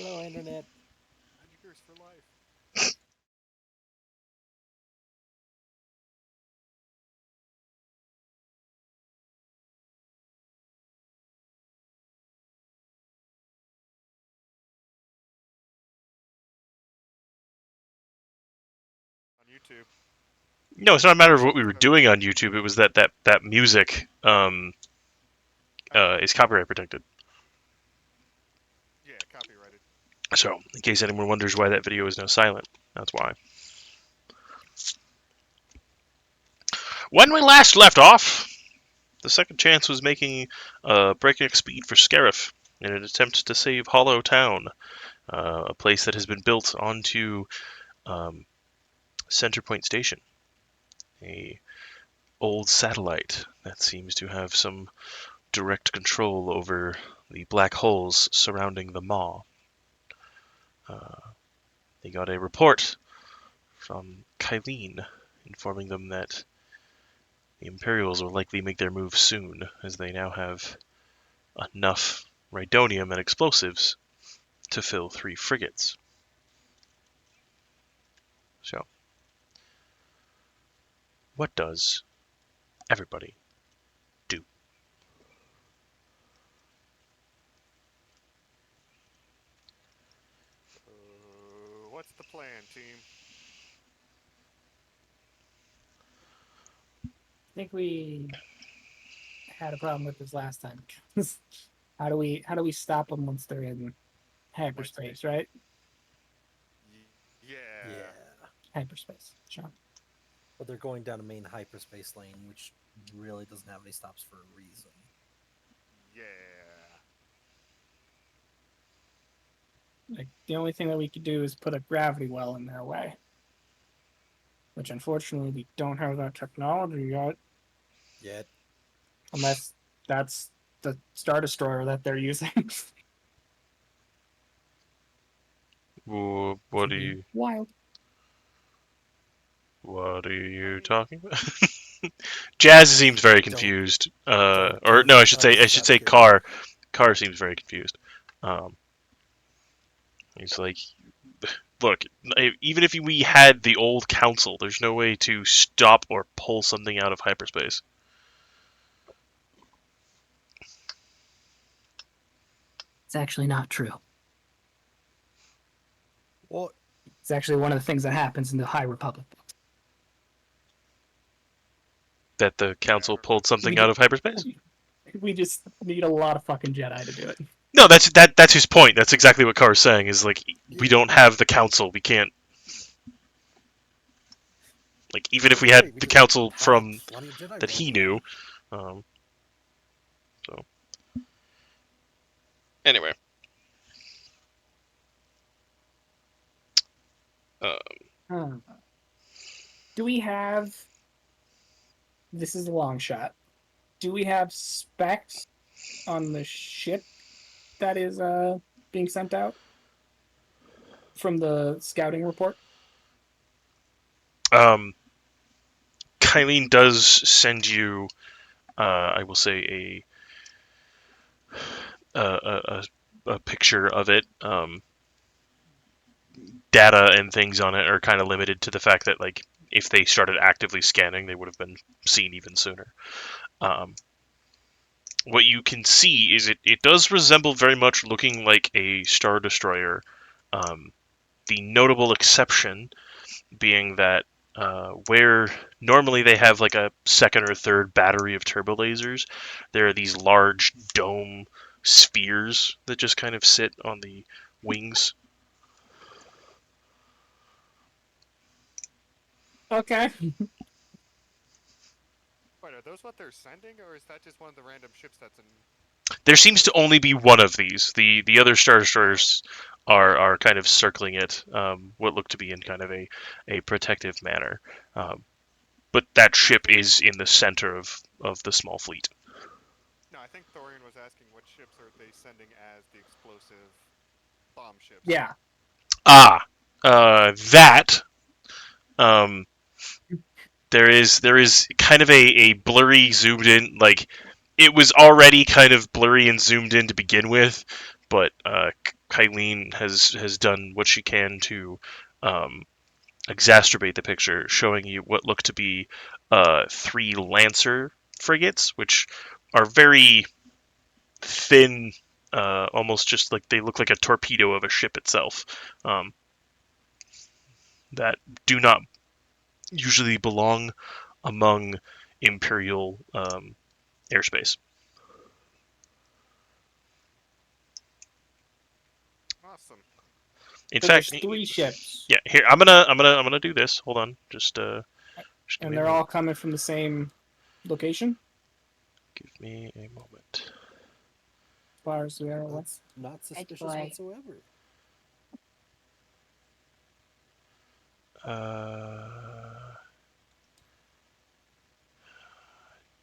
Hello, internet. 100 years for life. On YouTube. No, it's not a matter of what we It's were copy. doing on YouTube. It was that music is copyright protected. Yeah, copyrighted. So, in case anyone wonders why that video is now silent, that's why. When we last left off, the second chance was making breakneck speed for Scarif in an attempt to save Hollow Town, a place that has been built onto um, Centerpoint Station, a old satellite that seems to have some direct control over the black holes surrounding the Maw. Uh, they got a report from Kylene informing them that the Imperials will likely make their move soon, as they now have enough rhydonium and explosives to fill 3 frigates. So, what does everybody do? What's the plan, team? I think we had a problem with this last time. how do we stop them once they're in hyperspace, right? Yeah. Yeah. Hyperspace. Sure. But they're going down a main hyperspace lane, which really doesn't have any stops for a reason. Yeah. Like the only thing that we could do is put a gravity well in their way. Which unfortunately we don't have that technology yet. Yet. Unless that's the Star Destroyer that they're using. What are you? Wild. What are you talking about? Jazz seems very Don't- confused. don't Or give no, I should say unnecessary. Car. Car seems very confused. Um, he's like, look, even if we had the old council, there's no way to stop or pull something out of hyperspace. It's actually not true. What? It's actually one of the things that happens in the High Republic. That the council pulled something We out of hyperspace? We just need a lot of fucking Jedi to do it. No, that's his point. That's exactly what Car's saying. Is like we don't have the council. We can't. Like even if we Right, had we the just council have from plenty of Jedi that he rolling knew. around. So anyway, uh, Hmm. Do we have? This is a long shot. Do we have specs on the ship that is being sent out from the scouting report? Kylene does send you. I will say a picture of it. Data and things on it are kind of limited to the fact that like if they started actively scanning, they would have been seen even sooner. Um, what you can see is it does resemble very much looking like a Star Destroyer. Um, the notable exception being that where normally they have like a second or third battery of turbo lasers, there are these large dome spheres that just kind of sit on the wings. Okay. Wait, are those what they're sending, or is that just one of the random ships that's in? There seems to only be one of these. The other Star Destroyers are kind of circling it, what look to be in kind of a protective manner. But that ship is in the center of the small fleet. No, I think Thorian was asking what ships are they sending as the explosive bomb ships. Yeah. Ah, that um, there is kind of a blurry zoomed in, like it was already kind of blurry and zoomed in to begin with, but Kylene has done what she can to exacerbate the picture, showing you what look to be 3 Lancer frigates, which are very thin, almost just like they look like a torpedo of a ship itself, that do not usually belong among Imperial airspace. Awesome. In So fact, there's 3 ships, yeah. Here, I'm gonna do this. Hold on, just give and me they're a all moment. coming from the same location. Give me a moment. As far as we are, what's That's not suspicious boy. whatsoever.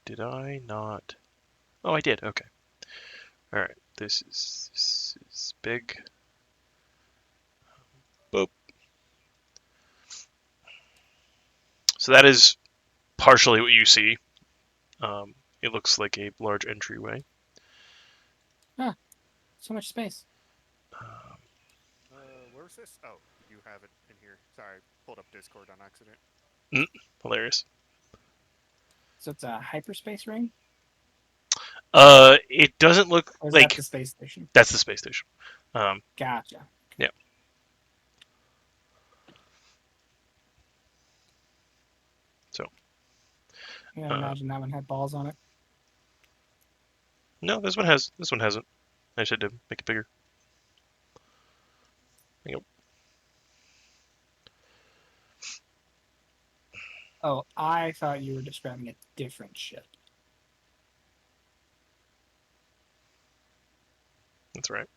Did I not? Oh, I did. Okay. All right. This is big. Boop. So that is partially what you see. It looks like a large entryway. so much space. Where's this? Oh, you have it in here. Sorry, pulled up Discord on accident. Hilarious. So it's a hyperspace ring, It doesn't look or is like that the space station? that's the space station. Gotcha. Yeah. So. Yeah, I imagine that one had balls on it. No, this one hasn't. I just had to make it bigger. Yep. Oh, I thought you were describing a different ship. That's right.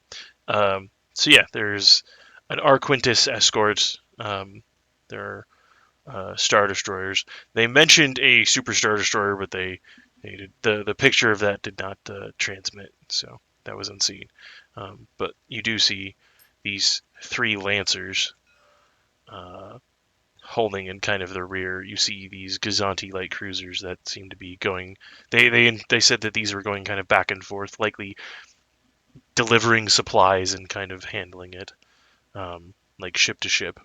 So yeah, there's an Arquintus escort. There are Star Destroyers. They mentioned a Super Star Destroyer, but they did, the picture of that did not transmit, so that was unseen. But you do see these 3 Lancers holding in kind of the rear. You see these Gazanti light cruisers that seem to be going. They said that these were going kind of back and forth, likely delivering supplies and kind of handling it, like ship to ship.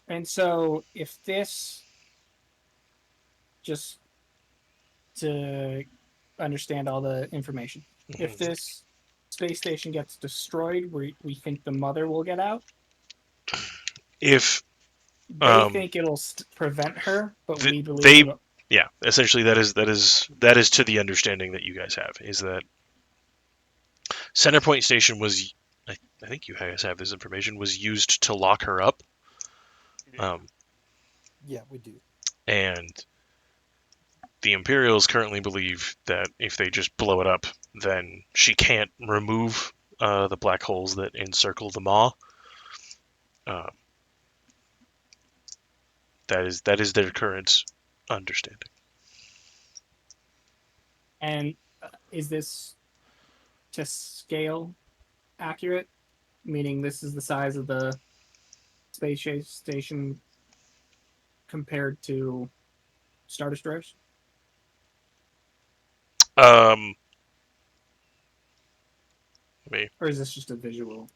And so, if this, just to understand all the information, if this space station gets destroyed, we think the mother will get out. If They think it'll prevent her, but we believe they, it'll... yeah, essentially that is to the understanding that you guys have, is that Centerpoint Station was, I think you guys have this information, was used to lock her up. Yeah. Yeah, we do. And the Imperials currently believe that if they just blow it up, then she can't remove the black holes that encircle the Maw. That is their current understanding. And is this to scale accurate? Meaning this is the size of the space station compared to Star Destroyers? Or is this just a visual?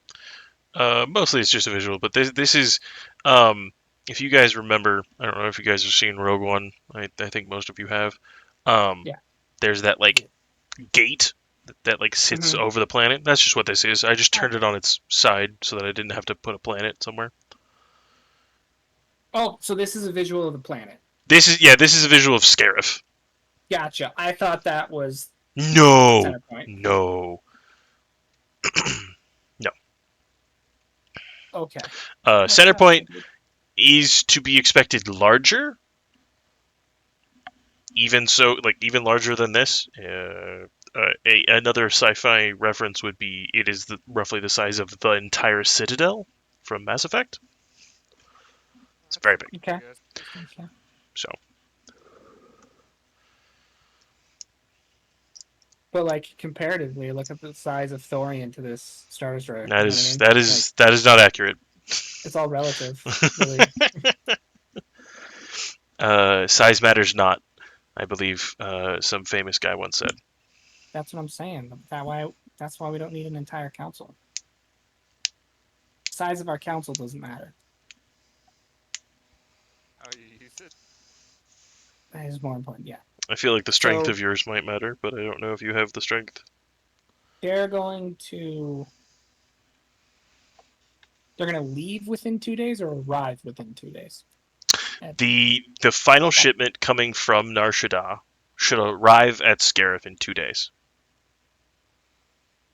Mostly it's just a visual, but this is, if you guys remember, I don't know if you guys have seen Rogue One. I think most of you have. Yeah. There's that gate that like sits over the planet. That's just what this is. I just turned it on its side so that I didn't have to put a planet somewhere. Oh, so this is a visual of the planet. This is a visual of Scarif. Gotcha. I thought that was No. Centerpoint. No. No. Okay. Centerpoint is to be expected larger. Even so, even larger than this. Another sci-fi reference would be it is roughly the size of the entire Citadel from Mass Effect. It's very big. Okay. Yes. So. But comparatively, look at the size of Thorian to this Star Destroyer. That is not accurate. It's all relative. Really. Size matters not, I believe some famous guy once said. That's what I'm saying. That's why we don't need an entire council. Size of our council doesn't matter. How you use it? That is more important. Yeah. I feel like the strength So- of yours might matter, but I don't know if you have the strength. They're going to leave within 2 days or arrive within 2 days. The final shipment coming from Nar Shaddaa should arrive at Scarif in 2 days.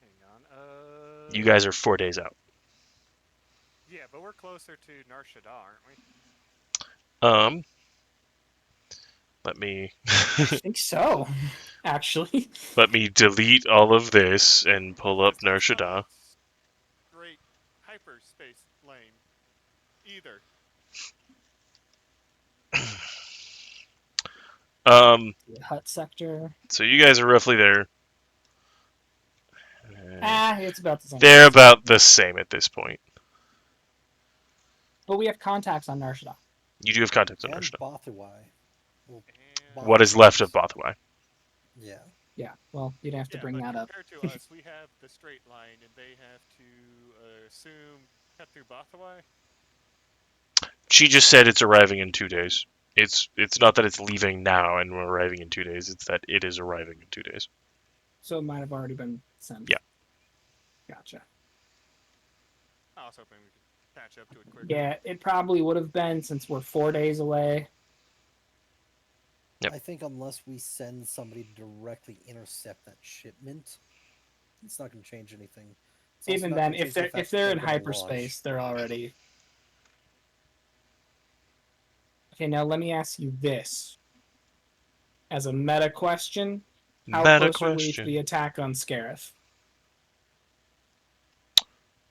Hang on. You guys are 4 days out. Yeah, but we're closer to Nar Shaddaa, aren't we? Let me I think so, actually. let me delete all of this and pull up It's Nar not Shaddaa. Straight hyperspace lane. Either. Hut sector. So you guys are roughly there. It's about the same. They're about the same at this point. But we have contacts on Nar Shaddaa. You do have contacts on Nar And Shaddaa. Bothawai. And What is left of Bothawai? Yeah. Yeah, well, you'd have to yeah, bring but that up. compared to us, we have the straight line, and they have to assume cut through Bothawai. She just said it's arriving in 2 days. It's not that it's leaving now and we're arriving in 2 days. It's that it is arriving in 2 days. So it might have already been sent. Yeah. Gotcha. I was hoping we could catch up to it quicker. Yeah, it probably would have been since we're 4 days away. Yep. I think unless we send somebody to directly intercept that shipment, it's not going to change anything. It's also Even not then, gonna if change the they're fact if they're in that gonna hyperspace, launch. they're already. Okay, now let me ask you this. As a meta question, how Meta close are we to question. the attack on Scarif?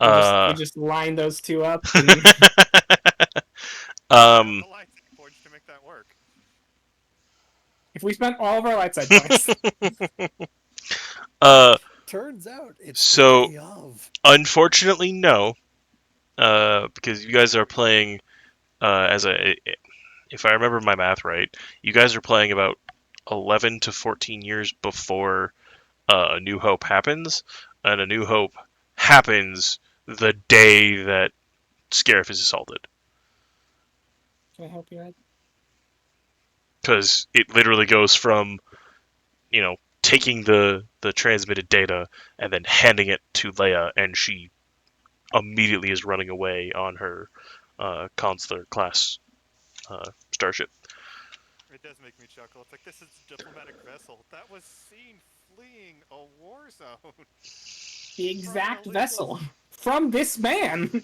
We just line those two up. And um, The lights points to make that work. if we spent all of our light side points, Turns out it's So- the day of. unfortunately, no, because you guys are playing if I remember my math right, you guys are playing about 11 to 14 years before A New Hope happens, and A New Hope happens the day that Scarif is assaulted. can I help you, Ed? Because it literally goes from, taking the transmitted data and then handing it to Leia, and she immediately is running away on her consular class starship. It does make me chuckle. It's like, this is a diplomatic vessel that was seen fleeing a war zone. The exact illegal- vessel from this man.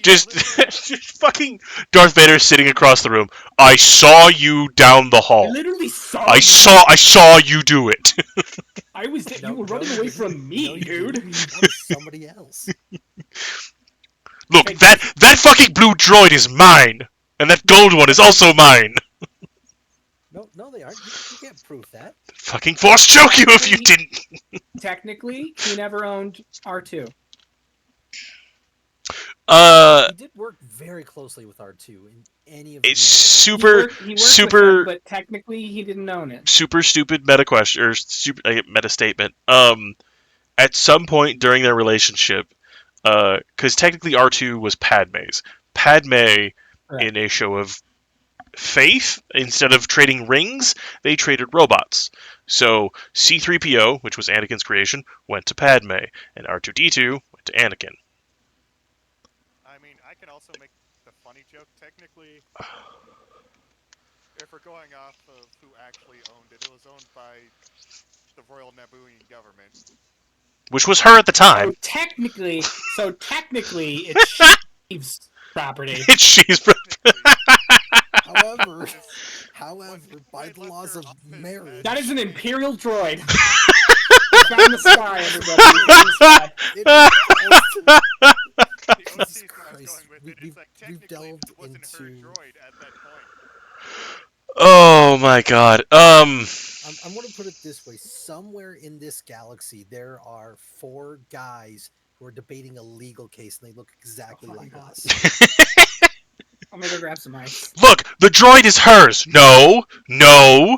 just, just fucking Darth Vader sitting across the room. I saw you down the I hall. literally saw. I you. saw you do it. I was. You No, were running no, away you from didn't. me, No, you dude. didn't. That was somebody else. Look, Okay. that fucking blue droid is mine, and that gold one is also mine. No, they aren't. You can't prove that. Fucking force choke you if you didn't. Technically, he never owned R2. He did work very closely with R2 in any of the It's movies. super, He worked super, with him, but technically he didn't own it. super stupid meta question or super meta statement. At some point during their relationship, because technically R2 was Padme's. Padme, Correct. in a show of faith, instead of trading rings, they traded robots. So C-3PO, which was Anakin's creation, went to Padme, and R2-D2 went to Anakin. I mean, I can also make the funny joke. Technically, if we're going off of who actually owned it, it was owned by the Royal Nabooian government. Which was her at the time. So technically, it's Sheev's property. It's she's. Technically, However, by the laws of marriage, That is an Imperial droid. Found the sky, everybody. Found the sky. it the Jesus OC is where I was Christ, going with we- it. we've- It's like, we've technically, delved it wasn't her into- droid at that point. Oh my god. I'm going to put it this way: somewhere in this galaxy, there are 4 guys who are debating a legal case and they look exactly Oh, like God. us. I'm gonna go grab some ice. Look, the droid is hers. No, no.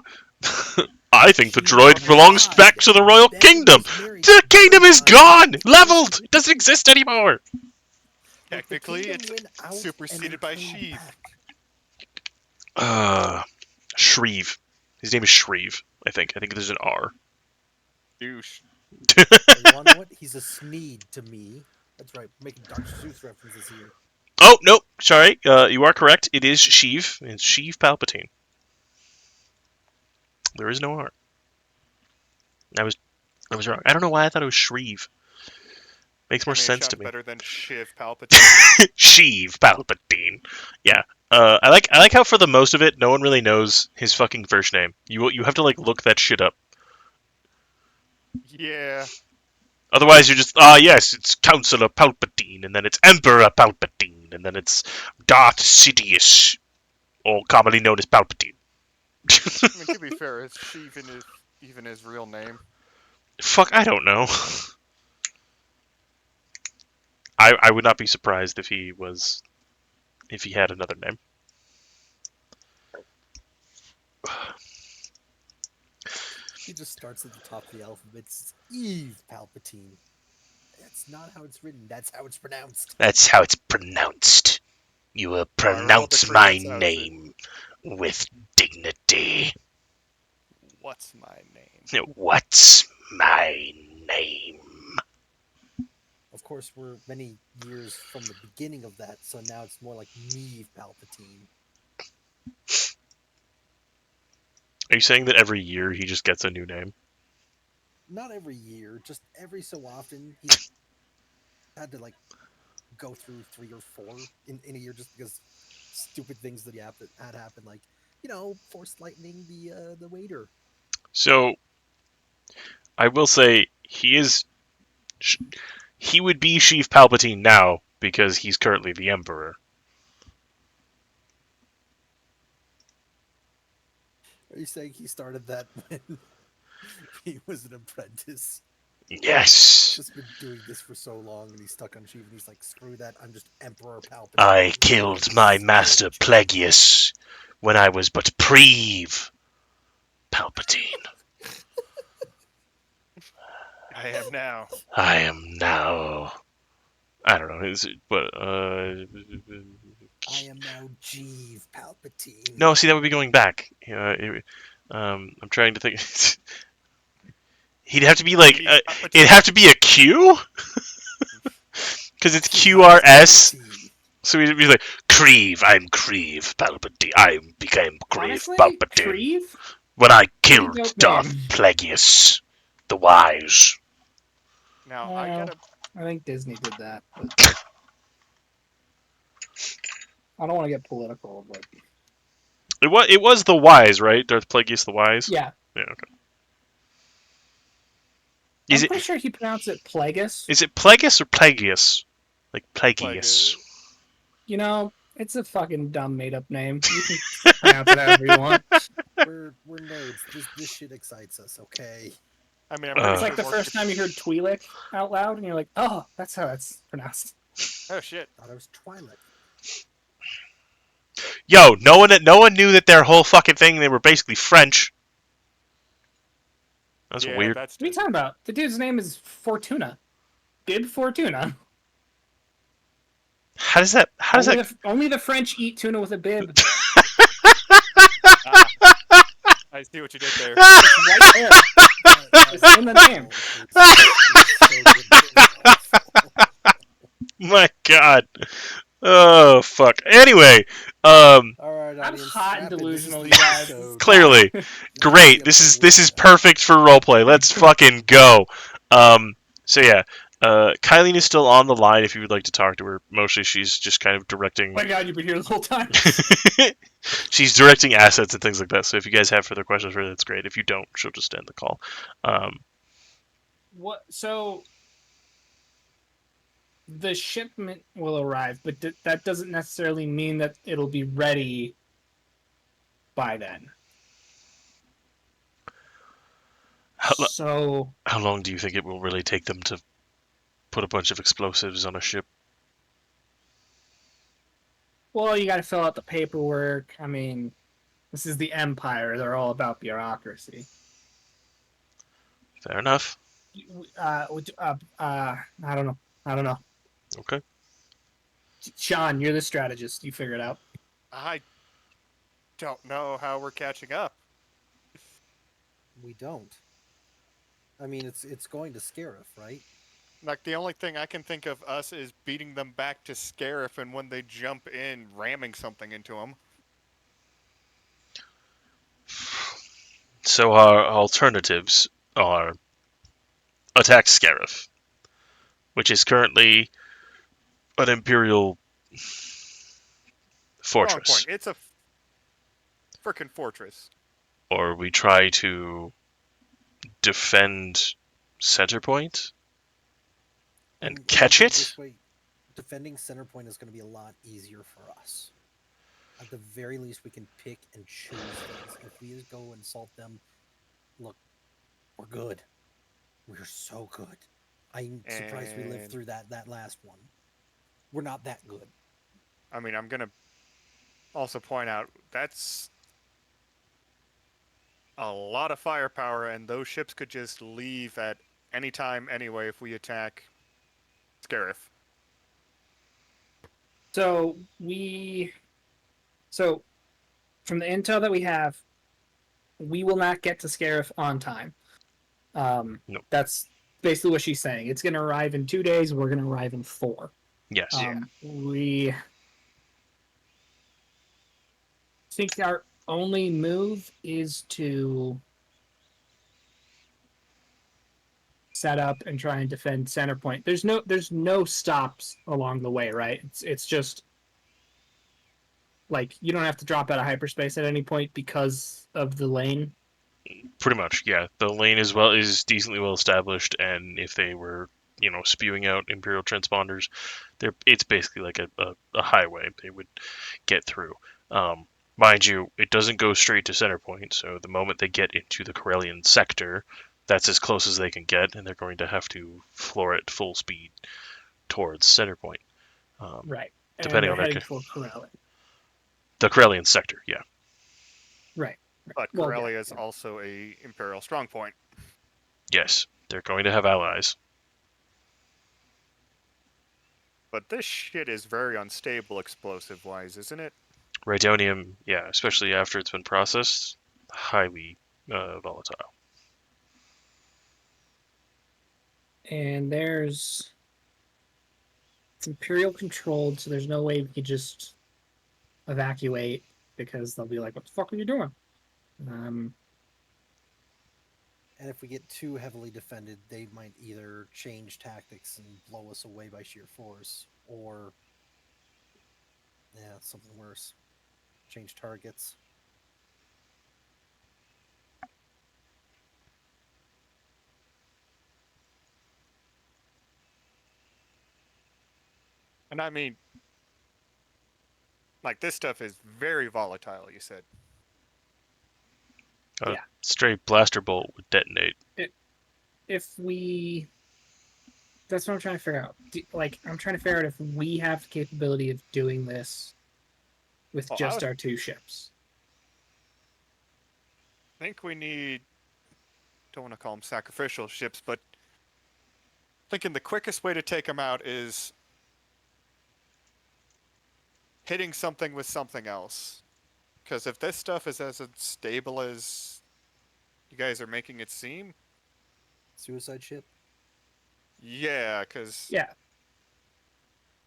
I think the She droid never belongs died. back to the royal Ben kingdom. was married The to kingdom is Bernard. gone, leveled. It doesn't exist anymore. Look, the Technically, kingdom it's went out and superseded then by came Sheev. back. Shreve. His name is Shreve. I think. I think there's an R. Douche. Hey, you wanna know what? He's a Sneed to me. That's right, we're making Dr. Seuss references here. Oh no, sorry. You are correct. It is Sheev. It's Sheev Palpatine. There is no R. I was wrong. I don't know why I thought it was Shreve. Makes more I mean, it sense sounds to me. better than Shiv Palpatine. Sheev Palpatine. Yeah. I like how for the most of it, no one really knows his fucking first name. You have to like look that shit up. Yeah. Otherwise, you're just yes, it's Councillor Palpatine, and then it's Emperor Palpatine, and then it's Darth Sidious, or commonly known as Palpatine. I mean, to be fair, is Sheev even his real name? Fuck, I don't know. I would not be surprised if he had another name. He just starts at the top of the alphabet. It's Eve Palpatine. That's not how it's written. That's how it's pronounced. That's how it's pronounced. You will roll pronounce decree, my that's how it's name with dignity. What's my name? What's my name? Of course, we're many years from the beginning of that, so now it's more like Neve Palpatine. Are you saying that every year he just gets a new name? Not every year, just every so often. He's had to like go through 3 or 4 in a year just because stupid things that had happened, like force lightning the waiter. So, I will say he would be Sheev Palpatine now because he's currently the Emperor. Are you saying he started that when he was an apprentice? Yes, Just been doing this for so long, and he's stuck on Sheev, and he's like, "Screw that! I'm just Emperor Palpatine." I killed my master Plagueis when I was but Preve Palpatine. I am now. I am now. I don't know. Is it, but I am now Jeeve Palpatine. no. See, that would be going back. I'm trying to think. He'd have to be like. Sheev It'd Palpatine. have to be a Q. Because it's QRS. So he'd be like, Creve, I'm Creve Palpatine. I became Creve Honestly, Palpatine Creve? when I killed dope Darth name. Plagueis the Wise. Now, I gotta. I think Disney did that. But I don't want to get political, but It was the Wise, right? Darth Plagueis the Wise? yeah. Yeah, okay. I'm pretty sure he pronounced it Plagueis. Is it Plagueis or Plagueis? Like Plagueis. It's a fucking dumb made-up name. You can pronounce it however you want. We're nerds. This shit excites us, okay? I mean, I'm pretty It's sure like the more first time you heard Twi'lek out loud, and you're like, oh, that's how it's pronounced. Oh shit! Thought it was Twilight. Yo, no one knew that their whole fucking thing, they were basically French. That's Yeah, weird. That's What are you talking about? The dude's name is Fortuna. Bib Fortuna. How does that Only the French eat tuna with a bib. I see what you did there. It's right there. It's in the name. My god. Oh fuck. Anyway, All right, I'm audience, hot and strap in. This is delusional, the you guys. episode. clearly. Great. This is perfect for roleplay. Let's fucking go. So yeah. Kylene is still on the line if you would like to talk to her. Mostly she's just kind of directing Oh my god, you've been here the whole time. she's directing assets and things like that. So if you guys have further questions for her, that's great. If you don't, she'll just end the call. What? So the shipment will arrive, but that doesn't necessarily mean that it'll be ready by then. How So long do you think it will really take them to put a bunch of explosives on a ship. Well, you got to fill out the paperwork. I mean, this is the Empire. They're all about bureaucracy. Fair enough. I don't know. I don't know. Okay. Sean, you're the strategist. You figure it out. I don't know how we're catching up. We don't. I mean, it's going to Scarif, right? Like, the only thing I can think of us is beating them back to Scarif, and when they jump in, ramming something into them. So our alternatives are attack Scarif, which is currently an Imperial Wrong fortress, point. It's a frickin' fortress. or we try to defend Centerpoint and Look catch at it. this way, defending Centerpoint is going to be a lot easier for us. At the very least, we can pick and choose things. If we just go and assault them, look, we're good. We're so good. I'm surprised we lived And- through that last one. We're not that good. I mean, I'm gonna also point out that's a lot of firepower, and those ships could just leave at any time anyway if we attack Scarif. So from the intel that we have, we will not get to Scarif on time. Nope. That's basically what she's saying. It's going to arrive in 2 days. We're going to arrive in 4. Yes. We think our only move is to set up and try and defend Centerpoint. There's no stops along the way, right? It's just like you don't have to drop out of hyperspace at any point because of the lane. Pretty much, yeah. The lane is decently well established, and if they were, spewing out Imperial transponders, it's basically like a highway they would get through. Mind you, it doesn't go straight to Centerpoint, so the moment they get into the Corellian sector, that's as close as they can get, and they're going to have to floor it full speed towards Centerpoint. Right. Depending and on they're their heading for Corellian. The Corellian sector, yeah. Right. But Well, Corellia yeah, is also a Imperial strongpoint. Yes, they're going to have allies. But this shit is very unstable explosive-wise, isn't it? Rhydonium, yeah, especially after it's been processed, highly volatile. And it's Imperial controlled, so there's no way we could just evacuate because they'll be like, "What the fuck are you doing?" And if we get too heavily defended, they might either change tactics and blow us away by sheer force, or something worse, change targets. And I mean, like, this stuff is very volatile, you said. A Yeah. straight blaster bolt would detonate. That's what I'm trying to figure out. I'm trying to figure out if we have the capability of doing this with Well, just our 2 ships. I think we need, don't want to call them sacrificial ships, but thinking the quickest way to take them out is hitting something with something else. Because if this stuff is as unstable as you guys are making it seem, Suicide ship? yeah, because Yeah.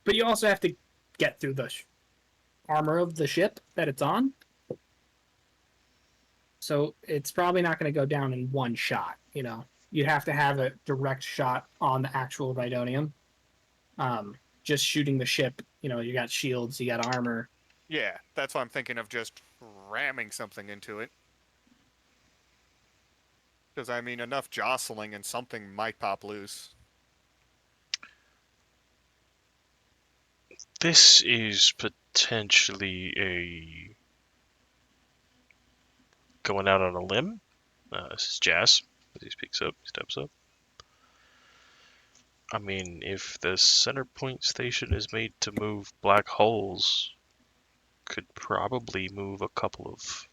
But you also have to get through the armor of the ship that it's on. So it's probably not going to go down in one shot, You'd have to have a direct shot on the actual Rhydonium. Just shooting the ship, you got shields, you got armor. yeah, that's why I'm thinking of just ramming something into it. Because, I mean, enough jostling and something might pop loose. This is potentially a going out on a limb. This is Jazz as he speaks up, he steps up. I mean, if the center point station is made to move black holes, could probably move a couple of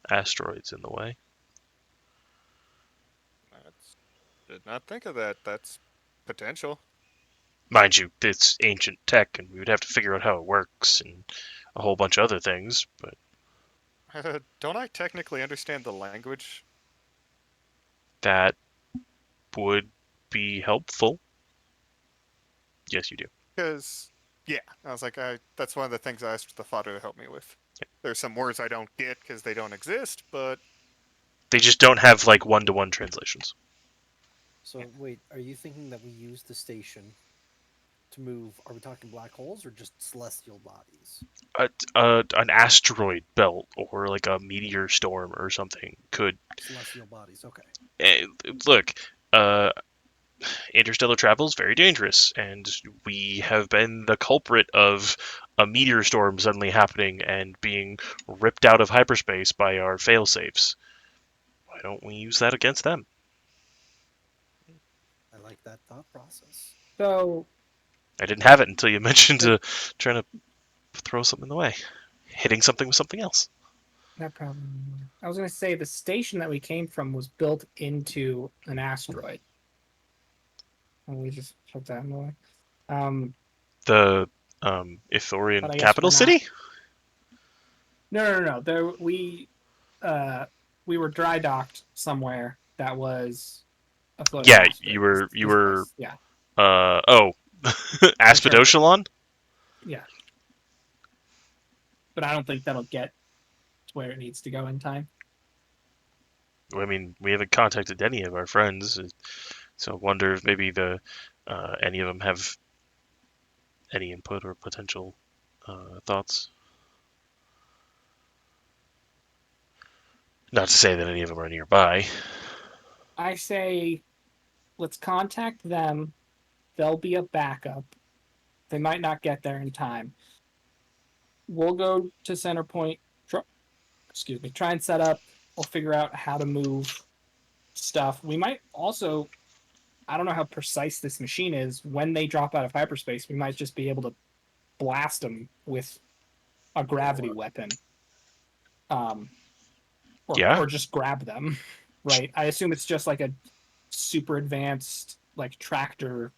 asteroids in the way. Did not think of that. That's potential. Mind you, it's ancient tech, and we would have to figure out how it works and a whole bunch of other things. But Don't I technically understand the language? that would be helpful. Yes, you do. Because, yeah, I was like, that's one of the things I asked the father to help me with. There's some words I don't get because they don't exist, but They just don't have like one-to-one translations. So wait, are you thinking that we use the station to move? Are we talking black holes or just celestial bodies? An asteroid belt or like a meteor storm or something could Celestial bodies. Okay. look. Interstellar travel is very dangerous, and we have been the culprit of a meteor storm suddenly happening and being ripped out of hyperspace by our failsafes. Why don't we use that against them? I like that thought process. So I didn't have it until you mentioned trying to throw something in the way, hitting something with something else. that problem. I was going to say the station that we came from was built into an asteroid. And we just put that in the way. The Ithorian But I guess capital we're not. city? No. There we were dry docked somewhere that was a floating Yeah, asteroid. you were Yeah. Aspidoshalon? Yeah. But I don't think that'll get to where it needs to go in time. I mean, we haven't contacted any of our friends, so I wonder if maybe any of them have any input or potential thoughts. Not to say that any of them are nearby. I say let's contact them. They'll be a backup. They might not get there in time. We'll go to Centerpoint. Try and set up or figure out how to move stuff. We might also, I don't know how precise this machine is. When they drop out of hyperspace, we might just be able to blast them with a gravity weapon. Yeah. Or just grab them, right? I assume it's just like a super advanced like tractor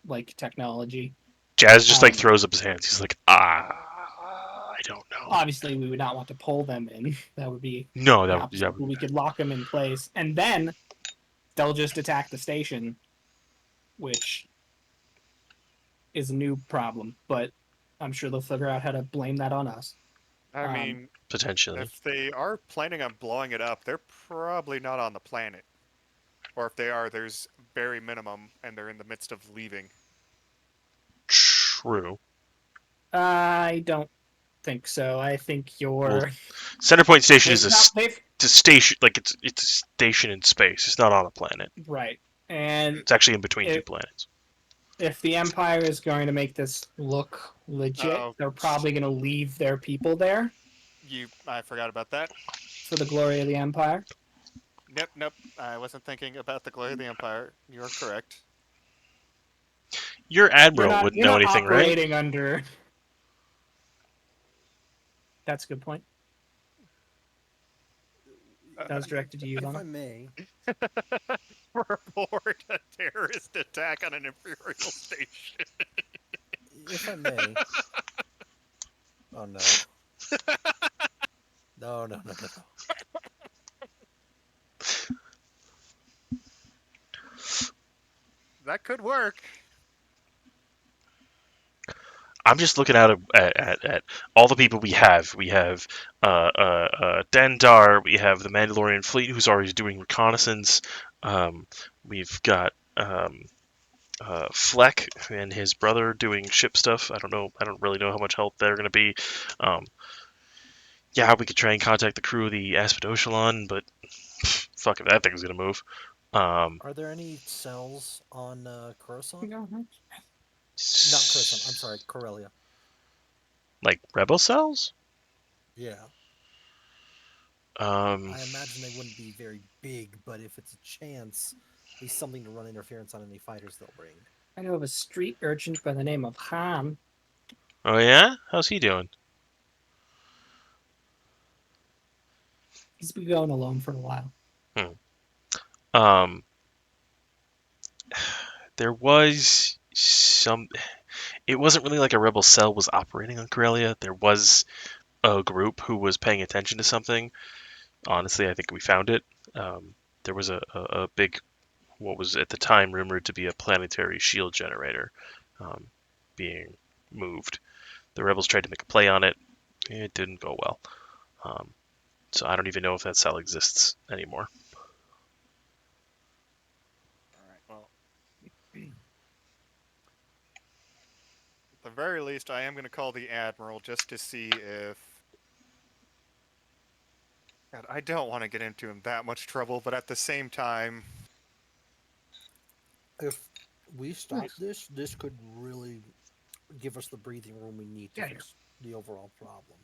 like technology. Jazz just like throws up his hands. He's like, I don't know. Obviously, we would not want to pull them in. That would be No, the that opposite. would We could lock them in place, and then they'll just attack the station, which is a new problem. But I'm sure they'll figure out how to blame that on us. I mean, potentially. if they are planning on blowing it up, they're probably not on the planet. Or if they are, there's very minimum, and they're in the midst of leaving. True. I don't think so. I think you're Centerpoint Station is they've a station, like it's a station in space. It's not on a planet. right, and It's actually in between two planets. if the Empire is going to make this look legit, they're probably going to leave their people there. I forgot about that. For the glory of the Empire. Nope. I wasn't thinking about the glory of the Empire. You're correct. Your admiral wouldn't know anything, right? Operating under. That's a good point. That was directed to you, If Lana. I may. Report a terrorist attack on an Imperial station. If I may. Oh no. No. That could work. I'm just looking at all the people we have. We have Dendar. We have the Mandalorian fleet, who's already doing reconnaissance. We've got Fleck and his brother doing ship stuff. I don't know. I don't really know how much help they're going to be. Yeah, we could try and contact the crew of the Aspidoshalon, but fuck if that thing's going to move. Are there any cells on Coruscant? No. Not Coruscant. I'm sorry, Corellia. Like rebel cells? Yeah. I imagine they wouldn't be very big, but if it's a chance, least something to run interference on any fighters they'll bring. I know of a street urchin by the name of Han. Oh yeah? How's he doing? He's been going alone for a while. Um, there was some. It wasn't really like a rebel cell was operating on Corellia. There was a group who was paying attention to something. Honestly, I think we found it. There was a big, what was at the time rumored to be a planetary shield generator being moved. The rebels tried to make a play on it. It didn't go well. So I don't even know if that cell exists anymore. All right. Well, at the very least, I am going to call the Admiral just to see if. God, I don't want to get into him that much trouble, but at the same time, If we stop this, this could really give us the breathing room we need to Yeah, fix the overall problem.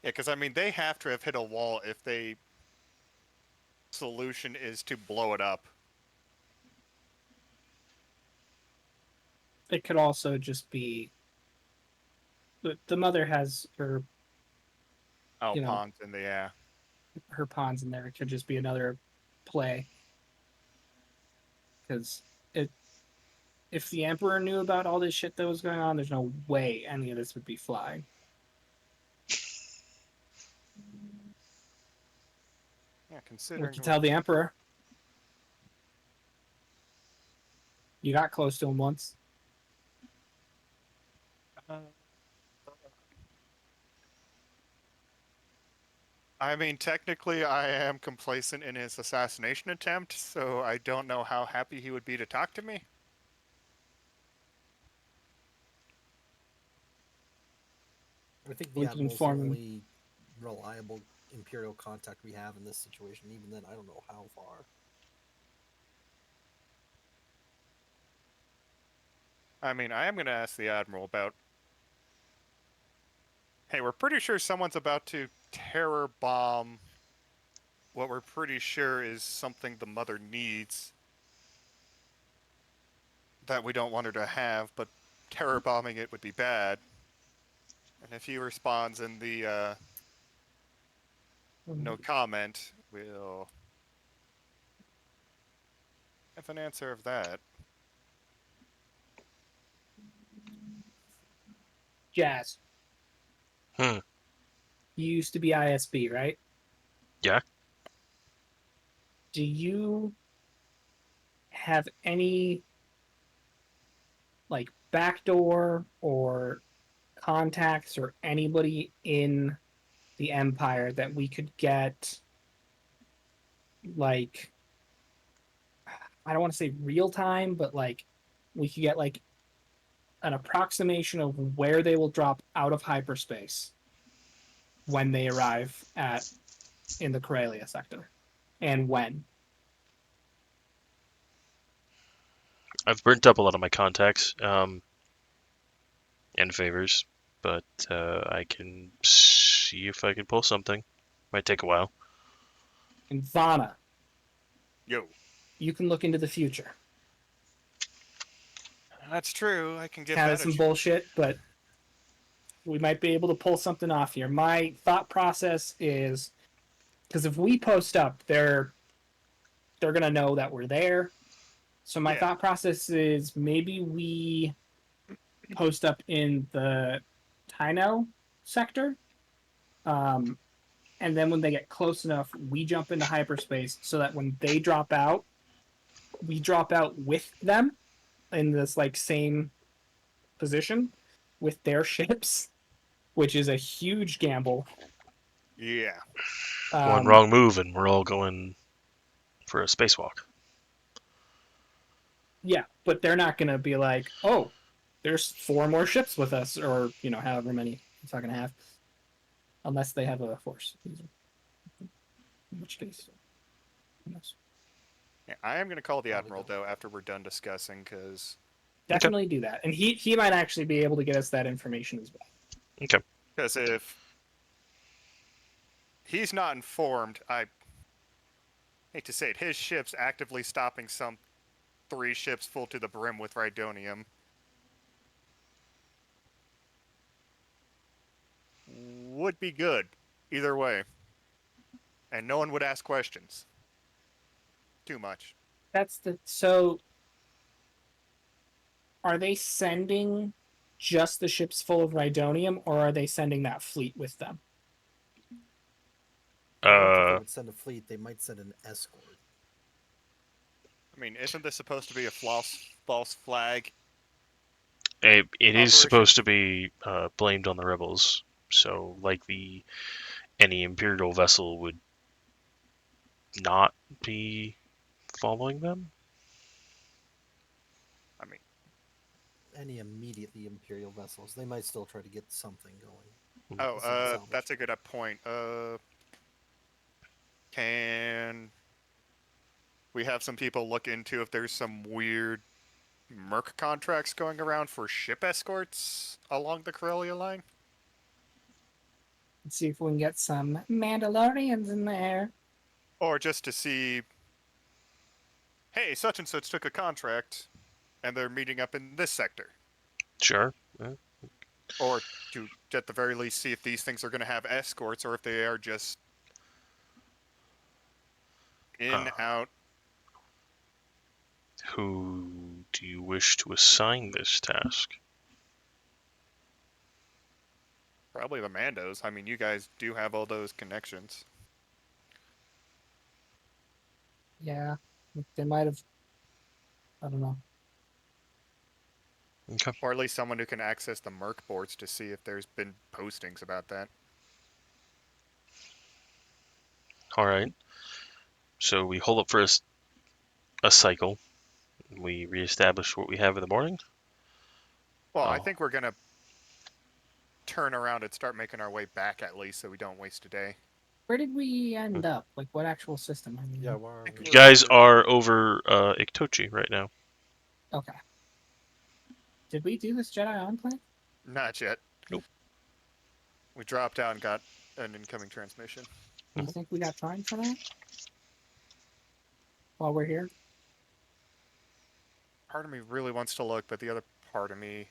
yeah, because I mean, they have to have hit a wall if they solution is to blow it up. It could also just be the mother has her Oh, You know. ponds in the air. her pawns in there. It could just be another play. Because if the Emperor knew about all this shit that was going on, there's no way any of this would be flying. Yeah, We considering. can tell the Emperor. You got close to him once. I mean, technically, I am complacent in his assassination attempt, so I don't know how happy he would be to talk to me. I think the We can Admiral's the inform him. only reliable Imperial contact we have in this situation. Even then, I don't know how far. I mean, I am going to ask the Admiral about. Hey, we're pretty sure someone's about to terror bomb what we're pretty sure is something the mother needs that we don't want her to have, but terror bombing it would be bad. And if he responds in the no comment, we'll have an answer of that. Jazz. Hmm. You used to be ISB, right? Yeah. Do you have any like backdoor or contacts or anybody in the Empire that we could get like I don't want to say real time, but like we could get like an approximation of where they will drop out of hyperspace when they arrive in the Corellia sector and when. I've burnt up a lot of my contacts and favors, but I can see if I can pull something. Might take a while. And Vana, Yo. you can look into the future. That's true. I can get Kind that. of some bullshit, but we might be able to pull something off here. My thought process is because if we post up, they're gonna know that we're there. So my thought process is maybe we post up in the Tyno sector, and then when they get close enough, we jump into hyperspace so that when they drop out, we drop out with them in this like same position with their ships, which is a huge gamble. Yeah. One wrong move and we're all going for a spacewalk. Yeah, but they're not gonna be like, oh, there's 4 more ships with us, or however many it's not gonna have, unless they have a force. In which case, who knows? Yeah, I am going to call the Probably Admiral, don't. though, after we're done discussing, because Definitely do that, and he might actually be able to get us that information as well. if he's not informed, hate to say it, his ship's actively stopping some 3 ships full to the brim with Rhydonium. Would be good, either way. And no one would ask questions. Too much. That's the so. Are they sending just the ships full of Rhydonium, or are they sending that fleet with them? I don't think they Uh, would send a fleet. They might send an escort. I mean, isn't this supposed to be a false flag? it is Operation? supposed to be blamed on the rebels. So, like any Imperial vessel would not be following them. I mean, Any immediately Imperial vessels, they might still try to get something going. oh, Some salvage. that's a good point. Can we have some people look into if there's some weird Merc contracts going around for ship escorts along the Corellia line? Let's see if we can get some Mandalorians in there. Or just to see, hey, such and such took a contract, and they're meeting up in this sector. Sure. Yeah. Or to, at the very least, see if these things are going to have escorts or if they are just in, out. Who do you wish to assign this task? Probably the Mandos. I mean, you guys do have all those connections. Yeah, they might have. I don't know. Okay. Or at least someone who can access the Merc boards to see if there's been postings about that. All right. So we hold up for a cycle. We reestablish what we have in the morning. Well, I Oh. think we're going to turn around and start making our way back at least so we don't waste a day. Where did we end up? Like, what actual system? I mean, Yeah, where are Think we? You guys are over Iktochi right now. okay. Did we do this Jedi Enclave? Not yet. Nope. We dropped out and got an incoming transmission. Do you think we got time for that? While we're here? Part of me really wants to look, but the other part of me...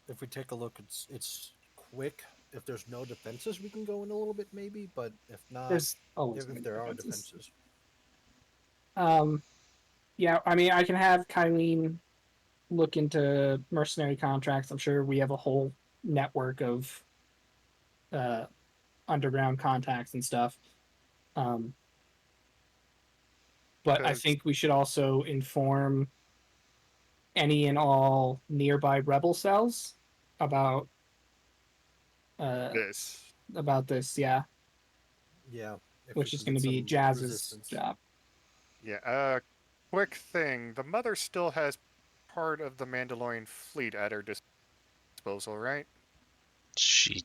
If we take a look, it's quick. If there's no defenses, we can go in a little bit maybe. But if not, There's always if there are defenses, Yeah, I mean, I can have Kylene look into mercenary contracts. I'm sure we have a whole network of underground contacts and stuff. But I 'Cause- think we should also inform any and all nearby rebel cells about this. Yeah, yeah. If which we is can going to get be some Jazz's resistance. job. Yeah, quick thing. The Mother still has part of the Mandalorian fleet at her disposal, right? She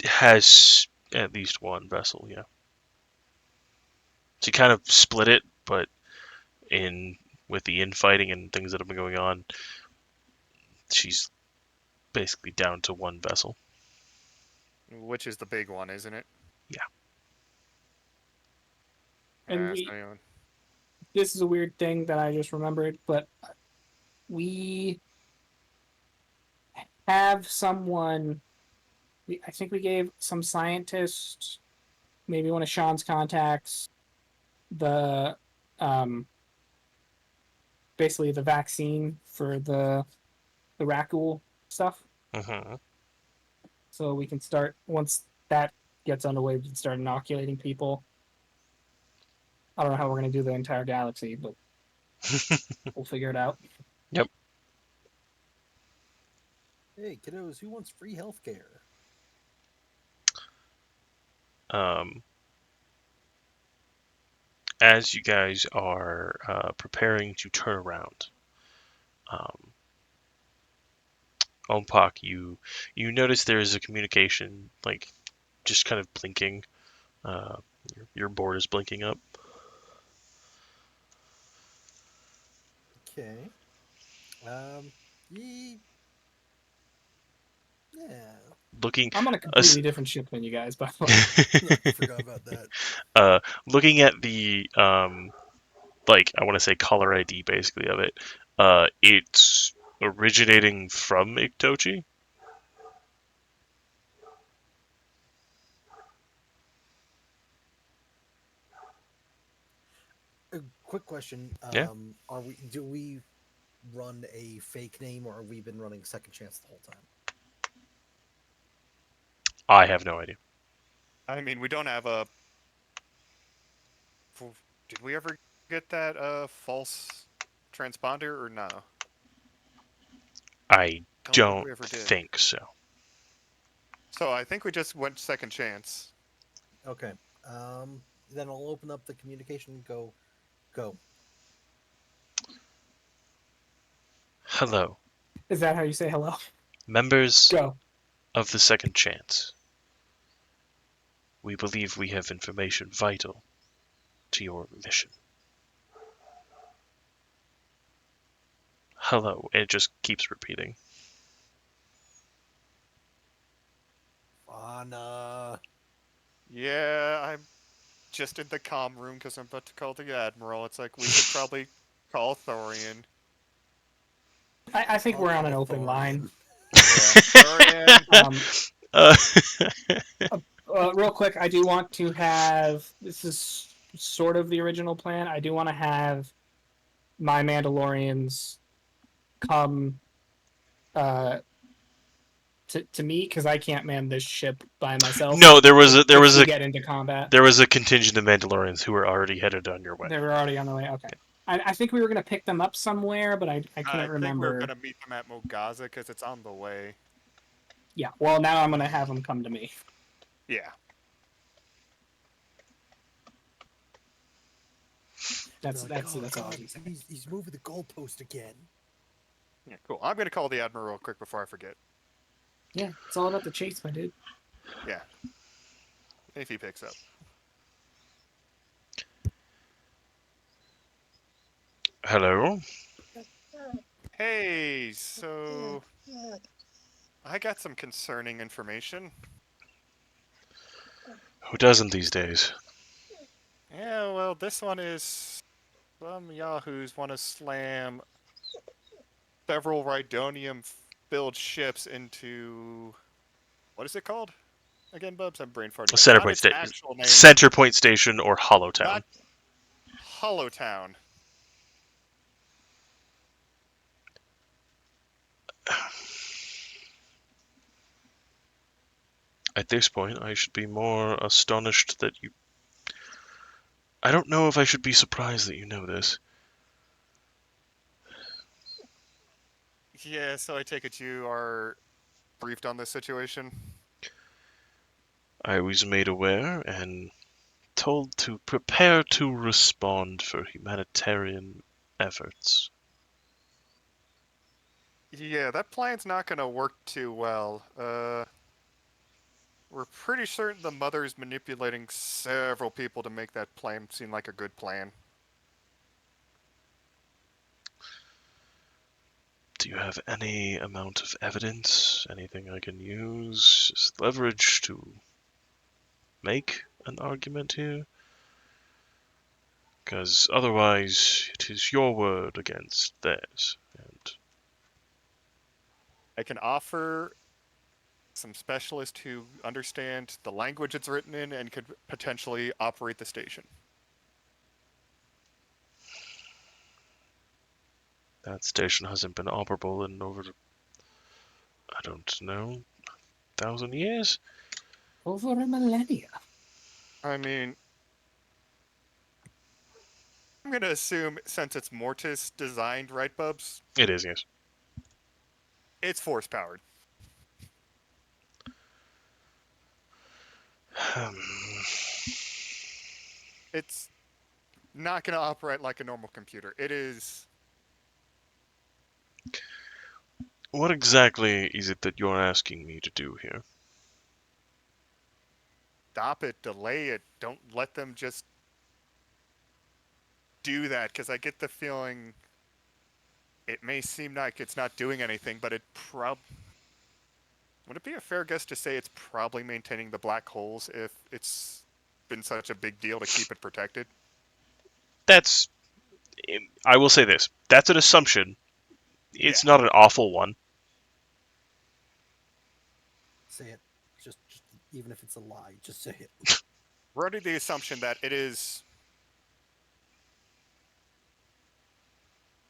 has at least one vessel, yeah. She kind of split it, but with the infighting and things that have been going on, she's basically down to one vessel. Which is the big one, isn't it? Yeah. And So this is a weird thing that I just remembered, but we have someone. I think we gave some scientist, maybe one of Sean's contacts, the basically the vaccine for the Rakul stuff. Mm-hmm. So we can start once that gets underway. We can start inoculating people. I don't know how we're going to do the entire galaxy, but we'll figure it out. Yep. Hey, kiddos, who wants free healthcare? As you guys are preparing to turn around, Ompak, you notice there is a communication, like just kind of blinking. Your board is blinking up. Okay. Yeah. looking I'm on a completely different ship than you guys, by the way. I forgot about that. looking at the like I want to say caller ID basically of it, it's originating from Iktochi. A quick question. Yeah. Do we run a fake name, or have we been running Second Chance the whole time? I have no idea. I mean, we don't have a. Did we ever get that false transponder or no? I Don't think don't we ever did. think so. So I think we just went second chance. Okay. Then I'll open up the communication. Go. Hello, Is that how you say hello? members Go. of the Second Chance. We believe we have information vital to your mission. Hello. It just keeps repeating. Fauna. Yeah, I'm just in the comm room because I'm about to call the admiral. It's like we should probably call Thorian. I think we're on an Call open Thorian. line. Yeah, Thorian. Real quick, I do want to have. This is sort of the original plan. I do want to have my Mandalorians come to me because I can't man this ship by myself. No, there was if we a get into combat. there was a contingent of Mandalorians who were already headed on your way. They were already on the way. Okay. I think we were going to pick them up somewhere, but I couldn't I think remember. we're gonna meet them at Mogaza because it's on the way. Yeah. Well, now I'm going to have them come to me. Yeah. That's God, all I was saying. he's moving the goalpost again. Yeah, cool. I'm gonna call the admiral real quick before I forget. Yeah, it's all about the chase, my dude. Yeah. If he picks up. Hello. Hey, so I got some concerning information. Who doesn't these days? Yeah, well, this one is some yahoos want to slam several Rhydonium-filled ships into what is it called again, Bubs? I'm brain farting. Center Not Point its Station. actual name. Center Point Station or Hollow Town. Not Hollow Town. At this point, I should be more astonished that you. I don't know if I should be surprised that you know this. Yeah, so I take it you are briefed on this situation. I was made aware and told to prepare to respond for humanitarian efforts. Yeah, that plan's not gonna work too well. We're pretty certain the mother's manipulating several people to make that plan seem like a good plan. Do you have any amount of evidence? Anything I can use as leverage to make an argument here? Because otherwise, it is your word against theirs. And I can offer some specialists who understand the language it's written in and could potentially operate the station. that station hasn't been operable in over, I don't know, 1,000 years? Over a millennia. I mean, I'm gonna assume since it's Mortis designed, right, Bubs? It is, yes. It's force powered. It's not gonna operate like a normal computer. It is. What exactly is it that you're asking me to do here? Stop it, delay it. Don't let them just do that, because I get the feeling it may seem like it's not doing anything, but it Would it be a fair guess to say it's probably maintaining the black holes if it's been such a big deal to keep it protected? That's. I will say this. That's an assumption. It's Yeah. not an awful one. Say it. Just even if it's a lie, just say it. We're under the assumption that it is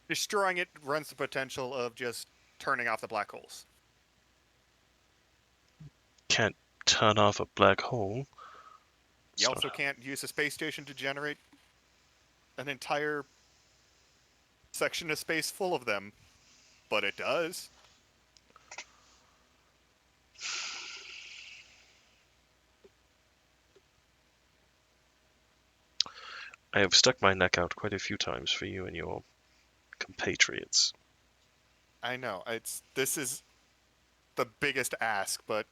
destroying it runs the potential of just turning off the black holes. Can't turn off a black hole. You It's also not- can't use a space station to generate an entire section of space full of them, but it does. I have stuck my neck out quite a few times for you and your compatriots. I know. This is the biggest ask, but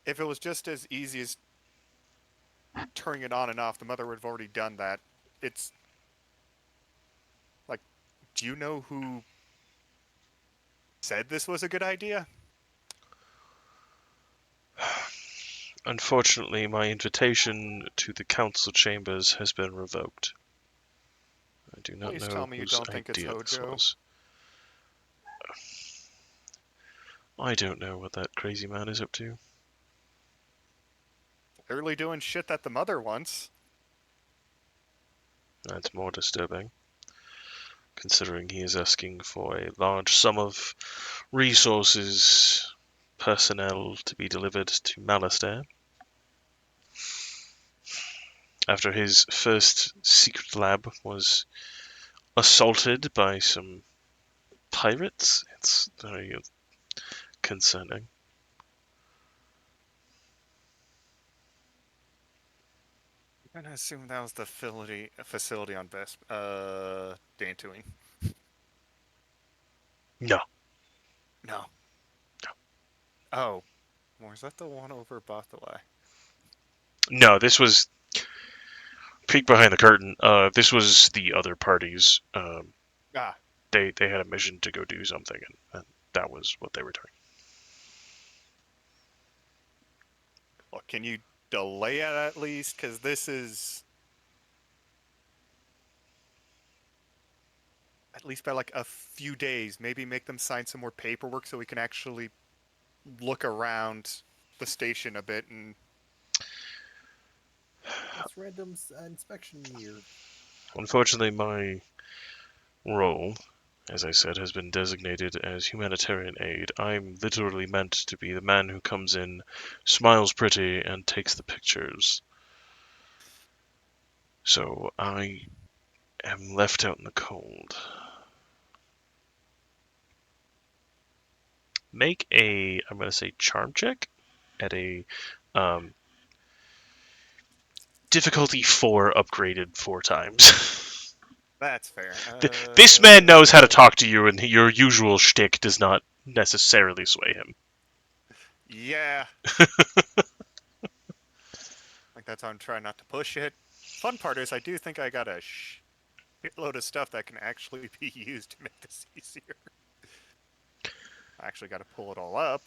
if it was just as easy as turning it on and off, the mother would have already done that. It's like, do you know who said this was a good idea? Unfortunately, my invitation to the council chambers has been revoked. I do not Please know tell me you whose don't think it's idea this Hojo. was. I don't know what that crazy man is up to. Literally doing shit that the mother wants. That's more disturbing, considering he is asking for a large sum of resources, personnel to be delivered to Malastair. After his first secret lab was assaulted by some pirates, it's very concerning. I'm gonna assume that was the facility on Dantooine. No. No. Oh. Or is that the one over Bothalai? No, this was peek behind the curtain. This was the other parties. Ah. They had a mission to go do something, and that was what they were doing. Well, can you delay it at least? Because this is at least by like a few days. Maybe make them sign some more paperwork so we can actually look around the station a bit and It's random inspection year. Unfortunately, my role, as I said, has been designated as humanitarian aid. I'm literally meant to be the man who comes in, smiles pretty, and takes the pictures. So I am left out in the cold. Make a, I'm going to say, charm check at a difficulty 4 upgraded 4 times. that's fair. This man knows how to talk to you, and your usual shtick does not necessarily sway him. Yeah. Like that's how I'm trying not to push it. Fun part is I do think I got a shitload of stuff that can actually be used to make this easier. I actually got to pull it all up.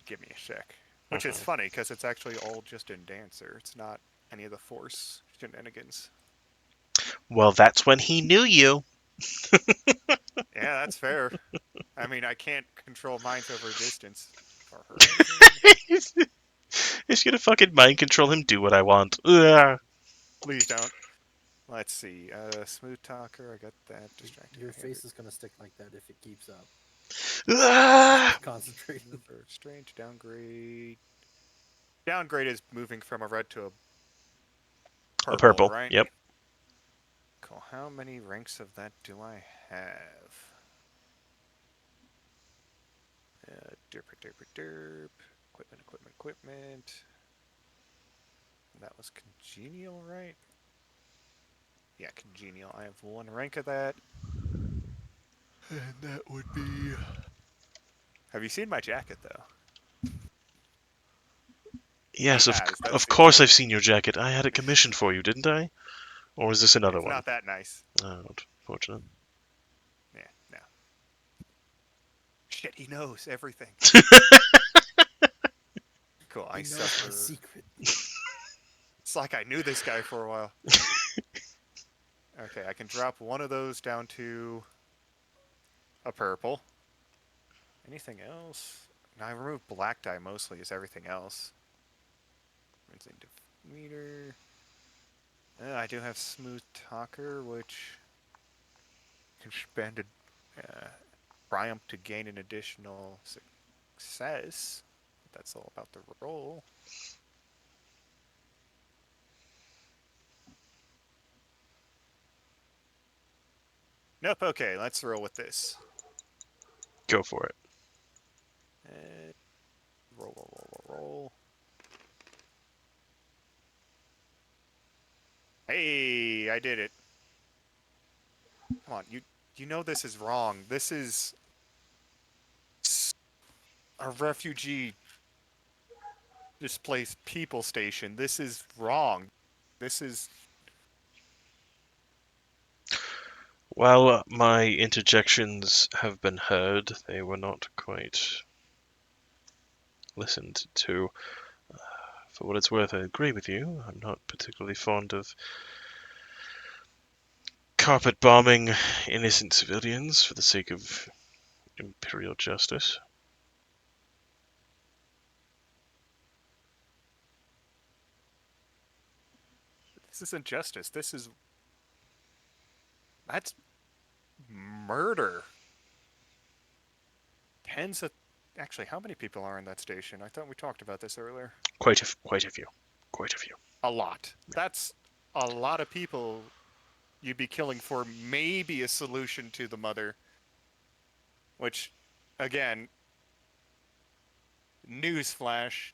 Give me a sec. Which is funny because it's actually all just in Dancer. It's not any of the Force shenanigans. Well, that's when he knew you. Yeah, that's fair. I mean, I can't control minds over distance. Or her. He's gonna fucking mind control him, do what I want. Ugh. Please don't. Let's see. Smooth talker, I got that. Distracted. Your face is gonna stick like that if it keeps up. Ah! Concentrate. Strange downgrade. Downgrade is moving from a red to a Purple, right? yep. Cool. How many ranks of that do I have? Derp. Equipment. That was congenial, right? Yeah, congenial. I have 1 rank of that. And that would be... Have you seen my jacket, though? Yes, Yes, that's of the course thing. I've seen your jacket. I had it commissioned for you, didn't I? Or is this another It's one? not that nice. Oh, unfortunate. Shit, he knows everything. Cool. I He knows my suffer. secret. It's like I knew this guy for a while. Okay, I can drop one of those down to a purple. Anything else? No, I removed black dye mostly. Is everything else? Rinsing meter. I do have smooth talker, which can spend a triumph to gain an additional success. But that's all about the roll. Nope. Okay, let's roll with this. Go for it. Roll. Hey, I did it. Come on, you know this is wrong. This is a refugee displaced people station. This is wrong. This is While my interjections have been heard, they were not quite listened to. For what it's worth, I agree with you. I'm not particularly fond of carpet bombing innocent civilians for the sake of imperial justice. this isn't justice. That's murder. Actually, how many people are in that station? I thought we talked about this earlier. Quite a few. Quite a few. A lot. That's a lot of people you'd be killing for maybe a solution to the mother. Which, again, newsflash,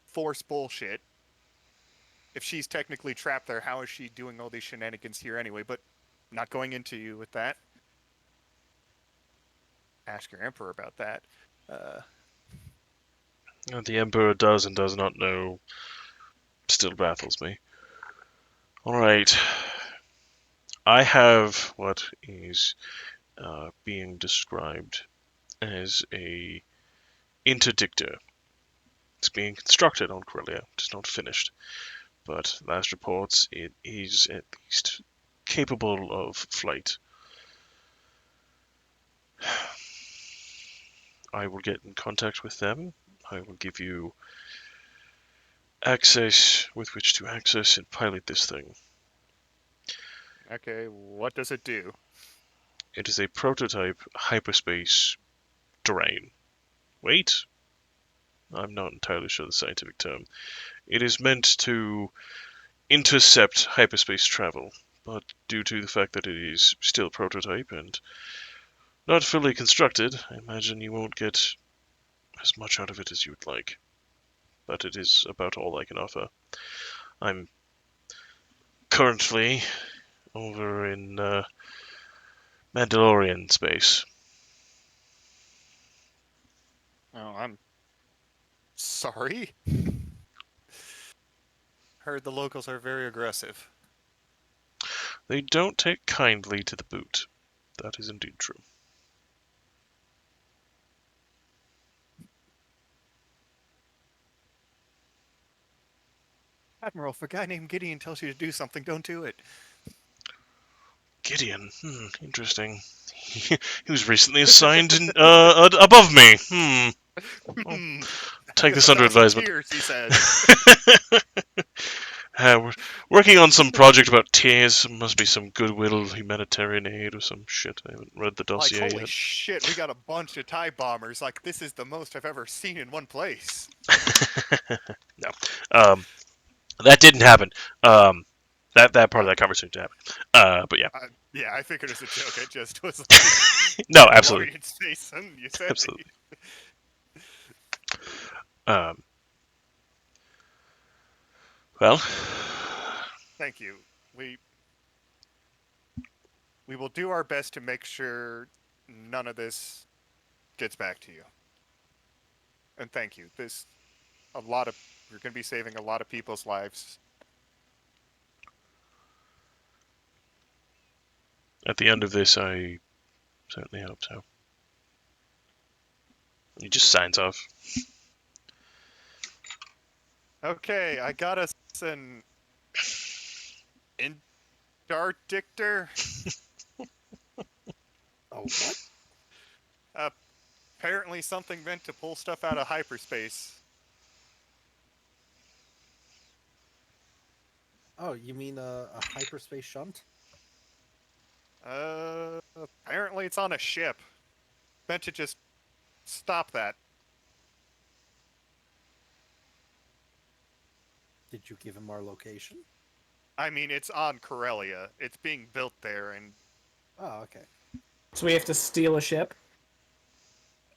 force bullshit. If she's technically trapped there, how is she doing all these shenanigans here anyway? But not going into you with that. Ask your emperor about that. The Emperor does and does not know still baffles me. Alright. I have what is being described as a interdictor. It's being constructed on Corellia, it's not finished. But last reports, it is at least capable of flight. I will get in contact with them. I will give you access with which to access and pilot this thing. Okay, what does it do? It is a prototype hyperspace terrain. Wait, I'm not entirely sure the scientific term. It is meant to intercept hyperspace travel, but due to the fact that it is still prototype and not fully constructed, I imagine you won't get as much out of it as you would like. But it is about all I can offer. I'm currently over in Mandalorian space. Oh, I'm sorry. Heard the locals are very aggressive. They don't take kindly to the boot. That is indeed true. Admiral, if a guy named Gideon tells you to do something, don't do it. Gideon, interesting. He was recently assigned above me. Hmm. Take With this a under thousand advisement. tears, he says. We're working on some project about tears. Must be some goodwill humanitarian aid or some shit. I haven't read the Like, dossier holy yet. shit, we got a bunch of TIE bombers. Like, this is the most I've ever seen in one place. No. That didn't happen. That part of that conversation didn't happen. But yeah. Yeah, I figured it was a joke. It just was like, No, absolutely. you didn't say something, you said Absolutely. Well, Thank you. We will do our best to make sure none of this gets back to you. And thank you. You're going to be saving a lot of people's lives. at the end of this, I certainly hope so. He just signs off. Okay, I got us an interdictor. Oh, what? Apparently something meant to pull stuff out of hyperspace. Oh, you mean a hyperspace shunt? Apparently it's on a ship. Meant to just stop that. Did you give him our location? I mean, it's on Corellia. It's being built there, and Oh, okay. So we have to steal a ship.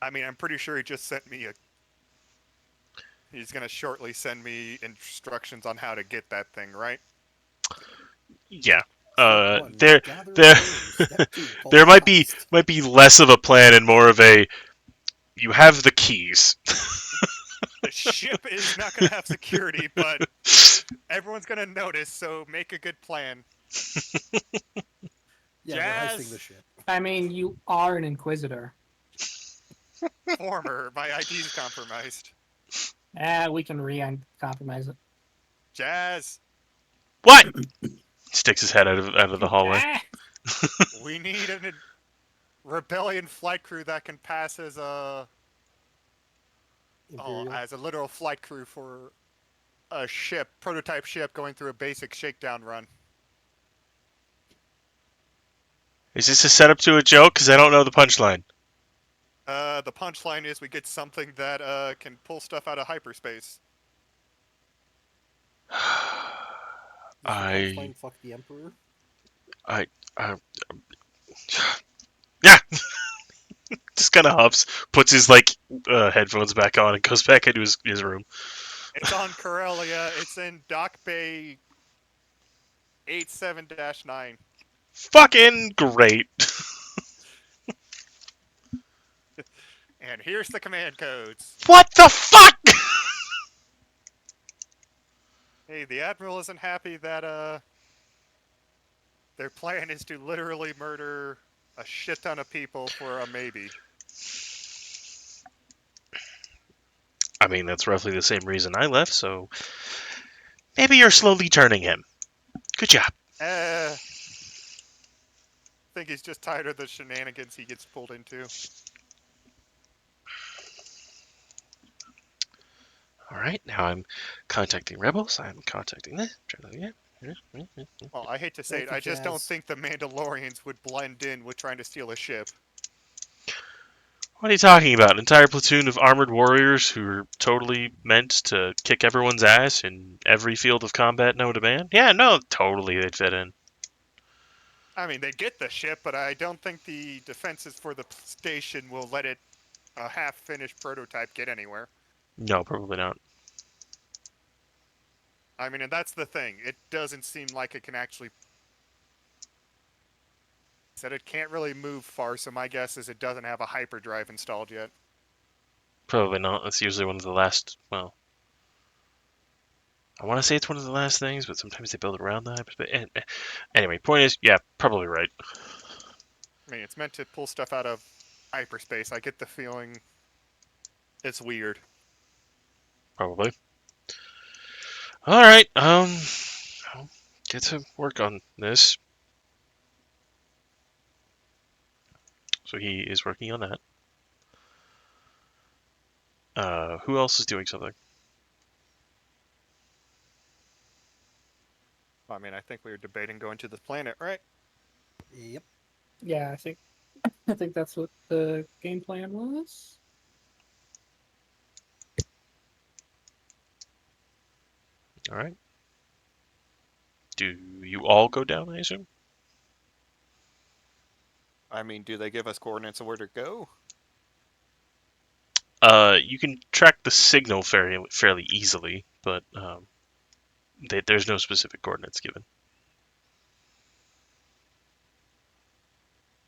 I mean, I'm pretty sure he just sent me a. He's gonna shortly send me instructions on how to get that thing, right? Yeah. Step one, There, gather there, clues. Step two, pull there the might be heist. less of a plan and more of a. You have the keys. The ship is not gonna have security, but everyone's gonna notice, so make a good plan. Yeah, Jazz? we're heisting the ship. I mean, you are an inquisitor. Former, my ID's compromised. We can compromise it. Jazz, What? Sticks his head out of the hallway. Ah! we need a rebellion flight crew that can pass as a Imperial. literal flight crew for a ship, prototype ship going through a basic shakedown run. Is this a setup to a joke? Because I don't know the punchline. The punchline is we get something that can pull stuff out of hyperspace. Is the I- punchline fuck the Emperor? Yeah. Just kind of huffs, puts his headphones back on, and goes back into his room. It's on Corellia. It's in Dock Bay 87-9. Fucking great. And here's the command codes. What the fuck? Hey, the Admiral isn't happy that their plan is to literally murder a shit ton of people for a maybe. I mean, that's roughly the same reason I left, so maybe you're slowly turning him. Good job. I think he's just tired of the shenanigans he gets pulled into. All right, now I'm contacting rebels. I'm contacting this. Well, I hate to say Thank it, you, I just don't Jazz. think the Mandalorians would blend in with trying to steal a ship. What are you talking about? An entire platoon of armored warriors who are totally meant to kick everyone's ass in every field of combat known to man? Yeah, no, totally they'd fit in. I mean, they get the ship, but I don't think the defenses for the station will let it, a half-finished prototype, get anywhere. No, probably not. I mean, and that's the thing. It doesn't seem like it can actually... Said it can't really move far, so my guess is it doesn't have a hyperdrive installed yet. Probably not. That's usually one of the last, well, I want to say it's one of the last things, but sometimes they build it around that. But anyway, point is, yeah, probably right. I mean, it's meant to pull stuff out of hyperspace. I get the feeling it's weird. Probably. All right, I'll get to work on this. So he is working on that. Who else is doing something? I mean, I think we were debating going to this planet, right? Yep. Yeah, I think that's what the game plan was. All right. Do you all go down, I assume? I mean, do they give us coordinates of where to go? You can track the signal fairly easily, but there's no specific coordinates given.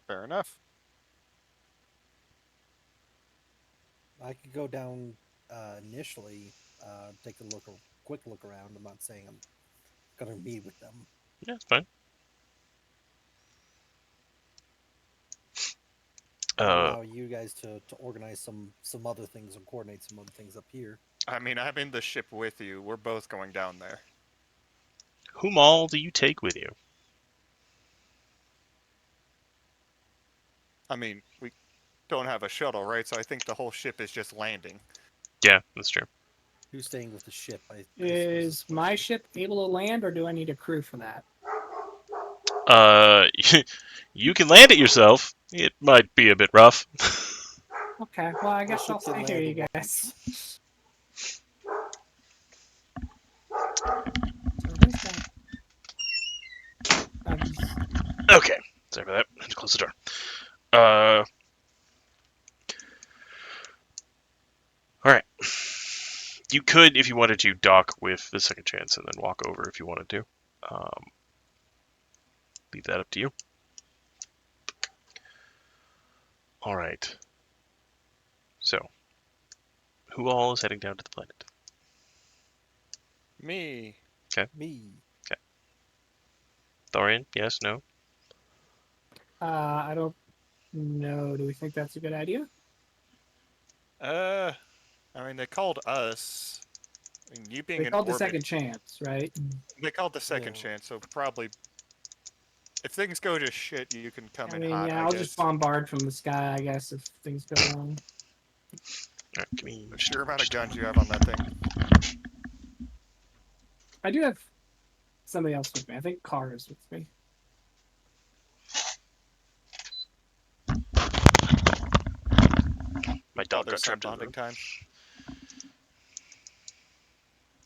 Fair enough. I could go down initially, take a quick look around. I'm not saying I'm gonna meet with them. Yeah, it's fine. allow you guys to organize some other things and coordinate some other things up here. I mean, I'm in the ship with you. We're both going down there. Whom all do you take with you? I mean, we don't have a shuttle, right? So I think the whole ship is just landing. Yeah, that's true. Who's staying with the ship? I suppose Is the my question. ship able to land, or do I need a crew for that? You can land it yourself. It might be a bit rough. Okay, well, I My guess I'll ship can stay here, land you once. guys. So there's that. Okay, sorry for that. I had to close the door. Uh, all right. You could, if you wanted to, dock with the second chance and then walk over if you wanted to. Leave that up to you. All right. So, who all is heading down to the planet? Me. Me. Thorian? Yes? No? I don't know. Do we think that's a good idea? I mean, they called us. I mean, you being They in called the orbit. second chance, right? They called the second Yeah. chance, so probably. If things go to shit, you can come I in mean, hot, yeah, I I'll guess. just bombard from the sky, I guess, if things go wrong. All right, give me The just, sheer amount of just a guns moment. you have on that thing. I do have somebody else with me. I think Carr is with me. My dog Father got son trapped in the bonding room. time.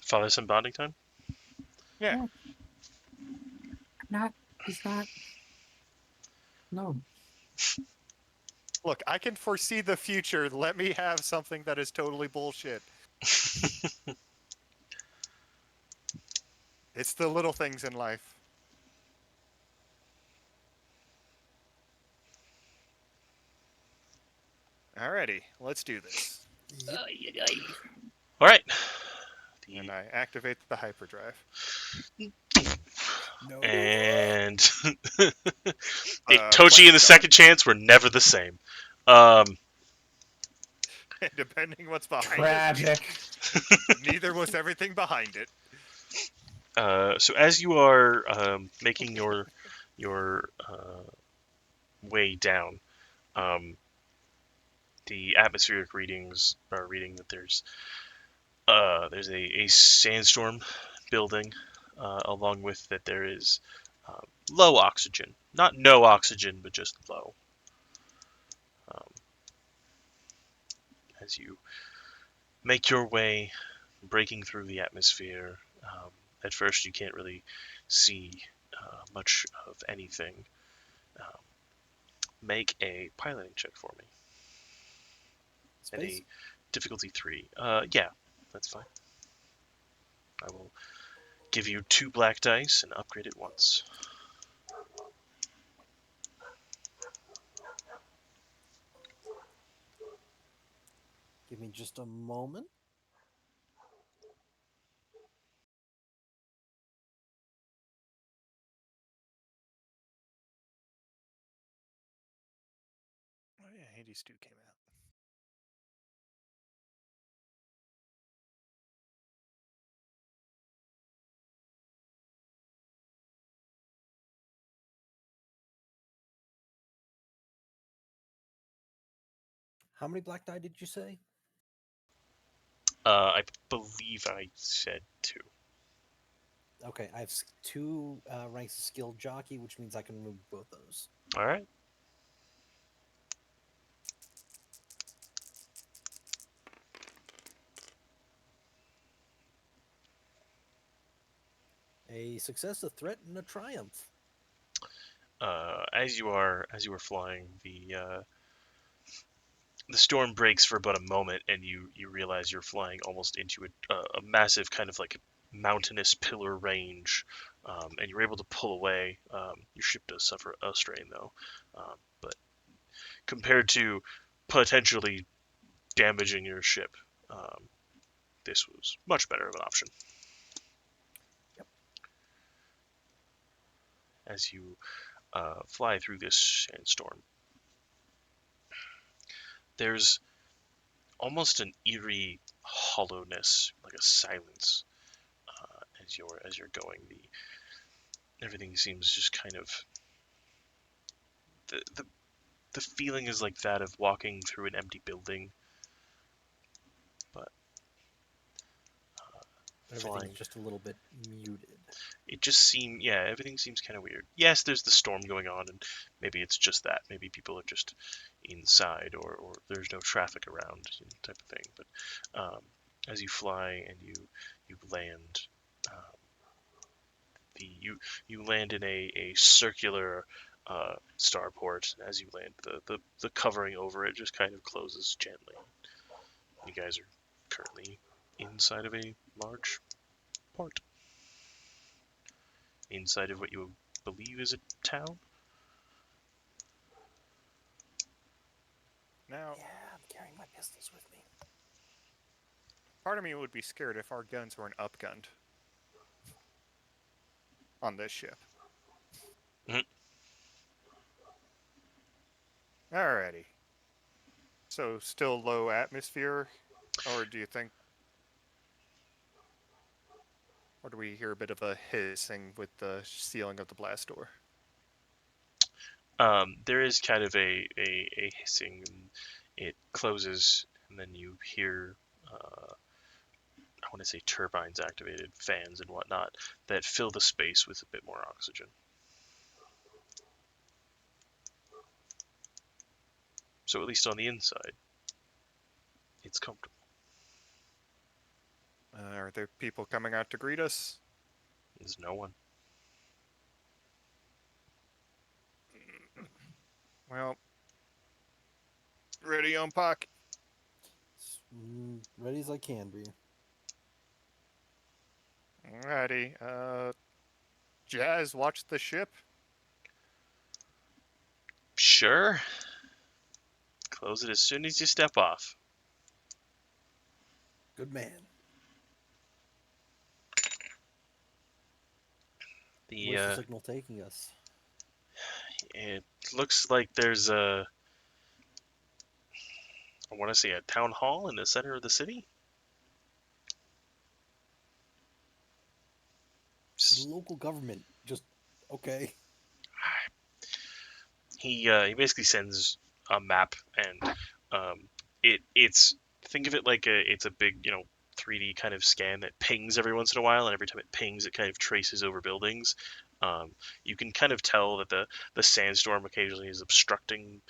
Father-son bonding time? Yeah. Not. He's not. No. Look, I can foresee the future. Let me have something that is totally bullshit. It's the little things in life. Alrighty, let's do this. Yep. All right. And I activate the hyperdrive. No. And Tochi Planet and the Star. second chance were never the same. Um, Depending what's behind Tragic. it, neither was everything behind it. so as you are making your way down, the atmospheric readings are reading that there's a sandstorm building, along with that there is low oxygen, not no oxygen, but just low. Um, as you make your way, breaking through the atmosphere, at first you can't really see much of anything. Um, make a piloting check for me. At Space. a difficulty 3. Yeah, that's fine. I will give you 2 black dice and upgrade it once. Give me just a moment. Oh yeah, Hades 2 came out. How many black die did you say? I believe I said 2. Okay, I have 2 ranks of skilled jockey, which means I can remove both those. All right. A success, a threat, and a triumph. As you are flying, the storm breaks for about a moment, and you realize you're flying almost into a massive kind of like mountainous pillar range, and you're able to pull away. Your ship does suffer a strain though, but compared to potentially damaging your ship, um, this was much better of an option. Yep. As you fly through this sandstorm, there's almost an eerie hollowness, like a silence, as you're going. Everything seems just kind of the feeling is like that of walking through an empty building, but flying. Everything's just a little bit muted. It just seemed, yeah, everything seems kind of weird. Yes, there's the storm going on, and maybe it's just that. Maybe people are just inside, or there's no traffic around, type of thing. But as you fly and you land, um, you land in a circular starport. As you land, the covering over it just kind of closes gently. You guys are currently inside of a large port. Inside of what you believe is a town. Now, Yeah, I'm carrying my pistols with me. part of me would be scared if our guns weren't upgunned on this ship. Mhm. Alrighty. So, still low atmosphere? Or do you think... Or do we hear a bit of a hissing with the sealing of the blast door? There is kind of a hissing, and it closes, and then you hear, I want to say turbines activated, fans and whatnot, that fill the space with a bit more oxygen. So at least on the inside, it's comfortable. Are there people coming out to greet us? There's no one. Well, ready on pocket. Ready as I can be. Alrighty. Jazz, watch the ship. Sure. Close it as soon as you step off. Good man. Where's the signal taking us? It looks like there's I want to say a town hall in the center of the city. The local government. Just okay. He basically sends a map, and it's think of it like it's a big 3D kind of scan that pings every once in a while, and every time it pings, it kind of traces over buildings. You can kind of tell that the sandstorm occasionally is obstructing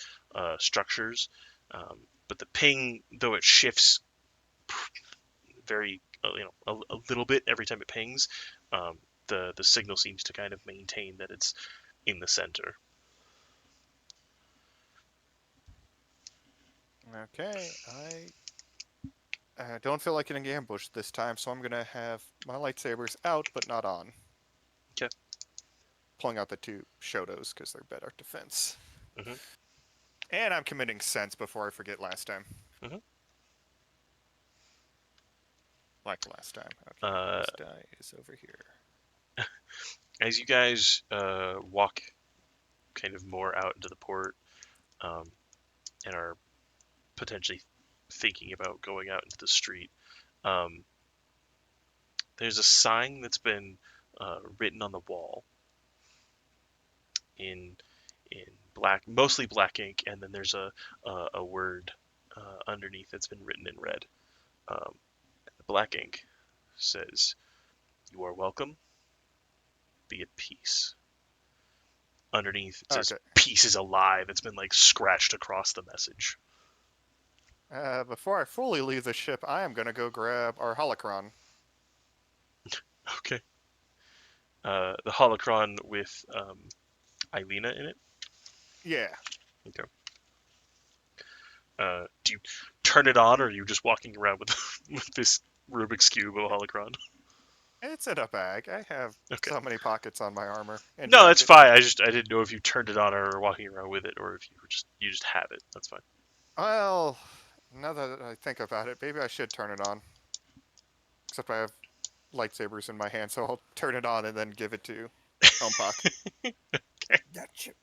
structures, but the ping, though it shifts very a little bit every time it pings, the signal seems to kind of maintain that it's in the center. Okay, I don't feel like getting ambushed this time, so I'm gonna have my lightsabers out, but not on. Okay. Pulling out the two Shotos, because they're better defense. Mhm. And I'm committing sense before I forget last time. Mhm. Like last time. Okay, this die is over here. As you guys walk kind of more out into the port, and are potentially thinking about going out into the street, there's a sign that's been written on the wall in black, mostly black ink, and then there's a word underneath that's been written in red. The black ink says, "You are welcome. Be at peace." Underneath it says, Okay. "Peace is alive." It's been like scratched across the message. Before I fully leave the ship, I am gonna go grab our holocron. Okay. The holocron with Eilina in it. Yeah. Okay. Do you turn it on, or are you just walking around with with this Rubik's cube of a holocron? It's in a bag. I have Okay. so many pockets on my armor. And No, that's jacket. fine. I didn't know if you turned it on or were walking around with it, or if you just have it. That's fine. Well, now that I think about it, maybe I should turn it on. Except I have lightsabers in my hand, so I'll turn it on and then give it to Ompak. That shit.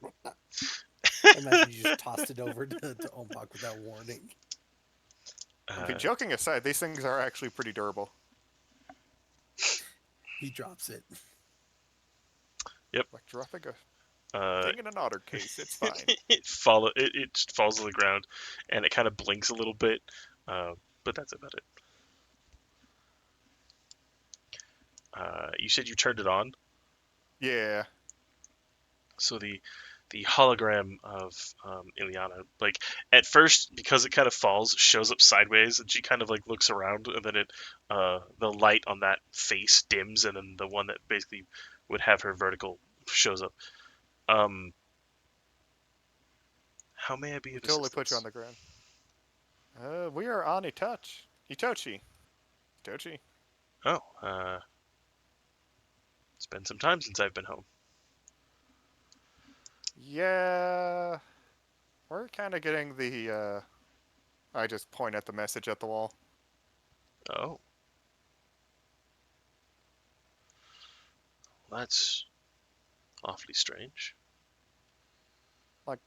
I imagine you just tossed it over to Ompak without warning. Okay, joking aside, these things are actually pretty durable. He drops it. Like dropping a uh, thing in an otter case, it's fine. it just falls to the ground, and it kind of blinks a little bit, but that's about it. You said you turned it on, Yeah. so the hologram of Ileana, like at first because it kind of falls, shows up sideways, and she kind of like looks around, and then the light on that face dims, and then the one that basically would have her vertical shows up. How may I be We of totally put you on assistance? the ground. We are on Itochi. Itochi. Oh, it's been some time since I've been home. Yeah. We're kind of getting I just point at the message at the wall. Oh, that's awfully strange. Like,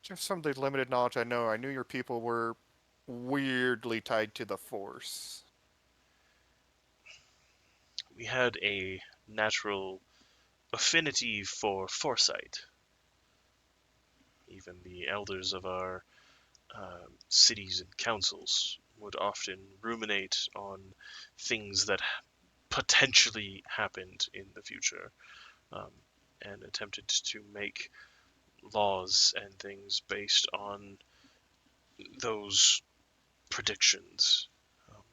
just from the limited knowledge I know, I knew your people were weirdly tied to the Force. We had a natural affinity for foresight. Even the elders of our cities and councils would often ruminate on things that potentially happened in the future, um, and attempted to make laws and things based on those predictions. Um,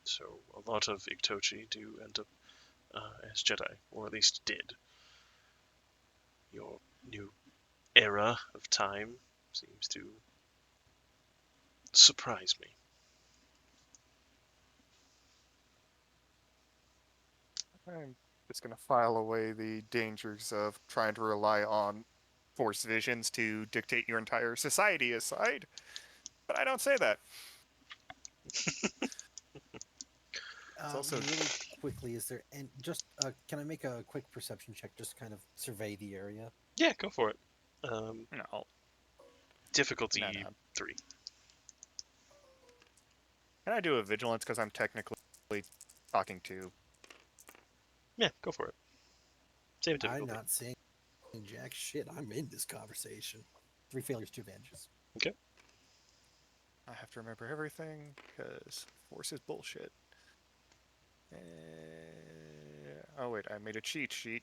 so a lot of Iktochi do end up as Jedi, or at least did. Your new era of time seems to surprise me. I'm just gonna file away the dangers of trying to rely on Force visions to dictate your entire society aside, but I don't say that. It's also Really quickly, is there and just can I make a quick perception check? Just kind of survey the area. Yeah, go for it. Um, no, difficulty no. 3. Can I do a vigilance because I'm technically talking to? Yeah, go for it. Same I'm difficulty. not saying jack shit. I'm in this conversation. 3 failures, 2 advantages. Okay. I have to remember everything because Force is bullshit. Oh wait, I made a cheat sheet.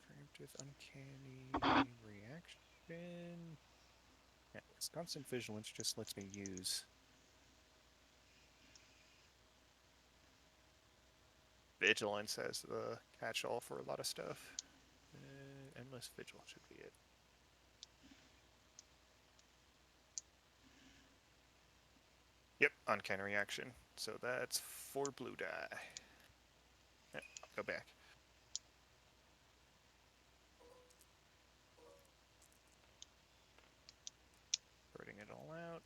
Preemptive, uncanny reaction. Yeah, this constant vigilance just lets me use vigilance as the catch-all for a lot of stuff. Endless vigil should be it. Yep, uncanny reaction. So that's 4 blue die. Yep, go back. Writing it all out.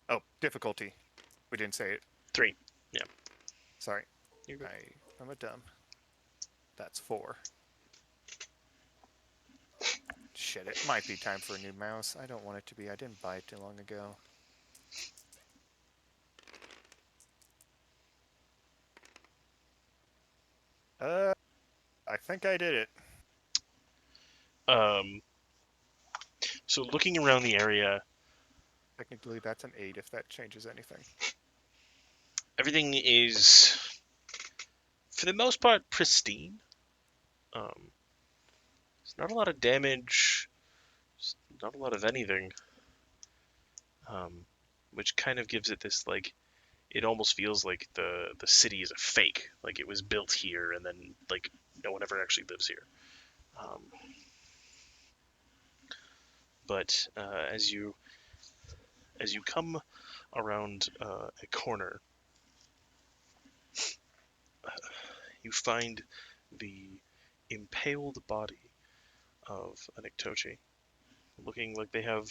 Oh, difficulty. We didn't say it. 3. Yeah. Sorry. You're good. I'm a dumb. That's 4. Shit, it might be time for a new mouse. I don't want it to be. I didn't buy it too long ago. I think I did it. Um, so looking around the area, Technically, that's an 8 if that changes anything. everything is, for the most part, pristine. There's not a lot of damage, not a lot of anything, which kind of gives it this, like, it almost feels like the city is a fake, like it was built here and then like no one ever actually lives here. Um, but as you come around a corner, you find the impaled body of an Iktochi, looking like they have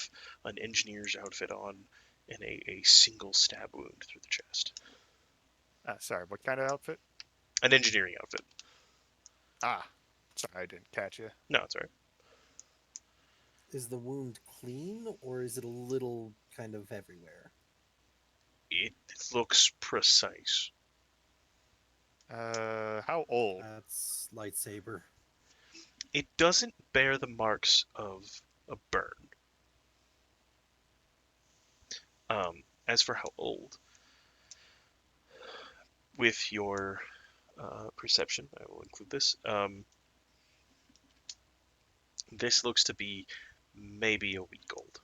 an engineer's outfit on, and a single stab wound through the chest. Sorry, what kind of outfit? An engineering outfit. Ah, sorry, I didn't catch you. No, it's alright. Is the wound clean or is it a little kind of everywhere? It looks precise. How old? That's lightsaber. It doesn't bear the marks of a burn. As for how old, with your perception, I will include this. This looks to be maybe a week old.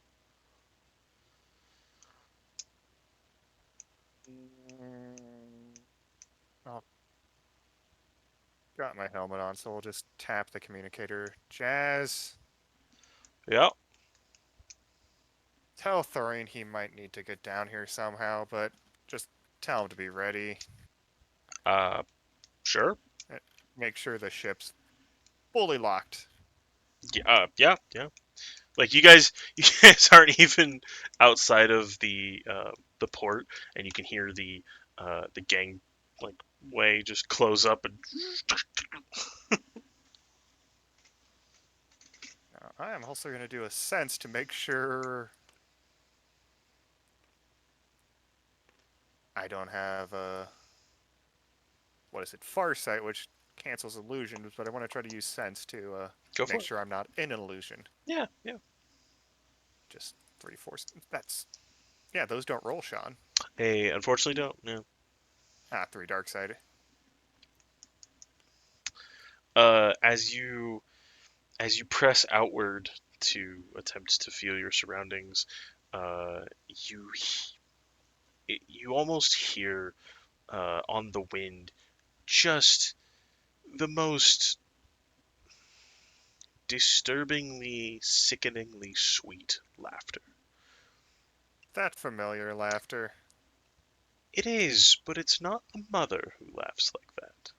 Oh, got my helmet on, so we'll just tap the communicator. Jazz, Yeah. tell Thorine he might need to get down here somehow, but just tell him to be ready. Sure. Make sure the ship's fully locked. Yeah. Like you guys aren't even outside of the port, and you can hear the gang like way just close up and. I am also going to do a sense to make sure I don't have a farsight, which cancels illusions, but I want to try to use sense to Go for make it. sure I'm not in an illusion. Yeah. Just 3, 4. That's those don't roll, Sean. Hey, unfortunately, don't. Yeah. 3 dark side. As you press outward to attempt to feel your surroundings, you almost hear on the wind just the most disturbingly, sickeningly sweet laughter. That familiar laughter. It is, but it's not a mother who laughs like that.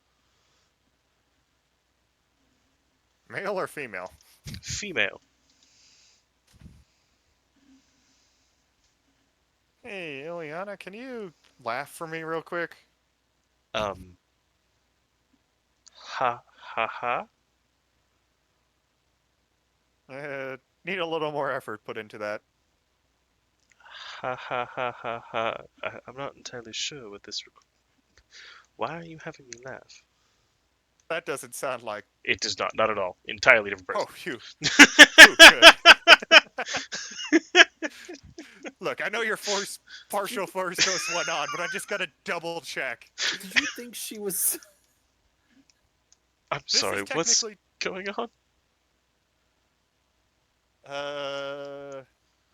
Male or female? Female. Hey, Ileana, can you laugh for me real quick? Ha ha ha. Need a little more effort put into that. Ha ha ha ha ha. I'm not entirely sure what this. Why are you having me laugh? That doesn't sound like. It does not. Not at all. Entirely different person. Oh, phew. Phew, good. Look, I know your partial force dose went on, but I just gotta double check. Did you think she was? I'm This sorry. is What's technically. going on?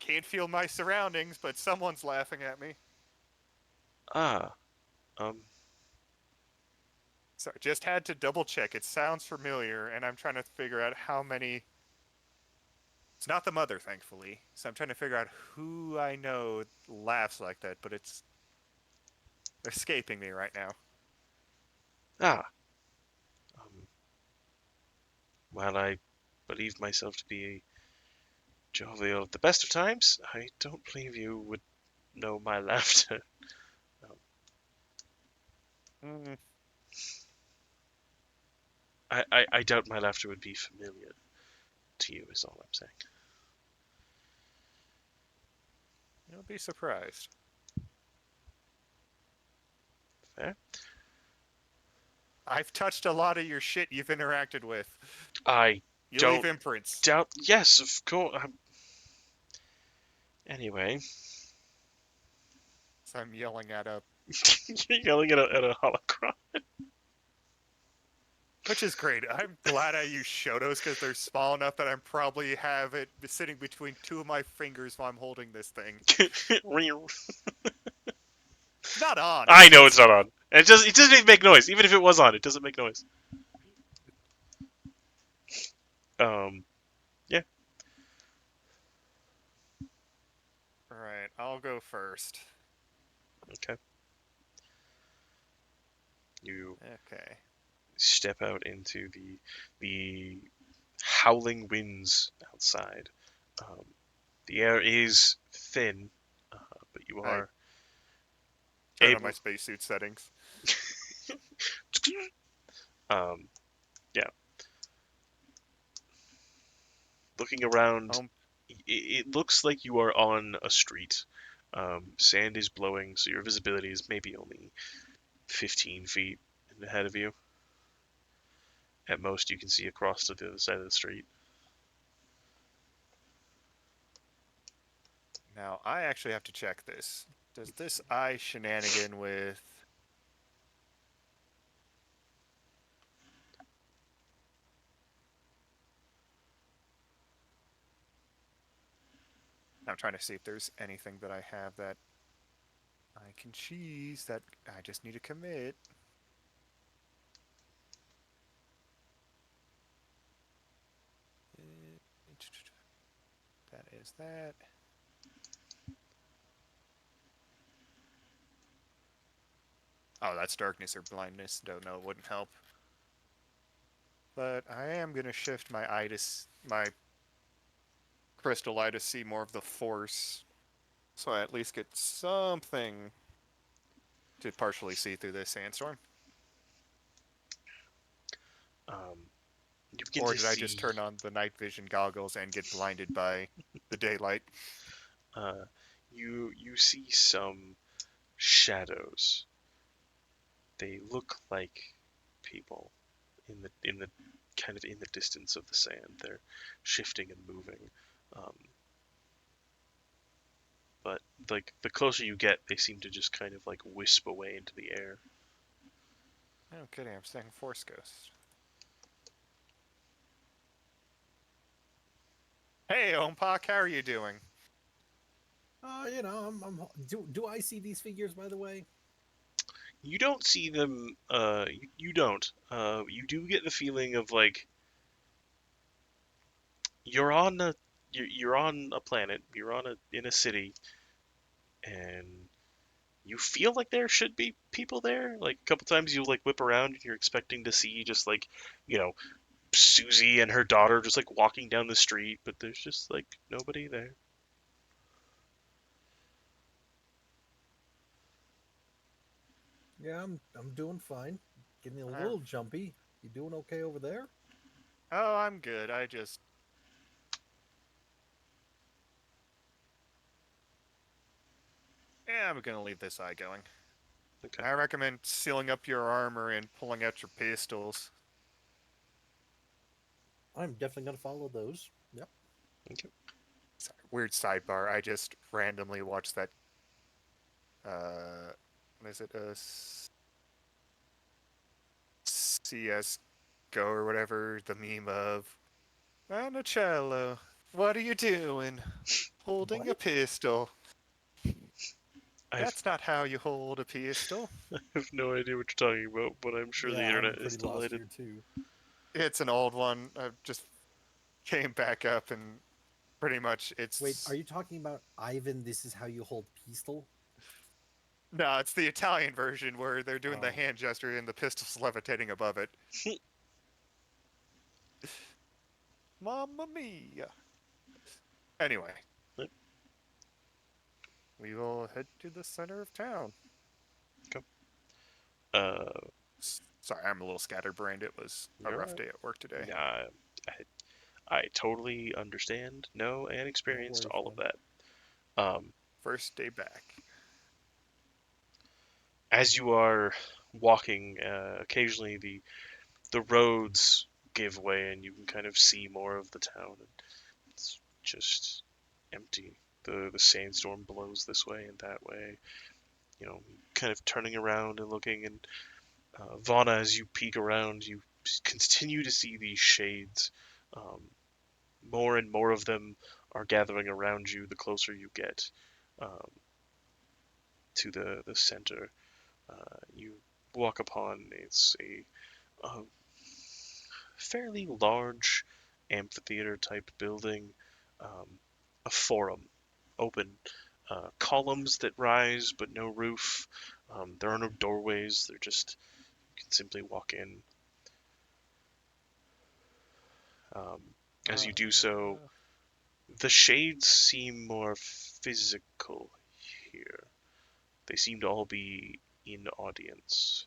Can't feel my surroundings, but someone's laughing at me. Ah. Sorry, just had to double check. It sounds familiar, and I'm trying to figure out how many. It's not the mother, thankfully. So I'm trying to figure out who I know laughs like that, but it's escaping me right now. Ah. While I believe myself to be jovial at the best of times, I don't believe you would know my laughter. Mm, I doubt my laughter would be familiar to you, is all I'm saying. you'll be surprised. Fair? I've touched a lot of your shit you've interacted with. I You don't leave imprints. doubt. Yes, of course. Anyway. So I'm yelling at a. You're yelling at a holocron. Which is great. I'm glad I use Shotos because they're small enough that I probably have it sitting between 2 of my fingers while I'm holding this thing. Not on. I know it's not on. It doesn't even make noise. Even if it was on, it doesn't make noise. Yeah. Alright, I'll go first. Okay. You Okay. step out into the howling winds outside. The air is thin, but you Right. are Turn on able. my spacesuit settings. um, yeah. Looking around, Um, it looks like you are on a street. Sand is blowing, so your visibility is maybe only 15 feet ahead of you. At most, you can see across to the other side of the street. Now, I actually have to check this. Does this eye shenanigan with... I'm trying to see if there's anything that I have that I can cheese that I just need to commit. That is that. Oh, that's darkness or blindness. Don't know. Wouldn't help. But I am gonna shift my eye to my crystal eye to see more of the force, so I at least get something to partially see through this sandstorm. You begin Or to did I just see. turn on the night vision goggles and get blinded by the daylight? Uh, you see some shadows. They look like people in the kind of in the distance of the sand. They're shifting and moving. Um, but like the closer you get, they seem to just kind of like wisp away into the air. Oh, kidding. I'm saying Force Ghost. Hey, Ompak, how are you doing? Do I see these figures, by the way? You don't see them. You don't. You do get the feeling of like you're on a you're on a planet. You're on a in a city, and you feel like there should be people there. Like a couple times you like whip around and you're expecting to see just like, you know, Susie and her daughter just like walking down the street, but there's just like nobody there. Yeah, I'm doing fine. Getting a Uh, little jumpy. You doing okay over there? oh, I'm good. I just... Yeah, I'm gonna leave this eye going. Okay. I recommend sealing up your armor and pulling out your pistols. I'm definitely gonna follow those. Yep. Okay. Sorry, weird sidebar. I just randomly watched that. What is it? CS Go or whatever. The meme of Monticello. What are you doing? Holding a What? pistol. I That's not how you hold a pistol. have no idea what you're talking about, but I'm sure the Yeah, I'm internet is pretty lost delighted. here too. It's an old one. I just came back up and pretty much Wait, it's... are you talking about Ivan? This is how you hold pistol? No, it's the Italian version where they're doing the Oh, hand gesture and the pistol's levitating above it. Mamma mia. Anyway, Yep. we will head to the center of town. Okay. Uh, Sorry, I'm a little scatterbrained. It was a you're rough right. day at work today. Nah, I totally understand, know, and no experienced worries, all of man. that. First day back. As you are walking, occasionally the roads give way, and you can kind of see more of the town. And it's just empty. The sandstorm blows this way and that way. You know, kind of turning around and looking. And Vana, as you peek around, you continue to see these shades. Um, More and more of them are gathering around you the closer you get um, to the center. You walk upon a fairly large amphitheater type building, um, a forum, open, columns that rise but no roof. There are no doorways. They're just you can simply walk in. Um, as you do so, Uh, the shades seem more physical here. They seem to all be in audience.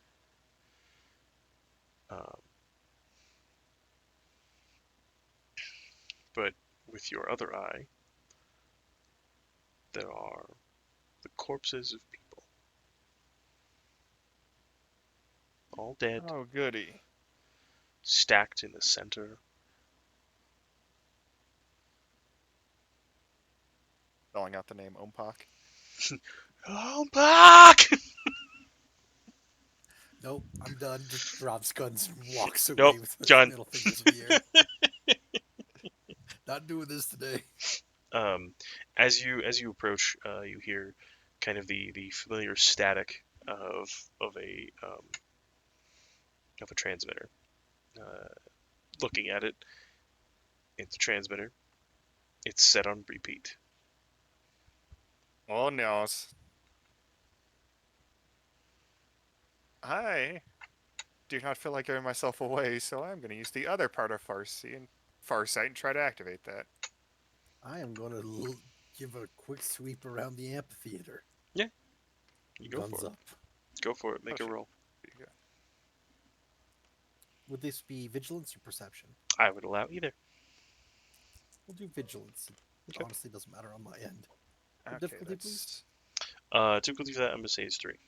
But with your other eye, there are the corpses of people. All dead, Oh, goody. stacked in the center. Spelling out the name Ompak. Oh, back! Nope, I'm done. Just drops guns and walks Nope, away with his John. middle fingers in the air. Not doing this today. As you approach, you hear kind of the familiar static of a transmitter. Looking at it, it's a transmitter. It's set on repeat. Oh, no. I do not feel like giving myself away, so I'm going to use the other part of Farsight and try to activate that. I am going to give a quick sweep around the amphitheater. Yeah, you go Guns for it. up. Go for it. Make a Oh, shit. roll. Would this be vigilance or perception? I would allow either. We'll do vigilance. It Okay. honestly doesn't matter on my end. Okay, Difficulty, please? Difficulty for that, I'm gonna say is 3.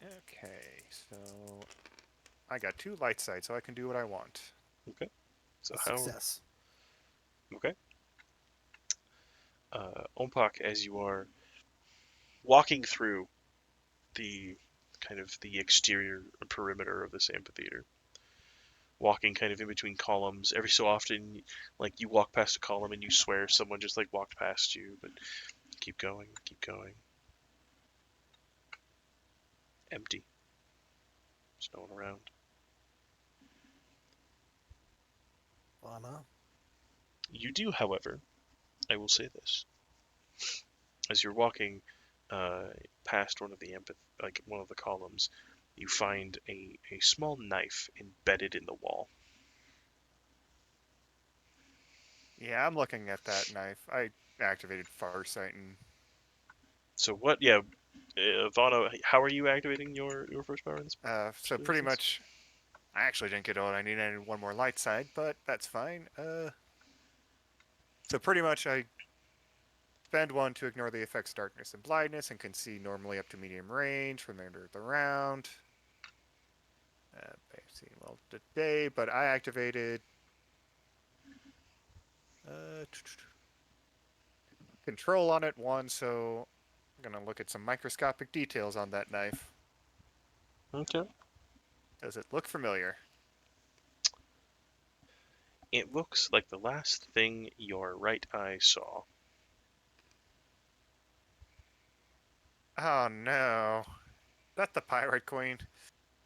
Okay, so I got 2 light sight, so I can do what I want. Okay. So A how? success. Okay. Ompak, as you are walking through the kind of the exterior perimeter of this amphitheater, walking kind of in between columns, every so often, like you walk past a column and you swear someone just like walked past you, but keep going, keep going. Empty. There's no one around. Lana. You do, however, I will say this. As you're walking past one of the one of the columns, you find a small knife embedded in the wall. Yeah, I'm looking at that knife. I activated Farsight and So what? Yeah, Vano, how are you activating your first power in this? so pretty much I actually didn't get all I needed. I needed one more light side, but that's fine. So pretty much I spend 1 to ignore the effects darkness and blindness and can see normally up to medium range from the end of the round. I've seen well today, but I activated control on it 1, so I'm gonna look at some microscopic details on that knife. Okay. Does it look familiar? It looks like the last thing your right eye saw. Oh no. Is that the Pirate Queen?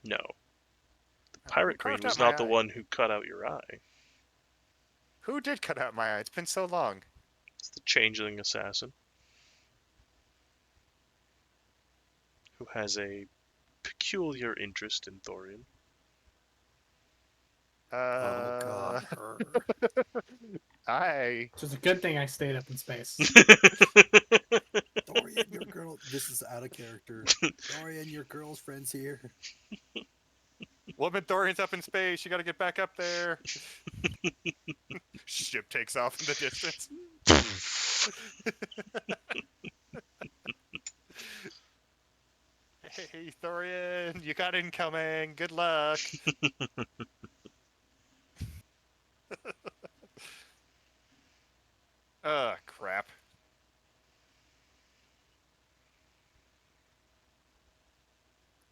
No. The Who Pirate Queen carved was out my not the eye? one who cut out your eye. Who did cut out my eye? It's been so long. It's the Changeling Assassin. Who has a peculiar interest in thorium. Oh god, her. I. Which is a good thing I stayed up in space. Dorian, your girl. This is out of character. Dorian, your girl's friend's here. Woman Thorian's up in space. You gotta get back up there. Ship takes off in the distance. Hey, Thorian, you got incoming. Good luck. Crap.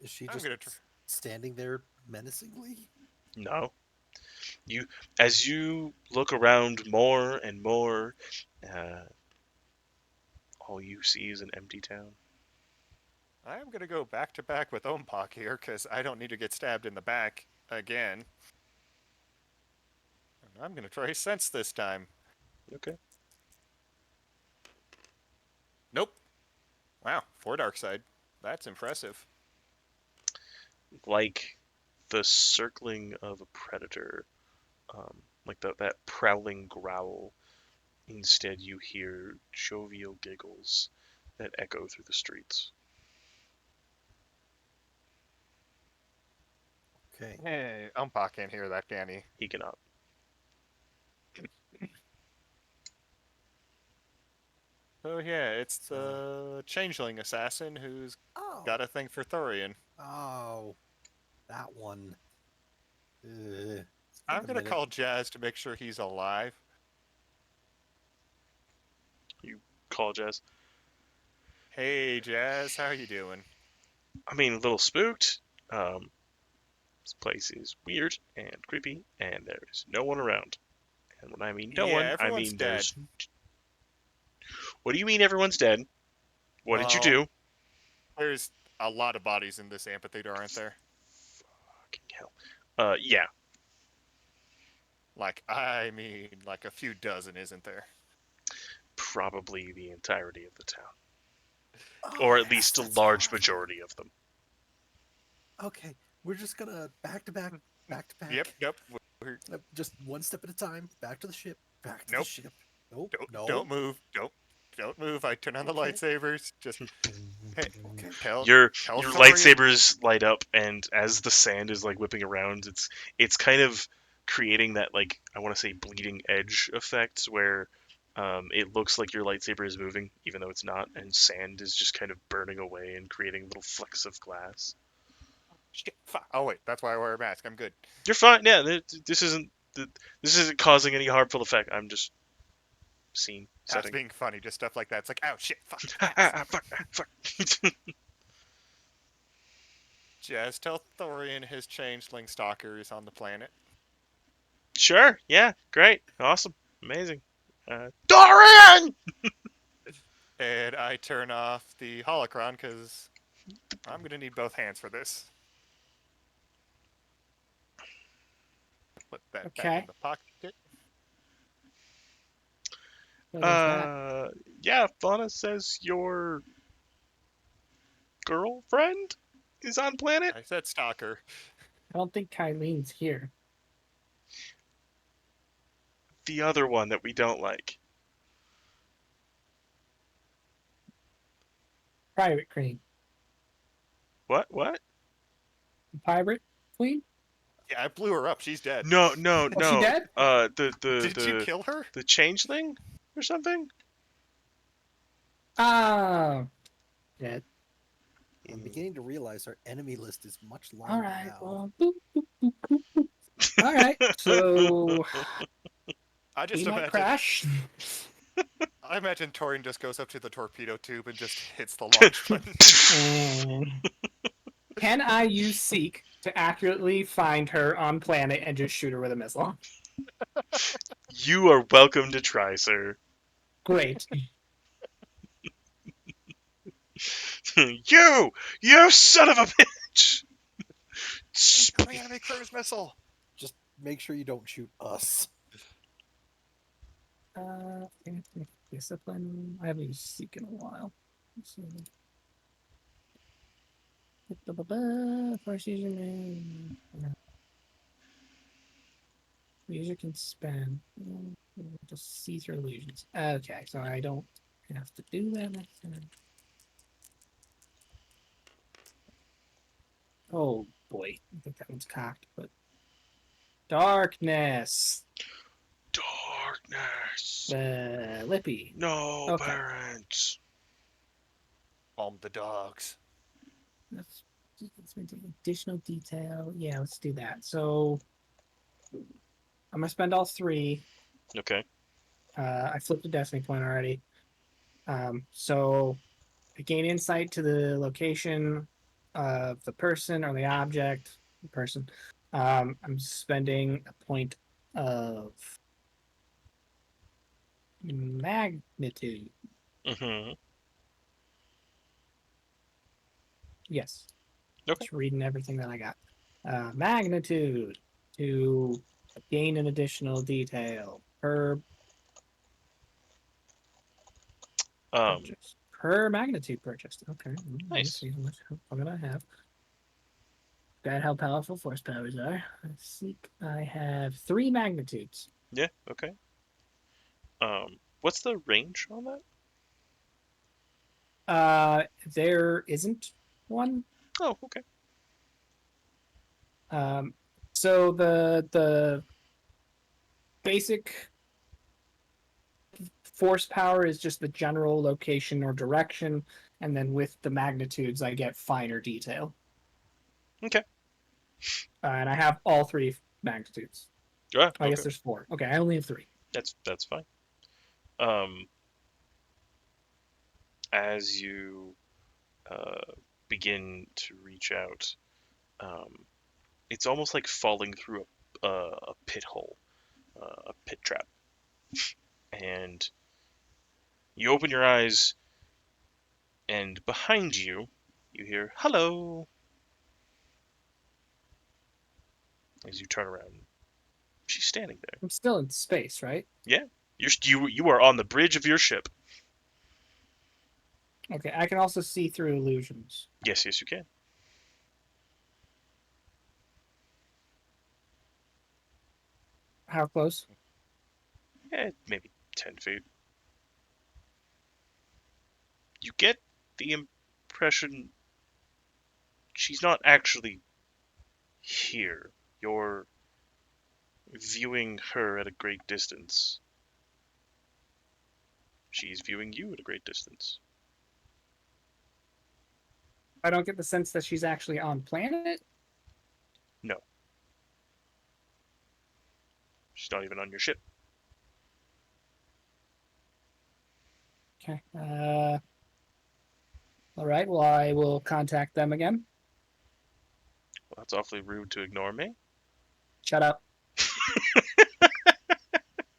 Is she I'm just gonna standing there menacingly? No. As you look around more and more, all you see is an empty town. I'm gonna go back to back with Ompak here, because I don't need to get stabbed in the back again. And I'm gonna try sense this time. Okay. Nope. Wow, 4 dark side. That's impressive. Like the circling of a predator, like that prowling growl, Instead, you hear jovial giggles that echo through the streets. Okay. Hey, Umpa can't hear that, can he? He cannot. Oh yeah, it's the changeling assassin who's Oh. got a thing for Thorian. Oh. That one. It's I'm been a gonna minute. call Jazz to make sure he's alive. Call Jazz. Hey Jazz, how you doing? I mean, a little spooked. This place is weird and creepy, and there's no one around. And when I mean no Yeah, one, I everyone's mean dead. there's. What do you mean everyone's dead? What did you Well, do? There's a lot of bodies in this amphitheater, aren't there? Fucking hell. Yeah. Like, I mean, like a few dozen, isn't there? Probably the entirety of the town. Oh, Or at yes, least a that's large right. majority of them. Okay, we're just gonna back to back, back to back. Yep. We're- Just one step at a time. Back to the ship. Back to the Nope. ship. Nope. Don't No. move. Don't move. I turn on the Okay. lightsabers. Just hey, Okay. tell Your Thorian- lightsabers light up, and as the sand is like whipping around, it's kind of creating that, like, I want to say bleeding edge effect where it looks like your lightsaber is moving even though it's not, and sand is just kind of burning away and creating little flecks of glass. Shit, fuck. Oh wait, that's why I wear a mask. I'm good. You're fine. Yeah, this isn't causing any harmful effect. I'm just scene That's setting. being funny. Just stuff like that. It's like, oh shit, fuck. Fuck. Jazz, tell Thorian his changeling stalker is on the planet. Sure. Yeah. Great. Awesome. Amazing. Dorian! And I turn off the holocron because I'm gonna need both hands for this. Put that back Okay. in the pocket. What is that? Yeah. Fauna says your girlfriend is on planet. I said stalker. I don't think Kylene's here. The other one that we don't like. Pirate Queen. What? Pirate Queen? Yeah, I blew her up. She's dead. No. Oh, she dead? Did you kill her? the changeling or something? Ah. Dead. I'm beginning to realize our enemy list is much longer All right. now. Well, boop, boop, boop, boop, boop. All right. So I we just might imagine. crash. I imagine Torian just goes up to the torpedo tube and just hits the launch button. Can I use Seek to accurately find her on planet and just shoot her with a missile? You are welcome to try, sir. Great. You son of a bitch! Incoming enemy cruise missile. Just make sure you don't shoot us. Discipline. I haven't used Seek in a while. Let's see. First user name. User can spend. Just see through illusions. Okay, so I don't have to do that next time. Oh boy, I think that one's cocked, but darkness. Darkness. Lippy. No Okay. parents. Bomb the dogs. Let's maintain additional detail. Yeah, let's do that. So I'm gonna spend all 3. Okay. I flipped the destiny point already. So I gain insight to the location of the person or the object. The person. I'm spending a point of magnitude. Mm-hmm. Yes. Okay. Just reading everything that I got. Magnitude to gain an additional detail per purchase. Per magnitude purchased. Okay. Let's Nice. see how much I'm gonna have. Got how powerful force powers are. Let's see. I have 3 magnitudes. Yeah. Okay. What's the range on that? There isn't one. Oh, okay. So the basic force power is just the general location or direction, and then with the magnitudes, I get finer detail. Okay. And I have all three magnitudes. Yeah. I guess Okay. there's four. Okay, I only have three. That's fine. Um, as you begin to reach out, um, it's almost like falling through a pit hole, a pit trap, and you open your eyes, and behind you, you hear "hello" as you turn around. She's standing there. I'm still in space, right? Yeah, you are on the bridge of your ship. Okay, I can also see through illusions. Yes, yes, you can. How close? Yeah, maybe 10 feet. You get the impression she's not actually here. You're viewing her at a great distance. She's viewing you at a great distance. I don't get the sense that she's actually on planet. No. She's not even on your ship. Okay. All right. Well, I will contact them again. Well, that's awfully rude to ignore me. Shut up.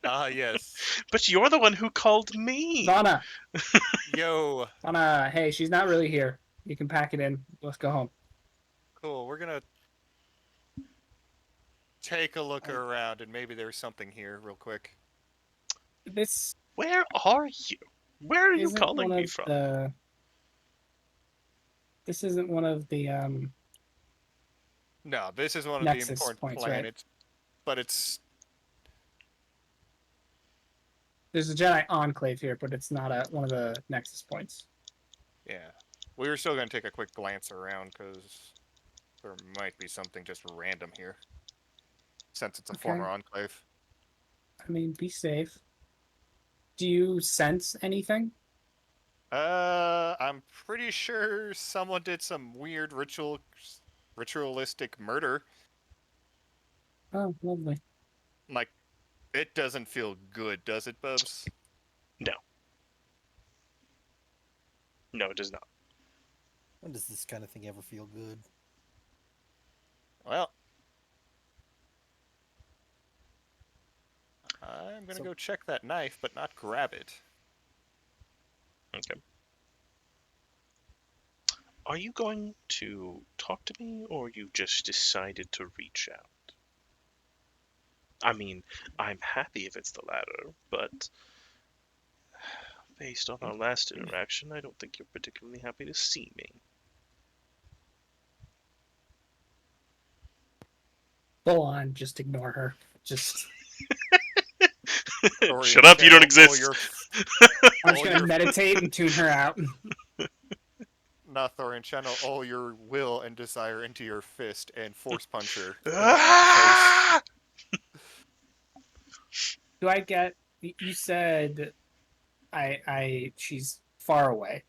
Ah, yes. But you're the one who called me. Vana. Yo, Vana, hey, she's not really here. You can pack it in. Let's go home. cool. We're gonna take a look around, and maybe there's something here, real quick. This Where are you? Where are you isn't calling one me of from? the. This isn't one of the No, this is one of the Nexus important points, right? planets, but it's There's a Jedi enclave here, but it's not one of the Nexus points. yeah. We were still gonna take a quick glance around because there might be something just random here, since it's a Okay. former enclave. I mean, be safe. Do you sense anything? I'm pretty sure someone did some weird ritualistic murder. Oh, lovely. Like, it doesn't feel good, does it, Bubs? No, it does not. When does this kind of thing ever feel good? Well, I'm gonna So- go check that knife, but not grab it. Okay. Are you going to talk to me, or you just decided to reach out? I mean, I'm happy if it's the latter, but based on our last interaction, I don't think you're particularly happy to see me. Full on, just ignore her. Just. Or Shut up, you don't channel all exist. I'm just all gonna your- meditate and tune her out. Nothorian, channel all your will and desire into your fist and force punch her. Ah! Do I get? You said, she's far away.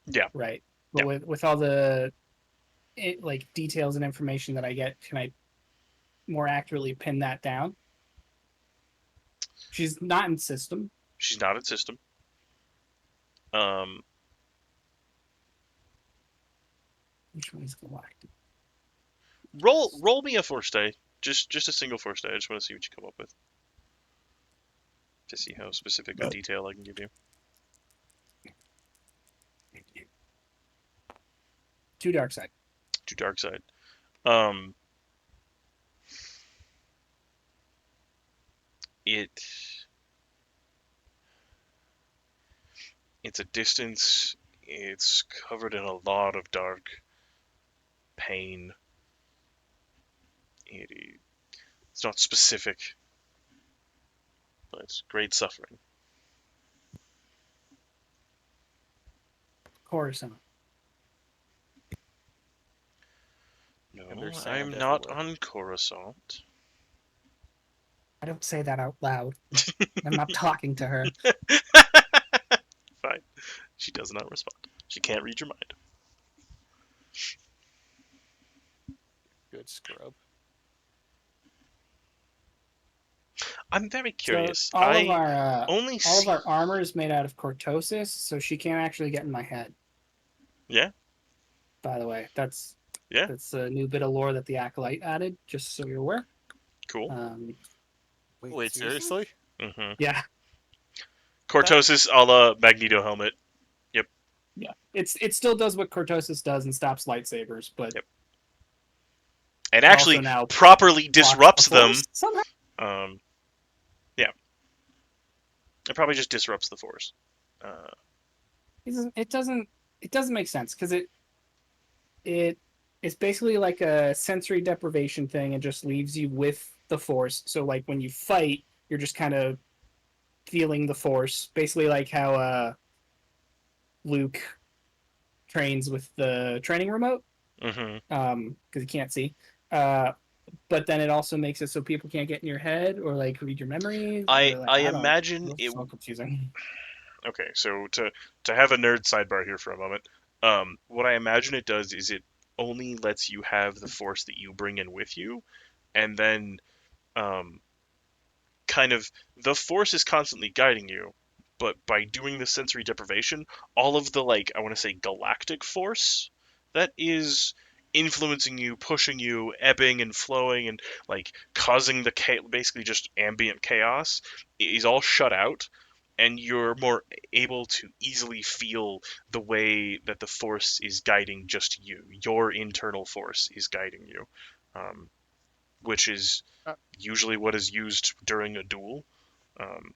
Yeah. Right. But Yeah. with all the like details and information that I get, can I more accurately pin that down? She's not in system. She's not in system. Which one is galactic? Roll me a force die. Just a single force die. I just want to see what you come up with. To see how specific a detail I can give you. 2 dark side. To dark side. It's a distance. It's covered in a lot of dark pain. It's not specific, but it's great suffering. Coruscant. No, And there's I'm sand not everywhere. on Coruscant. I don't say that out loud. I'm not talking to her. Fine. She does not respond. She can't read your mind. Good scrub. I'm very So curious. all of I our only all of see. our armor is made out of cortosis, so she can't actually get in my head. Yeah. By the way, that's Yeah. a new bit of lore that the acolyte added, just so you're aware. Cool. Wait, seriously? Mm-hmm. Yeah, Cortosis a la Magneto helmet. yeah. It still does what cortosis does and stops lightsabers, but Yep. And it actually also now properly blocks disrupts the them. Force somehow. Yeah. It probably just disrupts the Force. It doesn't make sense because it's basically like a sensory deprivation thing and just leaves you with the Force. So like when you fight, you're just kind of feeling the Force, basically like how Luke trains with the training remote Mm-hmm. because he can't see. But then it also makes it so people can't get in your head or like read your memories. I Or, like, I I don't. imagine it. It's so confusing. Okay, so to have a nerd sidebar here for a moment, what I imagine it does is it only lets you have the Force that you bring in with you, and then um, kind of the Force is constantly guiding you, but by doing the sensory deprivation, all of the like I want to say galactic force that is influencing you, pushing you, ebbing and flowing, and like causing the basically just ambient chaos is all shut out, and you're more able to easily feel the way that the force is guiding just you. Your internal force is guiding you, um, which is Uh, usually what is used during a duel. Um,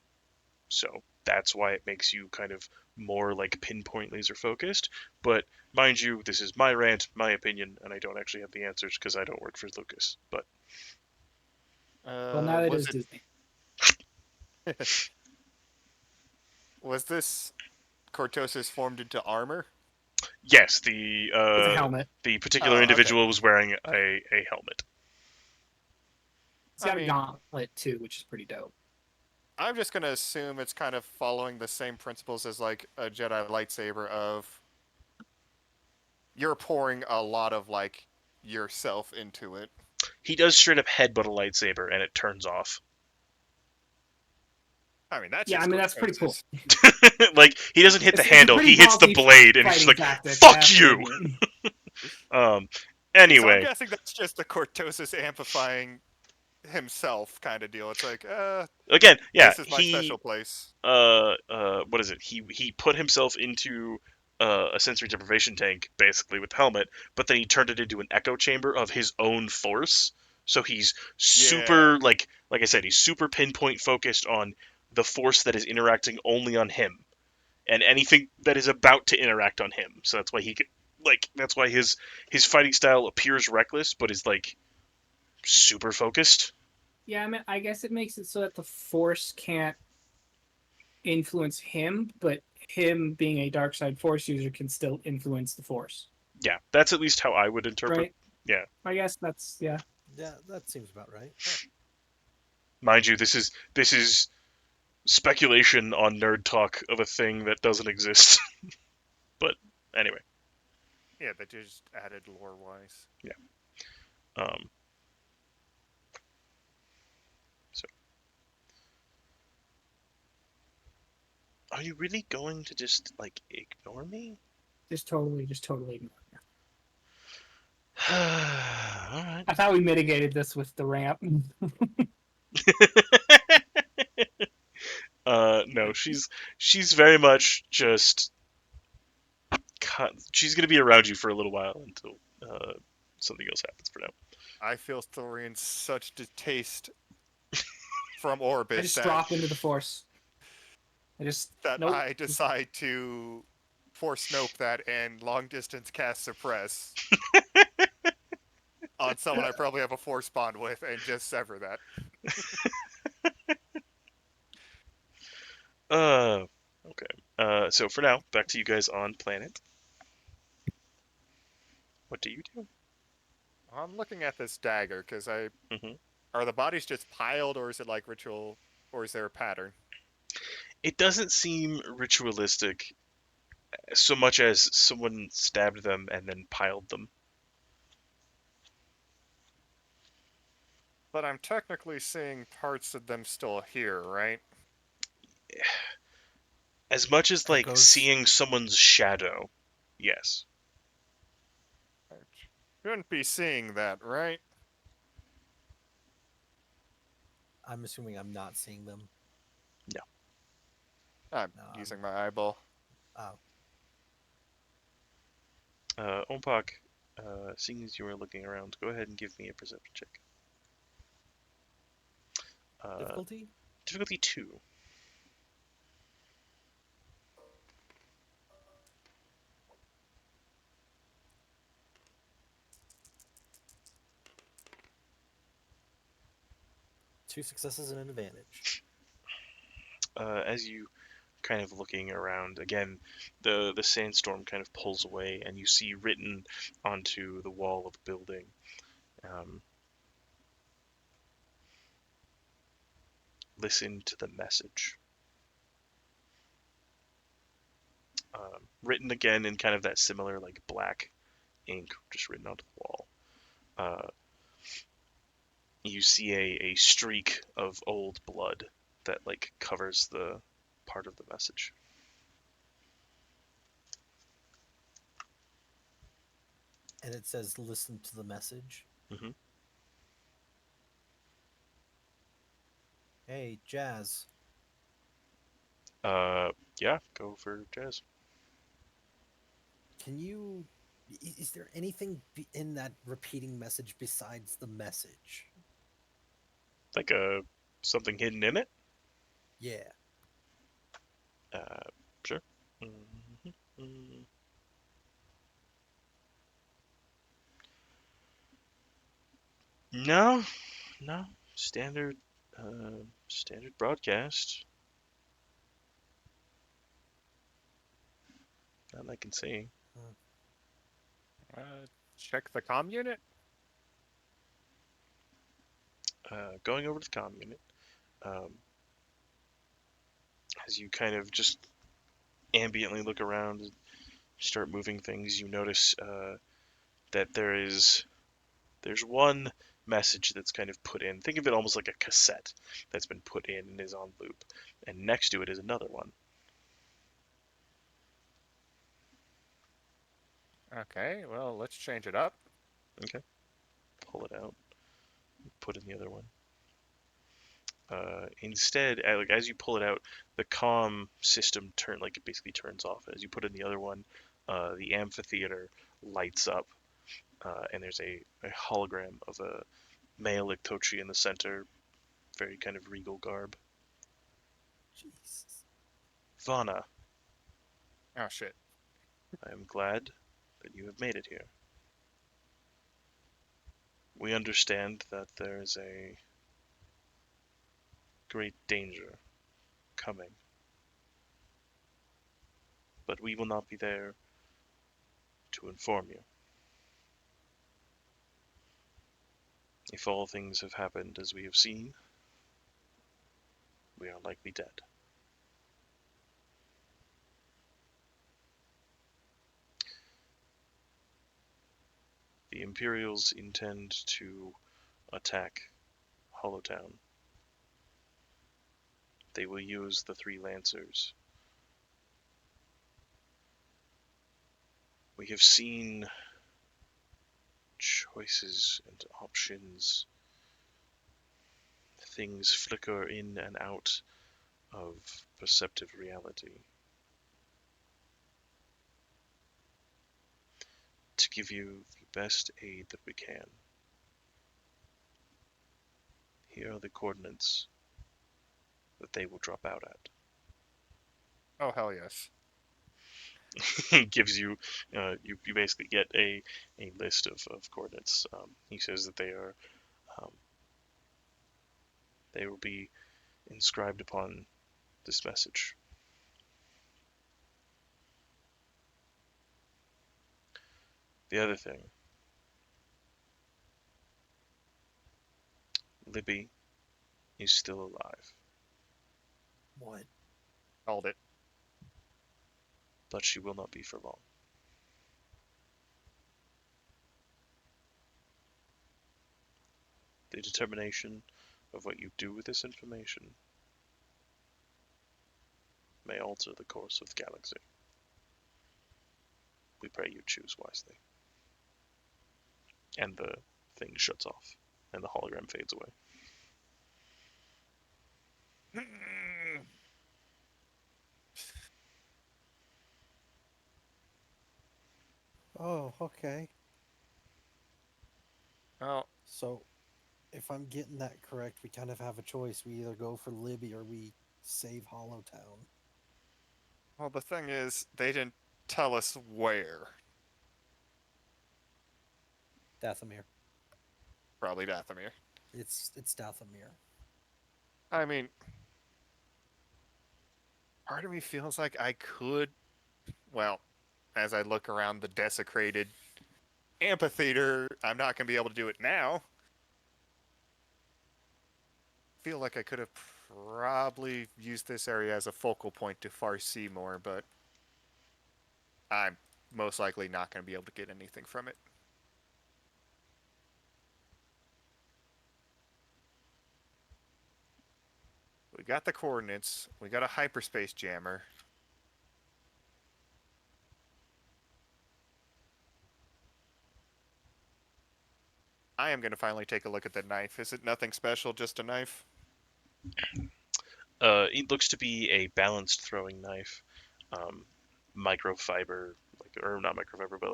so that's why it makes you kind of more like pinpoint laser focused. But mind you, this is my rant, my opinion, and I don't actually have the answers because I don't work for Lucas. But Well, now it Was is Disney. was this cortosis formed into armor? yes, It's a helmet. the particular Okay. individual was wearing a helmet. It's I got a mean, gauntlet too, which is pretty dope. I'm just gonna assume it's kind of following the same principles as like a Jedi lightsaber of you're pouring a lot of like yourself into it. He does straight up headbutt a lightsaber and it turns off. I mean, that's Yeah, I just mean that's pretty cool. cortosis. Like he doesn't hit the It's a handle, pretty he hits the ballsy blade, and he's just fighting like, tactic, I "Fuck have to you." admit. So I'm Anyway, guessing that's just the cortosis amplifying himself kind of deal. It's like, again, yeah, this is my special place. what is it? He put himself into a sensory deprivation tank basically with the helmet, but then he turned it into an echo chamber of his own force. So he's Yeah. super like I said, he's super pinpoint focused on the force that is interacting only on him and anything that is about to interact on him. So that's why that's why his fighting style appears reckless but is like super focused. Yeah, I mean, I guess it makes it so that the Force can't influence him, but him being a dark side Force user can still influence the Force. Yeah, that's at least how I would interpret. Right? Yeah. I guess that's yeah. Yeah, that seems about right. Mind you, this is speculation on nerd talk of a thing that doesn't exist. But anyway, Yeah, that just added lore wise. um, so are you really going to just like ignore me? Just totally ignore it. All right. I thought we mitigated this with the ramp. No, she's very much just she's gonna be around you for a little while until something else happens for now. I feel Thorian such distaste from I orbit just that drop into the Force. I just nope. I decide to force nope that and long distance cast suppress on someone I probably have a force bond with and just sever that. Okay. So for now, back to you guys on planet. What do you do? I'm looking at this dagger because Hmm. are the bodies just piled, or is it like ritual, or is there a pattern? It doesn't seem ritualistic so much as someone stabbed them and then piled them. But I'm technically seeing parts of them still here, right? As much as That like goes. seeing someone's shadow. Yes. I shouldn't be seeing that, right? I'm assuming I'm not seeing them. No. I'm No, using my eyeball. oh, Ompak, seeing as you were looking around, go ahead and give me a perception check. difficulty. Difficulty 2. Two successes and an advantage. As you kind of looking around again, the sandstorm kind of pulls away, and you see written onto the wall of the building, um, listen to the message. Written again in kind of that similar like black ink, just written onto the wall. You see a streak of old blood that like covers the part of the message. And it says, "Listen to the message." Hmm. Hey, Jazz. Yeah, go for Jazz. Can you? Is there anything in that repeating message besides the message? Like something hidden in it. Yeah. Sure. Mhm. No, no. Standard, standard broadcast. That I can see. Uh, Check the comm unit. Going over to the comm unit. Um, as you kind of just ambiently look around and start moving things, you notice that there's one message that's kind of put in. Think of it almost like a cassette that's been put in and is on loop. And next to it is another one. Okay, well, let's change it up. Okay. Pull it out. Put in the other one. Instead, like as you pull it out, the comm system it basically turns off. As you put in the other one, the amphitheater lights up, and there's a hologram of a male Iktochi in the center, very kind of regal garb. Jesus. Vana, Oh shit. I am glad that you have made it here. We understand that there is a great danger coming, but we will not be there to inform you. If all things have happened as we have seen, we are likely dead. The Imperials intend to attack Hollowtown. They will use the three Lancers. We have seen choices and options, things flicker in and out of perceptive reality. To give you the best aid that we can, here are the coordinates that they will drop out at. Oh hell yes. He gives you, you basically get a list of coordinates. He says that um, they will be inscribed upon this message. The other thing Libby is still alive, What? Called it. but she will not be for long. The determination of what you do with this information may alter the course of the galaxy. We pray you choose wisely. And the thing shuts off, and the hologram fades away. Oh, okay. Well, So, if I'm getting that correct, we kind of have a choice. We either go for Libby or we save Hollow Town. well, the thing is, they didn't tell us where. Dathomir. Probably Dathomir. It's Dathomir. I mean, part of me feels like I could, well, as I look around the desecrated amphitheater, I'm not going to be able to do it now. Feel like I could have probably used this area as a focal point to Farsi more, but I'm most likely not going to be able to get anything from it. We got the coordinates. We got a hyperspace jammer. I am going to finally take a look at the knife. Is it nothing special, just a knife? It looks to be a balanced throwing knife, microfiber, or not microfiber, but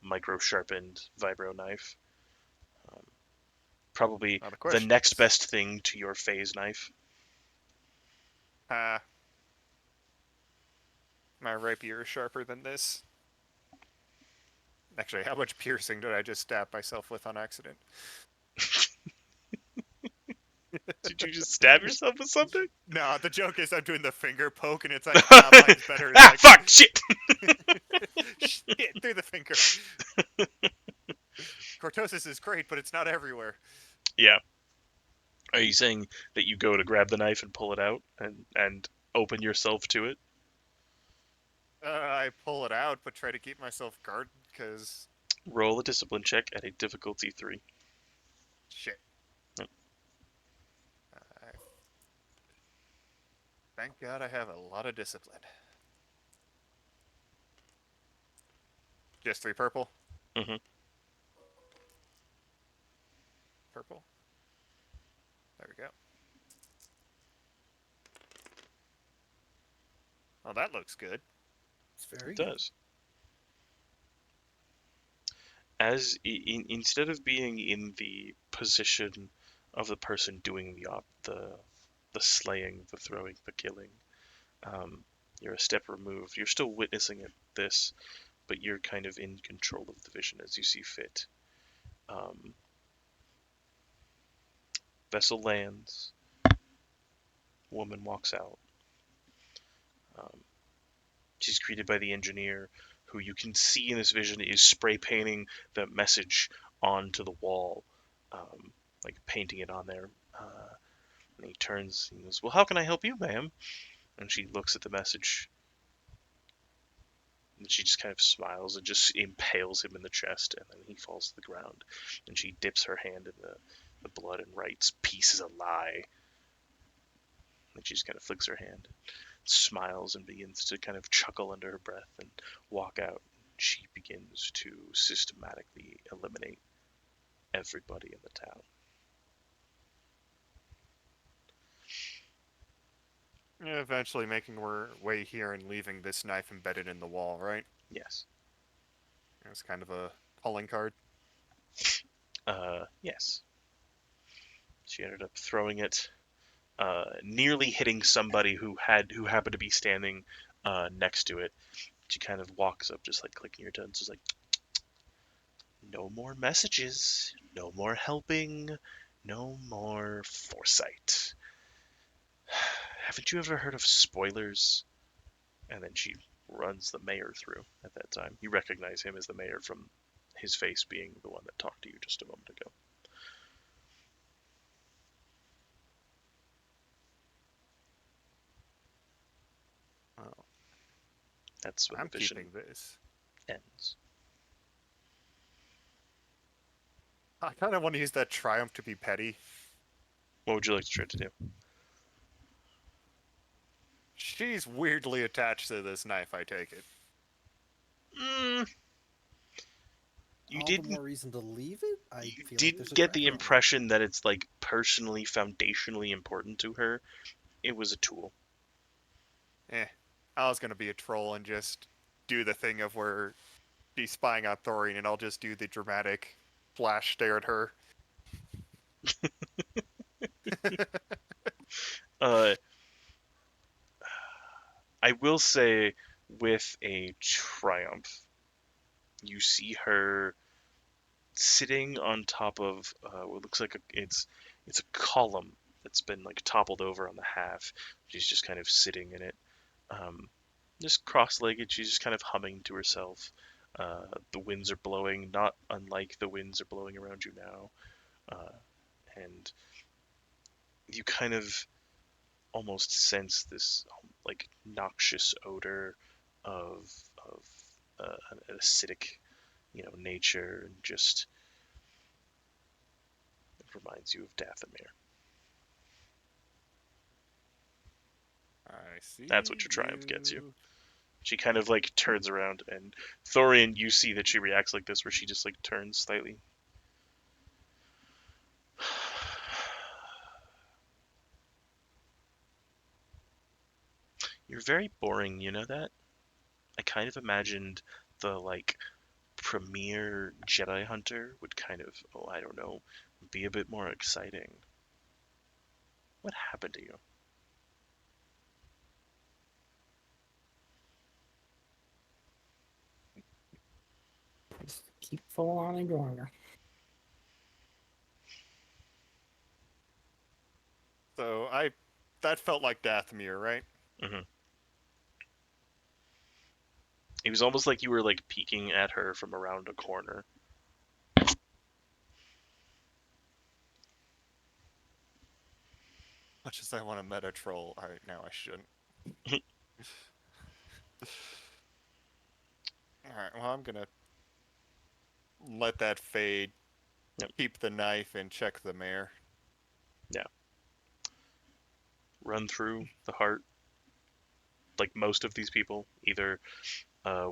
micro sharpened vibro knife. Probably Not a the question. next best thing to your phase knife. My rapier is sharper than this. Actually, how much piercing did I just stab myself with on accident? Did you just stab yourself with something? No, the joke is I'm doing the finger poke and it's like, mine's better. It's Ah, like, fuck! Shit! shit, through the finger. Cortosis is great, but it's not everywhere. Yeah. Are you saying that you go to grab the knife and pull it out and open yourself to it? I pull it out, but try to keep myself guarded, because... Roll a discipline check at a difficulty 3. Shit. Yep. Thank God I have a lot of discipline. Just 3 purple? Mhm. Purple. There we go. Oh, that looks good. It's very It good. does. Instead of being in the position of the person doing the slaying, the throwing, the killing, you're a step removed. You're still witnessing this, but you're kind of in control of the vision as you see fit. Vessel lands. Woman walks out. She's greeted by the engineer, who you can see in this vision is spray painting the message onto the wall, like painting it on there. And he turns and goes, "Well, how can I help you, ma'am?" And she looks at the message. And she just kind of smiles and just impales him in the chest, and then he falls to the ground. And she dips her hand in the blood and writes, "Peace is a lie." And she just kind of flicks her hand, smiles, and begins to kind of chuckle under her breath and walk out. She begins to systematically eliminate everybody in the town. Eventually making our way here and leaving this knife embedded in the wall, right? Yes. It's kind of a calling card. Yes. She ended up throwing it, nearly hitting somebody who happened to be standing next to it. She kind of walks up, just like clicking her tongue, just like, "No more messages, no more helping, no more foresight. Haven't you ever heard of spoilers?" And then she runs the mayor through at that time. You recognize him as the mayor from his face being the one that talked to you just a moment ago. That's when I'm the vision keeping this. ends. I kind of want to use that triumph to be petty. What would you like to try to do? She's weirdly attached to this knife, I take it. Mm, you All the didn't. more reason to leave it. I You feel like there's didn't a get the tracker on it. impression that it's like personally, foundationally important to her. It was a tool. I was gonna be a troll and just do the thing of where she's spying on Thorian, and I'll just do the dramatic flash stare at her. Uh, I will say, with a triumph, you see her sitting on top of what looks like it's a column that's been like toppled over on the half. She's just kind of sitting in it, um, just cross-legged. She's just kind of humming to herself. The winds are blowing, not unlike the winds are blowing around you now, and you kind of almost sense this like noxious odor of of an acidic, nature, and just it reminds you of Dathomir. I see. That's what your triumph gets you. She kind of like turns around, and Thorian, you see that she reacts like this, where she just like turns slightly. You're very boring, you know that? I kind of imagined the like premier Jedi Hunter would kind of, oh, I don't know, be a bit more exciting. What happened to you? Just keep full on ignoring her. So that felt like Dathomir, right? hmm It was almost like you were like peeking at her from around a corner. Much as I want to meta troll, now I shouldn't. Alright, well, I'm gonna let that fade, Yep. keep the knife, and check the mare. Yeah. Run through the heart, like most of these people, either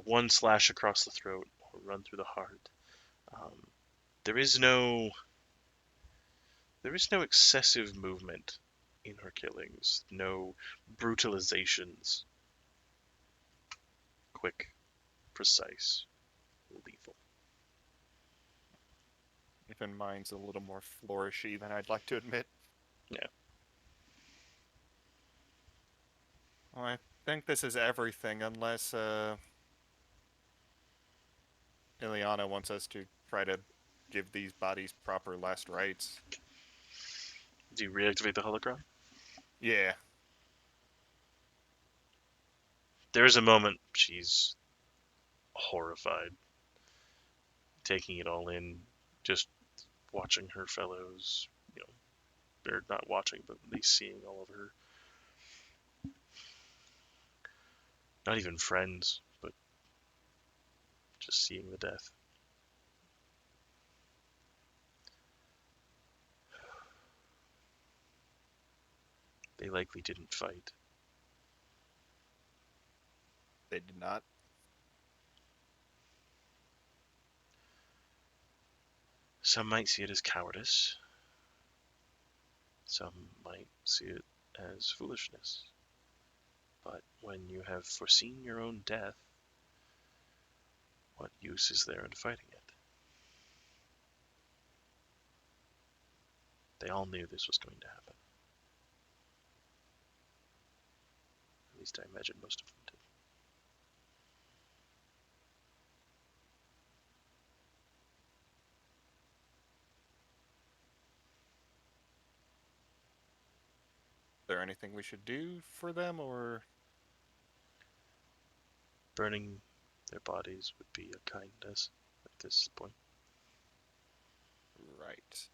one slash across the throat or run through the heart. Um, there is no excessive movement in her killings, no brutalizations. Quick, precise, lethal. Even mine's a little more flourishy than I'd like to admit. Yeah. Well, I think this is everything, unless Ileana wants us to try to give these bodies proper last rites. Do you reactivate the holocron? Yeah. There is a moment she's horrified, taking it all in, just watching her fellows, or not watching, but at least seeing all of her, not even friends, but just seeing the death. They likely didn't fight. They did not. Some might see it as cowardice. Some might see it as foolishness. But when you have foreseen your own death, what use is there in fighting it? They all knew this was going to happen. At least I imagine most of them did. Is there anything we should do for them, or Burning their bodies would be a kindness at this point. right?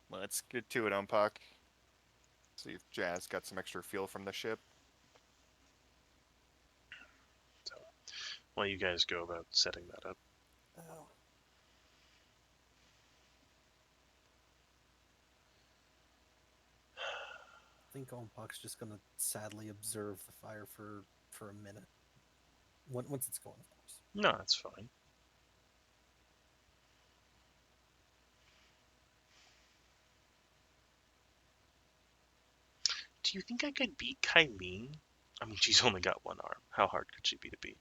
Let's get to it, Umpak. See if Jazz got some extra fuel from the ship. While you guys go about setting that up. Oh. I think Ompok's just gonna sadly observe the fire for a minute. Once it's going, of course. No, that's fine. Do you think I could beat Kylene? I mean, she's only got one arm. How hard could she be to beat?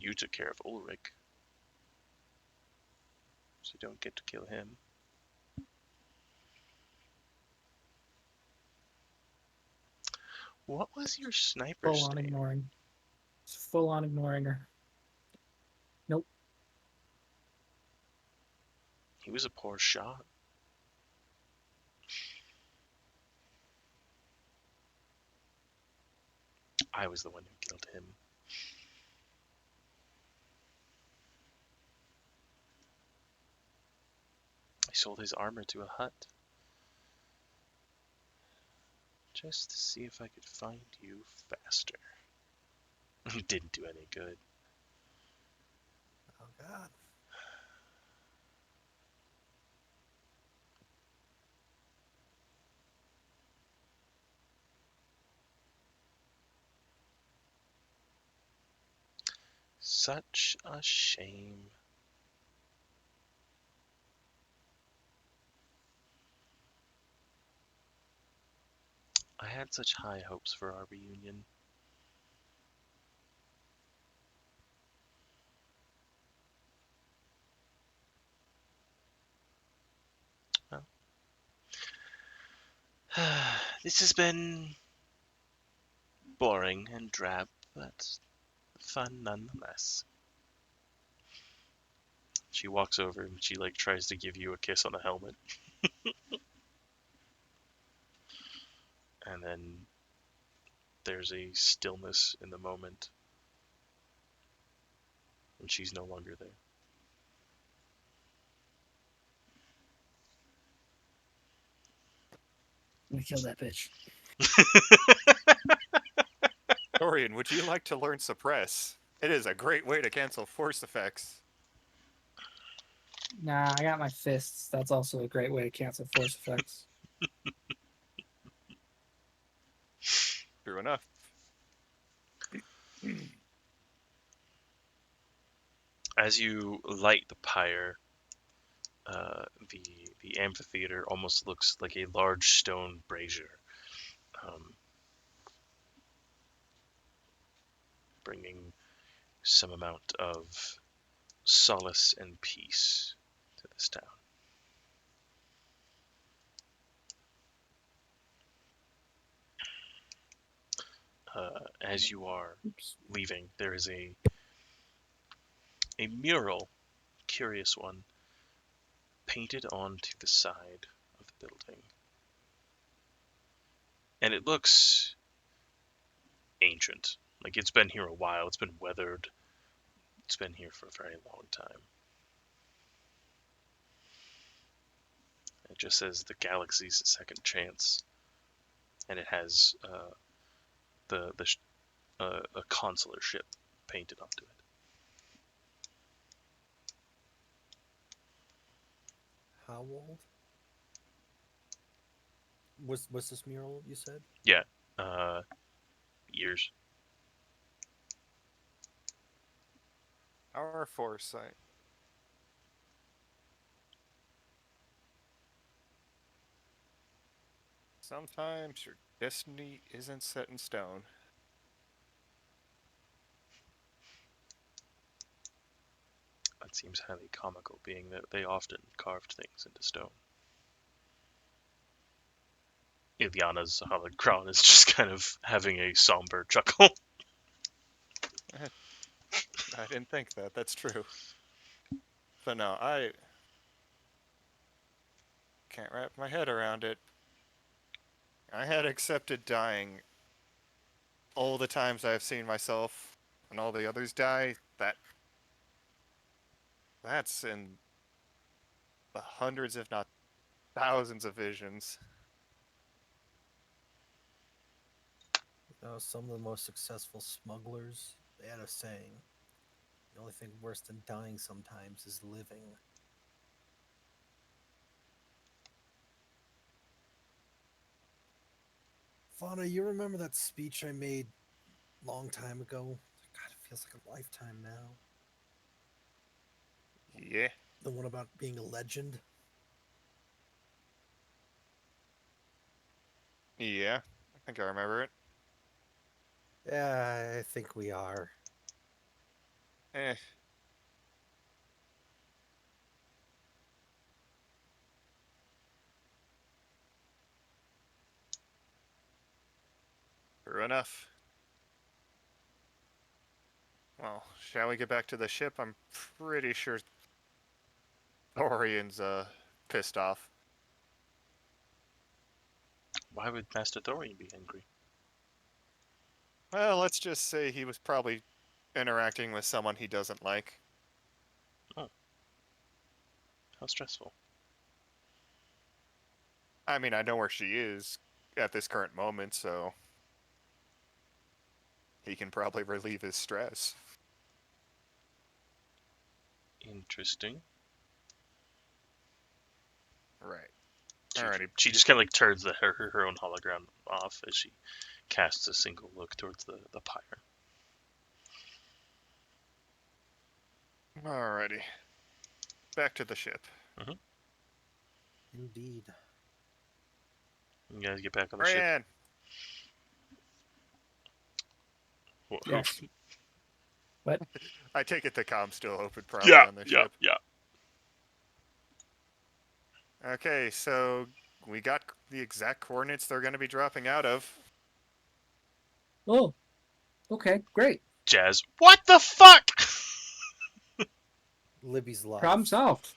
You took care of Ulrich, so you don't get to kill him. What was your sniper's Full on name? ignoring. Full on ignoring her. Nope. He was a poor shot. I was the one who killed him. I sold his armor to a hut. Just to see if I could find you faster. It didn't do any good. Oh God. Such a shame. I had such high hopes for our reunion. Well, this has been boring and drab, but fun nonetheless. She walks over and she like tries to give you a kiss on the helmet. And then there's a stillness in the moment. And she's no longer there. We killed that bitch. Dorian, would you like to learn Suppress? It is a great way to cancel force effects. Nah, I got my fists. That's also a great way to cancel force effects. True enough. As you light the pyre, the amphitheater almost looks like a large stone brazier, bringing some amount of solace and peace to this town. As you are Oops. leaving, there is a mural, curious one, painted onto the side of the building. And it looks ancient. Like it's been here a while, it's been weathered, it's been here for a very long time. It just says the galaxy's second chance, and it has a consular ship painted onto it. How old? Was this mural you said? Yeah, years. Our foresight. Sometimes your destiny isn't set in stone. That seems highly comical, being that they often carved things into stone. Ilyana's holocron is just kind of having a somber chuckle. I didn't think that. That's true. But no, I can't wrap my head around it. I had accepted dying all the times I've seen myself and all the others die. That's hundreds, if not thousands, of visions. Some of the most successful smugglers, they had a saying: the only thing worse than dying sometimes is living. Fauna, you remember that speech I made long time ago? God, it feels like a lifetime now. Yeah. The one about being a legend? Yeah. I think I remember it. Yeah, I think we are. Eh. True enough. Well, shall we get back to the ship? I'm pretty sure Thorian's pissed off. Why would Master Thorian be angry? Well, let's just say he was probably interacting with someone he doesn't like. How stressful. I mean, I know where she is at this current moment, so he can probably relieve his stress. Interesting. Right. She, Alrighty. she just kind of like turns her own hologram off as she casts a single look towards the pyre. Alrighty. Back to the ship. Indeed. You guys get back on the ship. Ryan! Yes. What? I take it the com's still open probably Yeah, on the yeah, ship. yeah. Okay, so we got the exact coordinates they're going to be dropping out of. Oh, okay, great. Jazz, what the fuck? Libby's life. Problem solved.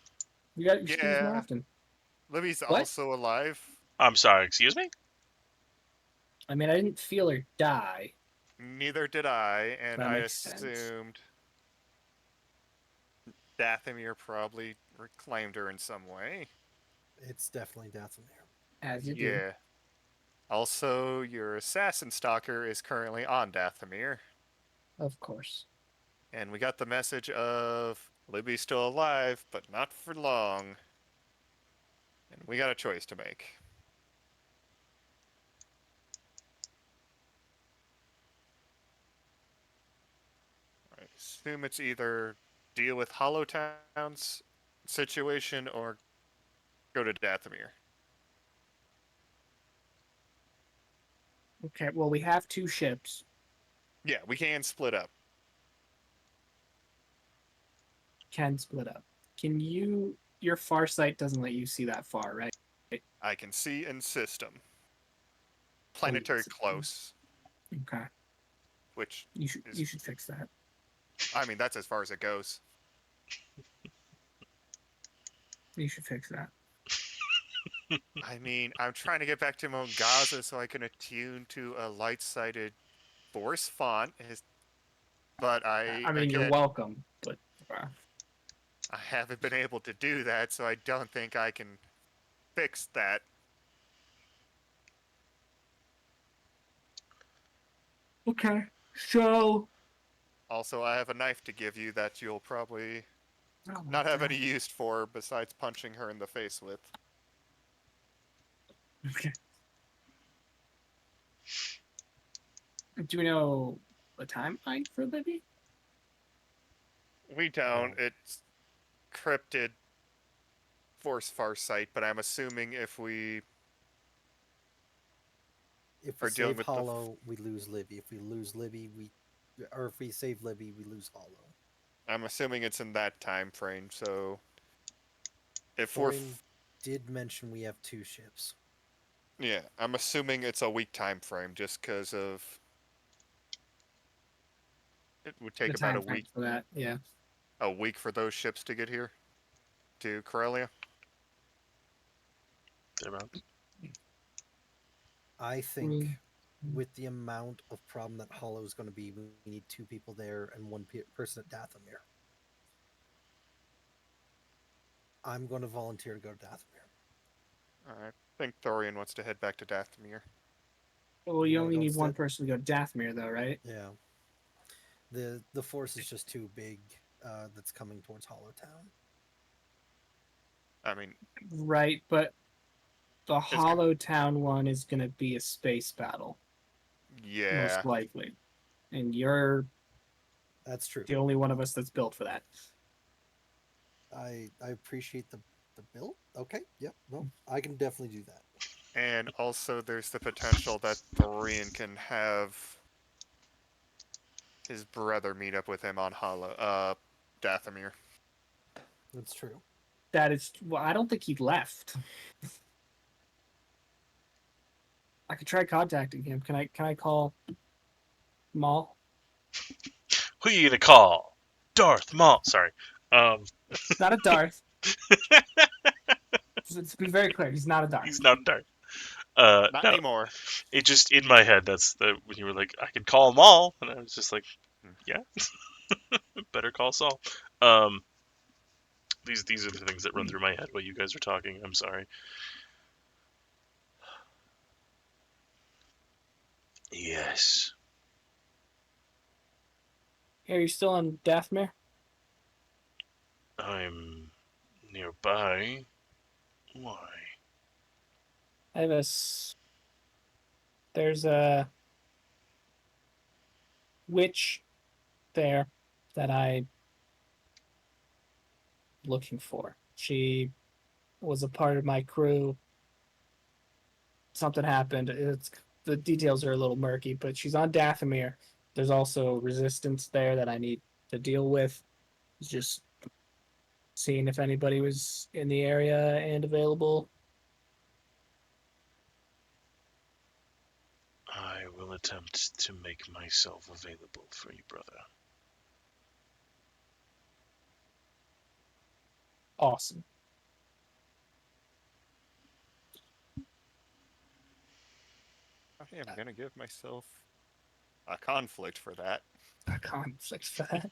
You should do this more Yeah. often. Libby's What? also alive. I'm sorry, excuse me? I mean, I didn't feel her die. Neither did I, and That I makes sense. assumed Dathomir probably reclaimed her in some way. It's definitely Dathomir. As you do. Yeah. Also, your assassin stalker is currently on Dathomir. Of course. And we got the message of Libby's still alive, but not for long. And we got a choice to make. I assume it's either deal with Hollowtown's situation or go to Dathomir. Okay, well, we have two ships. Yeah, we can split up. Can split up. Can you... Your far sight doesn't let you see that far, right? I can see in system. Planetary yes. close, Okay. which You should is- you should fix that. I mean, that's as far as it goes. You should fix that. I mean, I'm trying to get back to Mongaza so I can attune to a light-sided force font. But I mean, you're again, welcome, but I haven't been able to do that, so I don't think I can fix that. okay. So Also, I have a knife to give you that you'll probably oh my not have God. any use for besides punching her in the face with. Okay. Do we know a timeline for Libby? We don't. No. It's cryptid force farsight, but I'm assuming if we If Or we dealing save with the f- Hollow, we lose Libby. If we lose Libby, or if we save Libby, we lose Hollow. I'm assuming it's in that time frame, so if we're Thorin did mention we have two ships. yeah, I'm assuming it's a week time frame just because of it would take The about time frame for that, yeah. a week for those ships to get here to Corellia. Thereabouts. I think Mm. with the amount of problem that Hollow is going to be, we need two people there and one person at Dathomir. I'm going to volunteer to go to Dathomir. I think Thorian wants to head back to Dathomir. Well, you Why only don't need one sta- person to go to Dathomir, though, right? Yeah. The force is just too big. That's coming towards Hollowtown. I mean, Right, but the it's good. Hollow Town one is going to be a space battle, Yeah. most likely. And you're That's true. the only one of us that's built for that. I appreciate the build. Okay. Yep. No, I can definitely do that. And also, there's the potential that Thorian can have his brother meet up with him on Dathomir. That's true. That is, well, I don't think he left. I could try contacting him. Can I call Maul? Who you gonna call? Darth Maul. Sorry. Not a Darth. Let's be very clear. He's not a Darth. He's not Darth. Not No. anymore. It just in my head. That's the when you were like, I could call them all, and I was just like, yeah, better call Saul. Um, these are the things that run through my head while you guys are talking. I'm sorry. Yes. Are you still on Dathomir? I'm nearby. Why? I have there's a witch there that I'm looking for. She was a part of my crew. Something happened. The details are a little murky, but she's on Dathomir. There's also resistance there that I need to deal with. Just seeing if anybody was in the area and available. I will attempt to make myself available for you, brother. Awesome. I am gonna give myself a conflict for that. A conflict for that.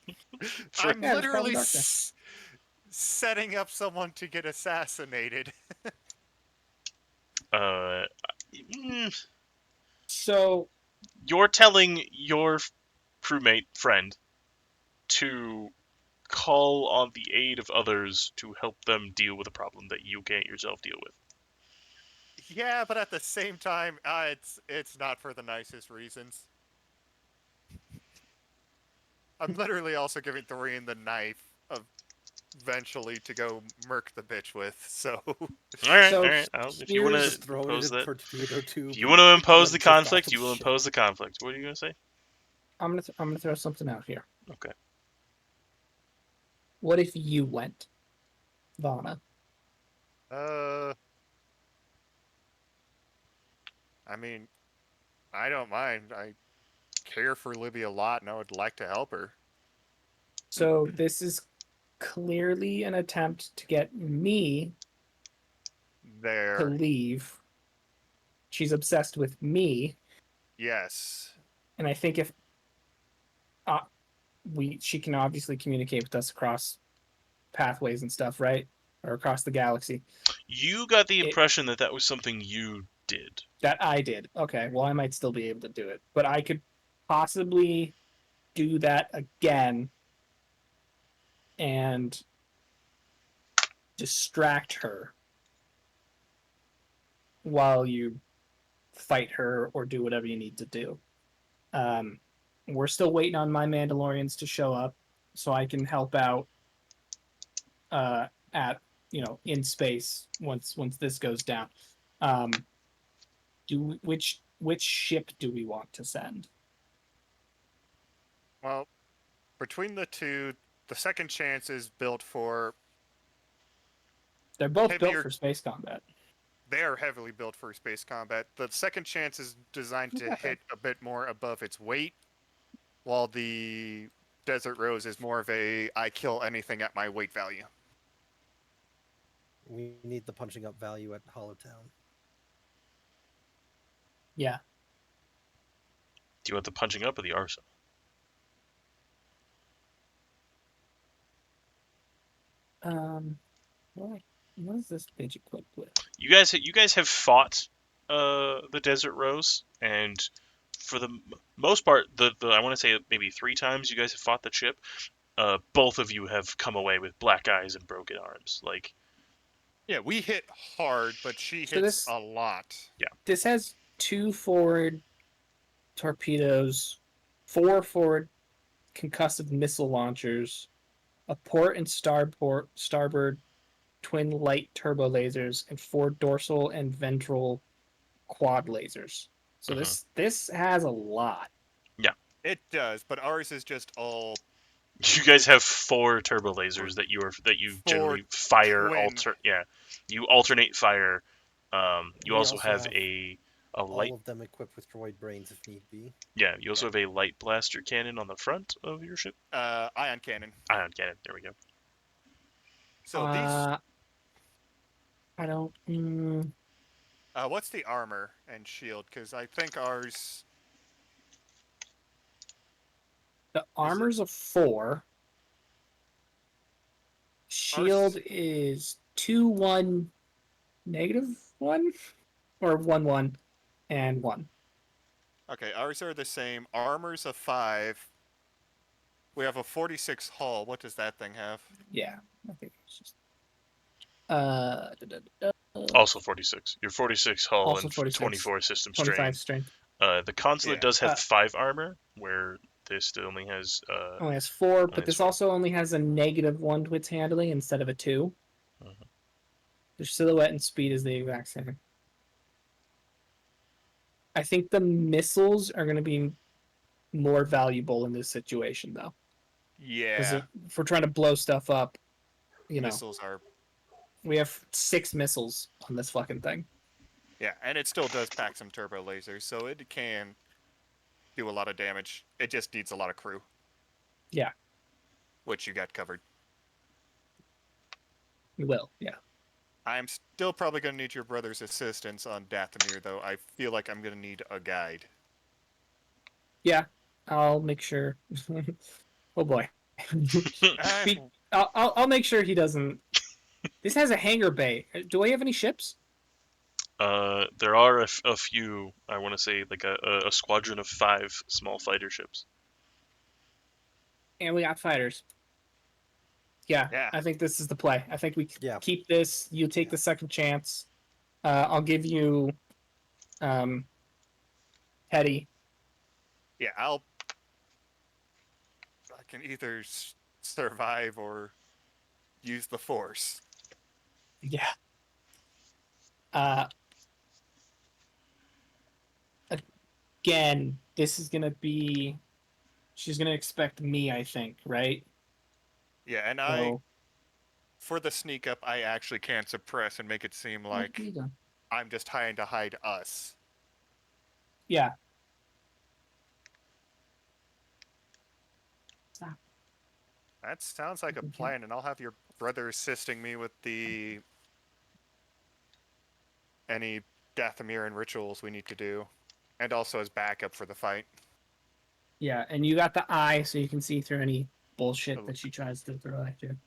For, I'm Yeah, just literally call him Darkness. setting up someone to get assassinated. uh, mm, So you're telling your crewmate friend to call on the aid of others to help them deal with a problem that you can't yourself deal with. Yeah, but at the same time, it's not for the nicest reasons. I'm literally also giving Thorian the knife eventually to go murk the bitch with. So All right, So all right. If you want here's- Just to throw it in impose a that, torpedo tube. if you want to and impose then the drift off conflict, to you the will ship. impose the conflict. What are you gonna say? I'm gonna throw something out here. Okay. What if you went, Vana? I mean, I don't mind. I care for Libby a lot, and I would like to help her. So this is clearly an attempt to get me to There, leave. She's obsessed with me, yes, and I think if uh, she can obviously communicate with us across pathways and stuff, right? Or across the galaxy. You got the It- impression that that was something you did. That I did. Okay, well I might still be able to do it, but I could possibly do that again and distract her while you fight her or do whatever you need to do. We're still waiting on my Mandalorians to show up so I can help out at in space once this goes down. Which ship do we want to send? well, between the two, the second chance is built for. They're both built Heavier- for space combat. They are heavily built for space combat. The second chance is designed to Okay. hit a bit more above its weight, while the Desert Rose is more of a I kill anything at my weight value. We need the punching up value at Hollowtown. Yeah. Do you want the punching up or the arsenal? What is this page equipped with? You guys have fought the Desert Rose, and for the most part, the I want to say maybe 3 times you guys have fought the chip. Both of you have come away with black eyes and broken arms. Like, Yeah, we hit hard, but she So hits this a lot. this has 2 forward torpedoes, 4 forward concussive missile launchers, a port and starboard twin light turbo lasers, and 4 dorsal and ventral quad lasers. So Mhm. this has a lot. It does, but ours is just all you guys have 4 turbo lasers that you 4 generally fire twin. you alternate fire. You We also also have have a light all of them equipped with droid brains if need be. you also have a light blaster cannon on the front of your ship. Ion cannon. Ion cannon. There we go. So these. I don't. What's the armor and shield? Because I think ours. The Is it- armor's a 4. Shield Ours. is 2-1 -1 or 1-1 and 1. Okay, ours are the same. Armor's a 5. We have a 46 hull. What does that thing have? Yeah, I think it's just Also 46. Your 46 hull also and 46. 24 system 25 strain. strength. The consulate Yeah. does have 5 armor, where this only has Only has 4, but has this 4. also only has a -1 to its handling instead of a 2. Mhm. Their silhouette and speed is the exact same. I think the missiles are going to be more valuable in this situation, though. Because Yeah. if we're trying to blow stuff up, Missiles are. we have 6 missiles on this fucking thing. Yeah, and it still does pack some turbo lasers, so it can do a lot of damage. It just needs a lot of crew. Yeah. Which you got covered. We will, yeah. I'm still probably going to need your brother's assistance on Dathomir, though. I feel like I'm going to need a guide. Yeah, I'll make sure. Oh boy. Uh, I'll make sure he doesn't. This has a hangar bay. Do I have any ships? There are a few. I want to say like a squadron of 5 small fighter ships. And we got fighters. Yeah, Yeah. I think this is the play. I think we Yeah. keep this. You take Yeah. the second chance. I'll give you Hetty. Yeah, I can either survive or use the Force. Yeah. Uh, Again, this is gonna be. She's gonna expect me, I think, right? Yeah, and So, for the sneak up, I actually can suppress and make it seem like I'm just trying to hide us. yeah. Stop. That sounds like a Okay. plan, and I'll have your brother assisting me with any Dathomir and rituals we need to do, and also as backup for the fight. Yeah, and you got the eye, so you can see through any bullshit that she tries to throw at you.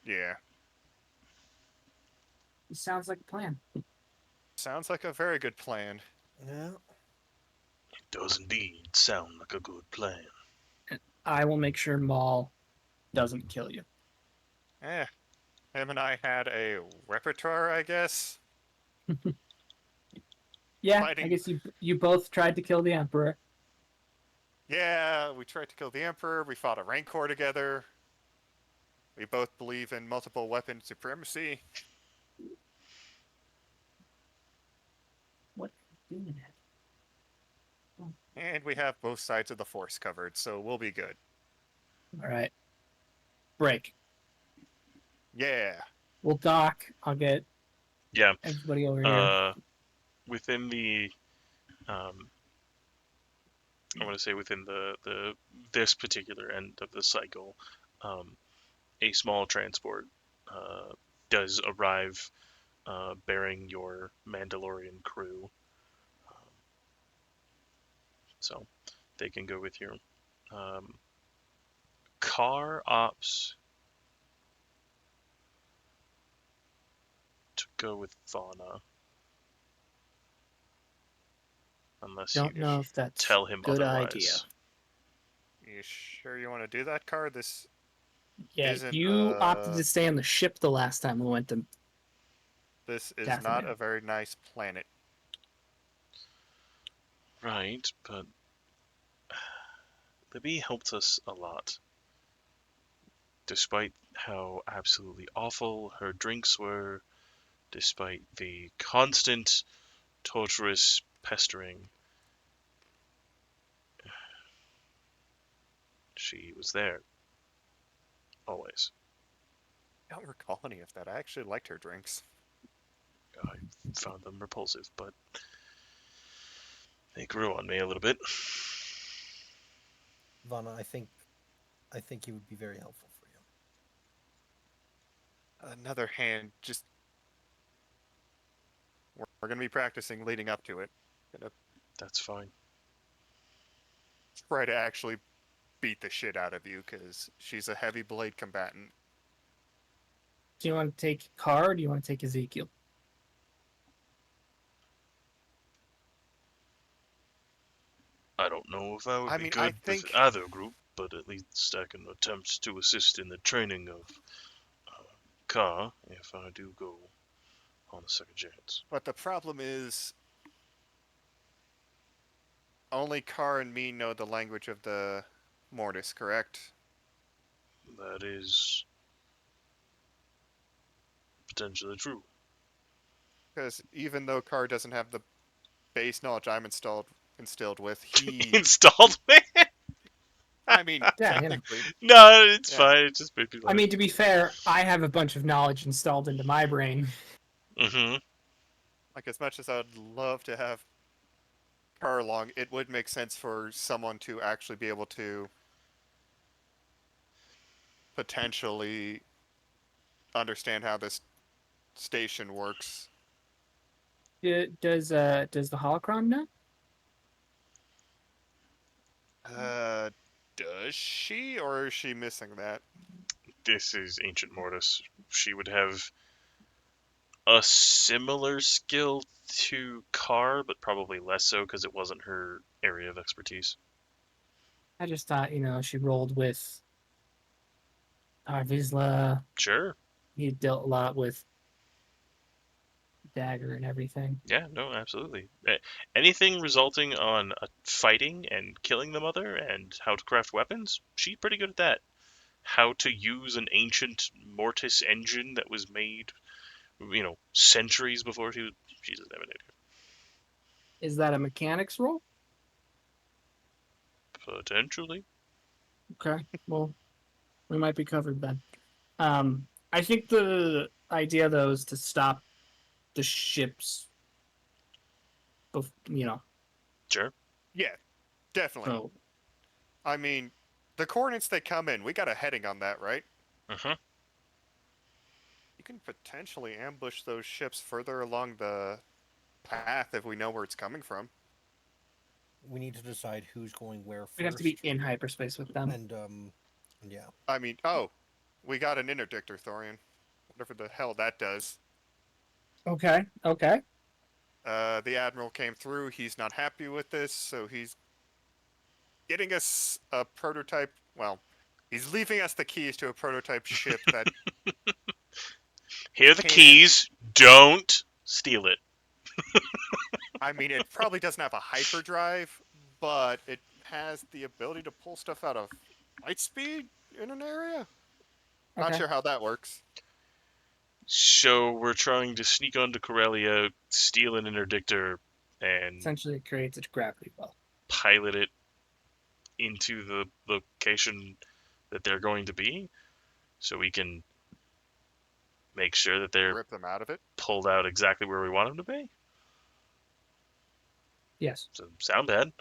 Yeah, It sounds like a plan. sounds like a very good plan. Yeah. It does indeed sound like a good plan. I will make sure Maul doesn't kill you. Eh, him and I had a repertoire, I guess. Yeah, Fighting. I guess you both tried to kill the Emperor. Yeah, we tried to kill the Emperor. We fought a Rancor together. We both believe in multiple weapon supremacy. What are you doing? And we have both sides of the Force covered, so we'll be good. All right. Break. Yeah. We'll dock. I'll get Yeah. everybody over here. Within the I want to say within the this particular end of the cycle, a small transport does arrive bearing your Mandalorian crew, so they can go with you. Car ops. go with Fauna. Unless Don't you know if that's tell him a good otherwise. idea. You sure you want to do that, Car? This Yeah, isn't you opted to stay on the ship the last time we went to this is not Dathomir. a very nice planet. Right, but Libby helped us a lot. Despite how absolutely awful her drinks were, despite the constant, torturous pestering, she was there. Always. I don't recall any of that. I actually liked her drinks. I found them repulsive, but they grew on me a little bit. Vana, I think he would be very helpful for you. Another hand, just we're gonna be practicing leading up to it. Gonna That's fine. try to actually beat the shit out of you because she's a heavy blade combatant. Do you want to take Car or do you want to take Ezekiel? I don't know if I would I be mean, I good think with either group, but at least I can attempt to assist in the training of Ka if I do go on a second chance. but the problem is only Car and me know the language of the Mortis, correct? That is potentially true. Because even though Car doesn't have the base knowledge I'm instilled with, he Installed me? I mean Yeah, you know. technically. No, it's Yeah. fine. It just made me laugh. I mean, to be fair, I have a bunch of knowledge installed into my brain. Mm-hmm. Like as much as I'd love to have Car along, it would make sense for someone to actually be able to potentially understand how this station works. Does the holocron know? Does she, or is she missing that? This is Ancient Mortis. She would have a similar skill to Car, but probably less so because it wasn't her area of expertise. I just thought, she rolled with Vizsla. Sure. He dealt a lot with Dagger and everything. Yeah, no, absolutely. Anything resulting on fighting and killing the mother and how to craft weapons, she's pretty good at that. How to use an ancient Mortis engine that was made, centuries before she doesn't have an idea. Is that a mechanics roll? Potentially. Okay, well, we might be covered then. I think the idea though is to stop the ships. Sure. Yeah, definitely. So I mean, the coordinates they come in, we got a heading on that, right? Uh-huh. You can potentially ambush those ships further along the path if we know where it's coming from. We need to decide who's going where first. we'd have to be in hyperspace with them. And yeah. I mean, we got an interdictor, Thorian. Whatever the hell that does. Okay. The Admiral came through. He's not happy with this, so he's getting us a prototype. Well, he's leaving us the keys to a prototype ship that. Here are the Can't. keys. Don't steal it. I mean, it probably doesn't have a hyperdrive, but it has the ability to pull stuff out of light speed in an area. Not Okay. sure how that works. So we're trying to sneak onto Corellia, steal an interdictor, and Essentially, it creates a gravity well. pilot it into the location that they're going to be, so we can make sure that they're Rip them out of it. pulled out exactly where we want them to be. Yes. Doesn't sound bad.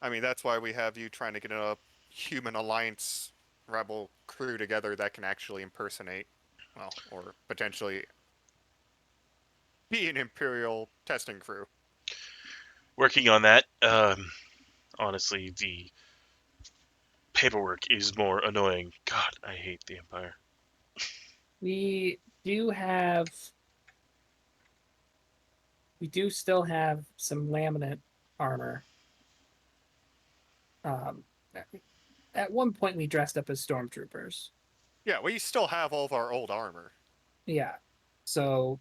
I mean, that's why we have you trying to get a human alliance rebel crew together that can actually impersonate, well, or potentially be an Imperial testing crew. Working on that. Honestly, the paperwork is more annoying. God, I hate the Empire. We do still have some laminate armor. At one point we dressed up as stormtroopers. Yeah, we still have all of our old armor. Yeah. So,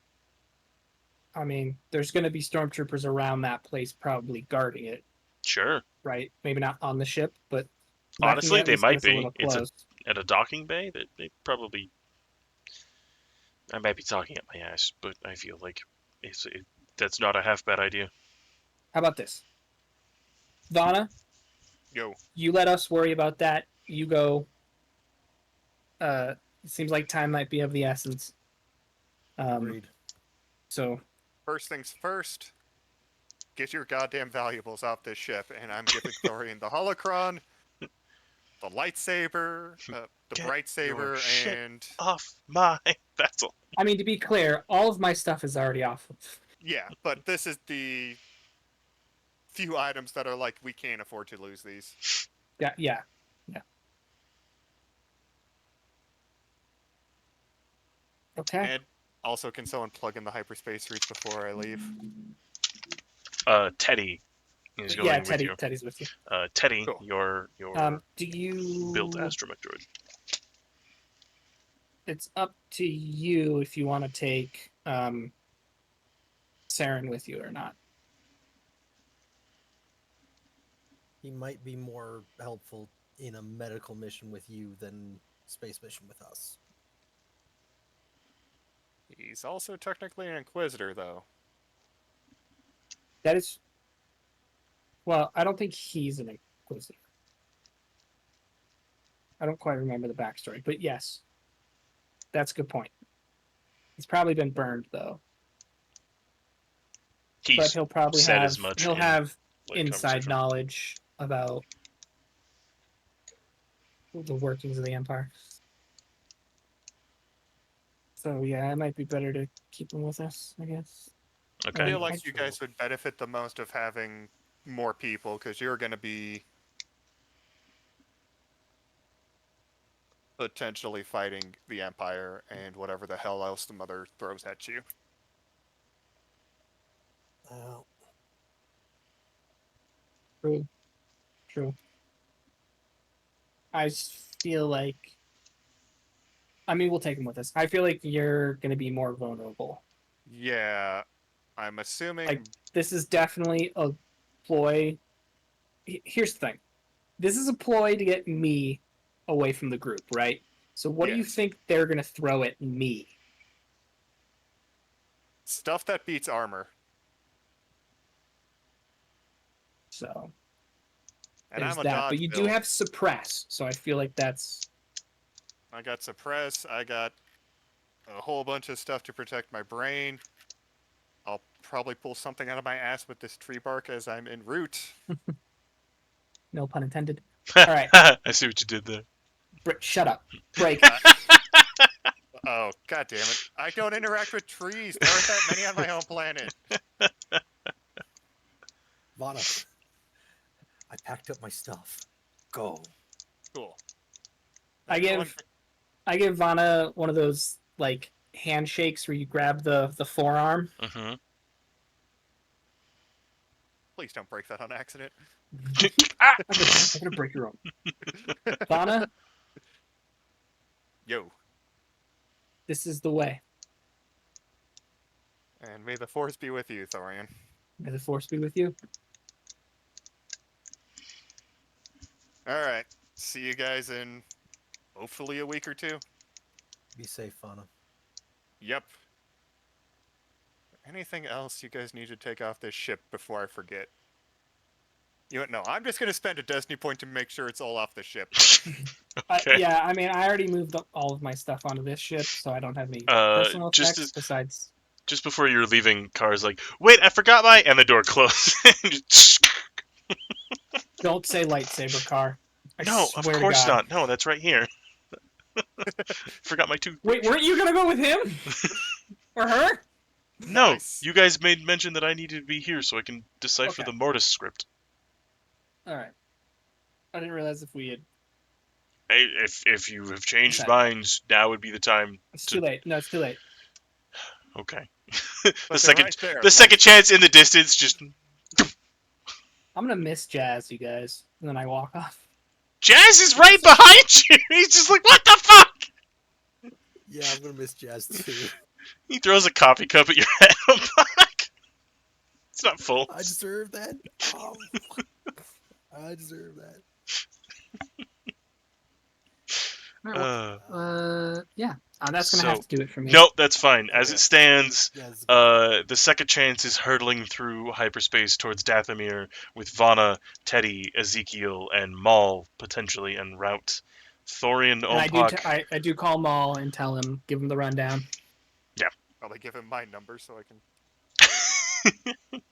I mean, there's going to be stormtroopers around that place probably guarding it, Sure. right? Maybe not on the ship, but Honestly, they might be. Little close. At a docking bay, that they probably. I might be talking up my ass, but I feel like that's not a half bad idea. How about this? Vana, Yo, you let us worry about that. You go. It seems like time might be of the essence. Agreed. So first things first. Get your goddamn valuables off this ship, and I'm giving Thorian the holocron, the lightsaber, the Get bright saber, your shit and off my vessel. I mean, to be clear, all of my stuff is already off. yeah. But this is the few items that are like we can't afford to lose these. Yeah. Okay. And also, can someone plug in the hyperspace routes before I leave? Teddy is going Yeah, with you. Teddy's with you. Teddy, Cool. your Do you built astromech droid. It's up to you if you want to take Saren with you or not. He might be more helpful in a medical mission with you than space mission with us. He's also technically an Inquisitor, though. That is. Well, I don't think he's an Inquisitor. I don't quite remember the backstory, but yes, that's a good point. He's probably been burned though, but He's he'll probably said have as much he'll in, have like, inside conversation. knowledge about the workings of the Empire. So yeah, it might be better to keep him with us, I guess. I Okay. feel like you guys would benefit the most of having more people, because you're going to be potentially fighting the Empire and whatever the hell else the Mother throws at you. True. I feel like. I mean, we'll take him with us. I feel like you're going to be more vulnerable. Yeah, I'm assuming. Like, this is definitely a ploy. Here's the thing. This is a ploy to get me away from the group, right? So what do you Yes. think they're going to throw at me? Stuff that beats armor. So And there's I'm a that. dodge But you do build. have suppress, so I feel like that's... I got suppress. I got a whole bunch of stuff to protect my brain. I'll probably pull something out of my ass with this tree bark as I'm en route. No pun intended. All right. I see what you did there. Shut up. Break. Oh, god damn it. I don't interact with trees. There aren't that many on my home planet. Vana, I packed up my stuff. Go. Cool. I give Vana one of those like handshakes where you grab the forearm. Mm-hmm. Please don't break that on accident. Ah! I'm gonna break your arm. Vana, Yo. this is the way. And may the force be with you, Thorian. May the force be with you. Alright. See you guys in hopefully a week or two. Be safe, Vana. Yep. Anything else you guys need to take off this ship before I forget? You know, no, I'm just going to spend a destiny point to make sure it's all off the ship. Okay. Yeah, I mean, I already moved all of my stuff onto this ship, so I don't have any personal just effects besides... Just before you're leaving, Car's like, "Wait, I forgot my," and the door closed. Don't say lightsaber, Car. I No, of swear to course God. not. No, that's right here. Forgot my tooth. Wait, weren't you gonna go with him? Or her? No, Nice. you guys made mention that I needed to be here so I can decipher Okay. the Mortis script. Alright. I didn't realize if we had... Hey, if you have changed Okay. minds, now would be the time. It's too late. No, it's too late. Okay. But the they're second, right there, the second chance in the distance, just I'm gonna miss Jazz, you guys, and then I walk off. Jazz is right behind you. He's just like, what the fuck? Yeah, I'm gonna miss Jazz too. He throws a coffee cup at your head. It's not full. I deserve that. Oh, I deserve that. Yeah. That's gonna So- have to do it for me. Nope, that's fine. As Okay. it stands, Yeah, it's the second chance is hurtling through hyperspace towards Dathomir with Vana, Teddy, Ezekiel, and Maul potentially en route. Thorian And Ompak. I do call Maul and tell him, give him the rundown. Probably give him my number so I can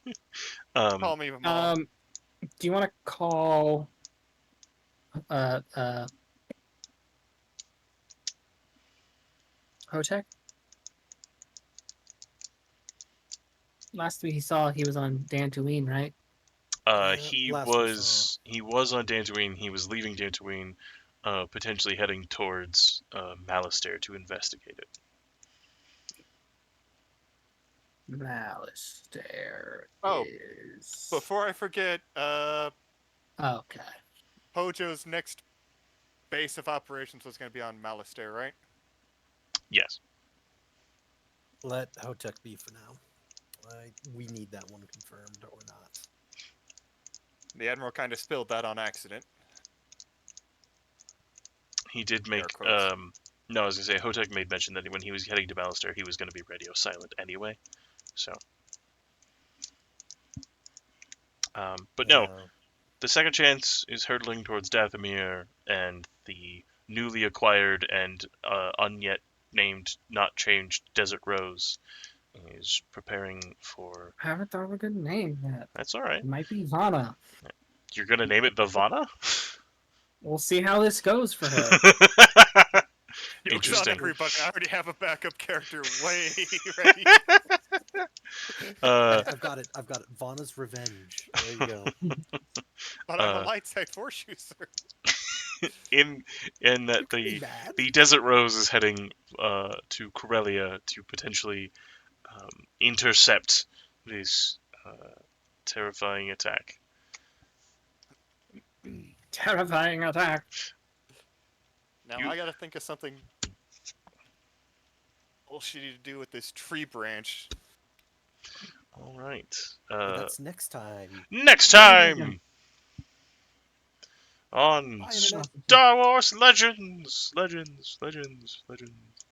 um, call me mom. Do you want to call Hotek? Last we saw, he was on Dantooine, right? he last we was on Dantooine. He was leaving Dantooine, potentially heading towards Malastare to investigate it. Malastare Oh, is... Before I forget, Okay. Hojo's next base of operations was going to be on Malastare, right? Yes. Let Hotek be for now. We need that one confirmed or not. The Admiral kind of spilled that on accident. He did Air make quotes. no, I was gonna say Hotek made mention that when he was heading to Malastare, he was gonna be radio silent anyway. So but no, the second chance is hurtling towards Dathomir, and the newly acquired and unyet named, not changed Desert Rose is preparing for. I haven't thought of a good name yet. That's all right. It might be Vana. You're gonna name it the Vana? We'll see how this goes for her. Yo, Interesting. everybody, I already have a backup character way ready. I've got it. I've got it. Vana's Revenge. There you go. But I'm a light side force user. in that Pretty the bad. the Desert Rose is heading to Corellia to potentially intercept this terrifying attack. Terrifying attack. Now You- I gotta think of something bullshitty to do with this tree branch. All right. But that's next time. Next time on Bye, Internet. Star Wars Legends.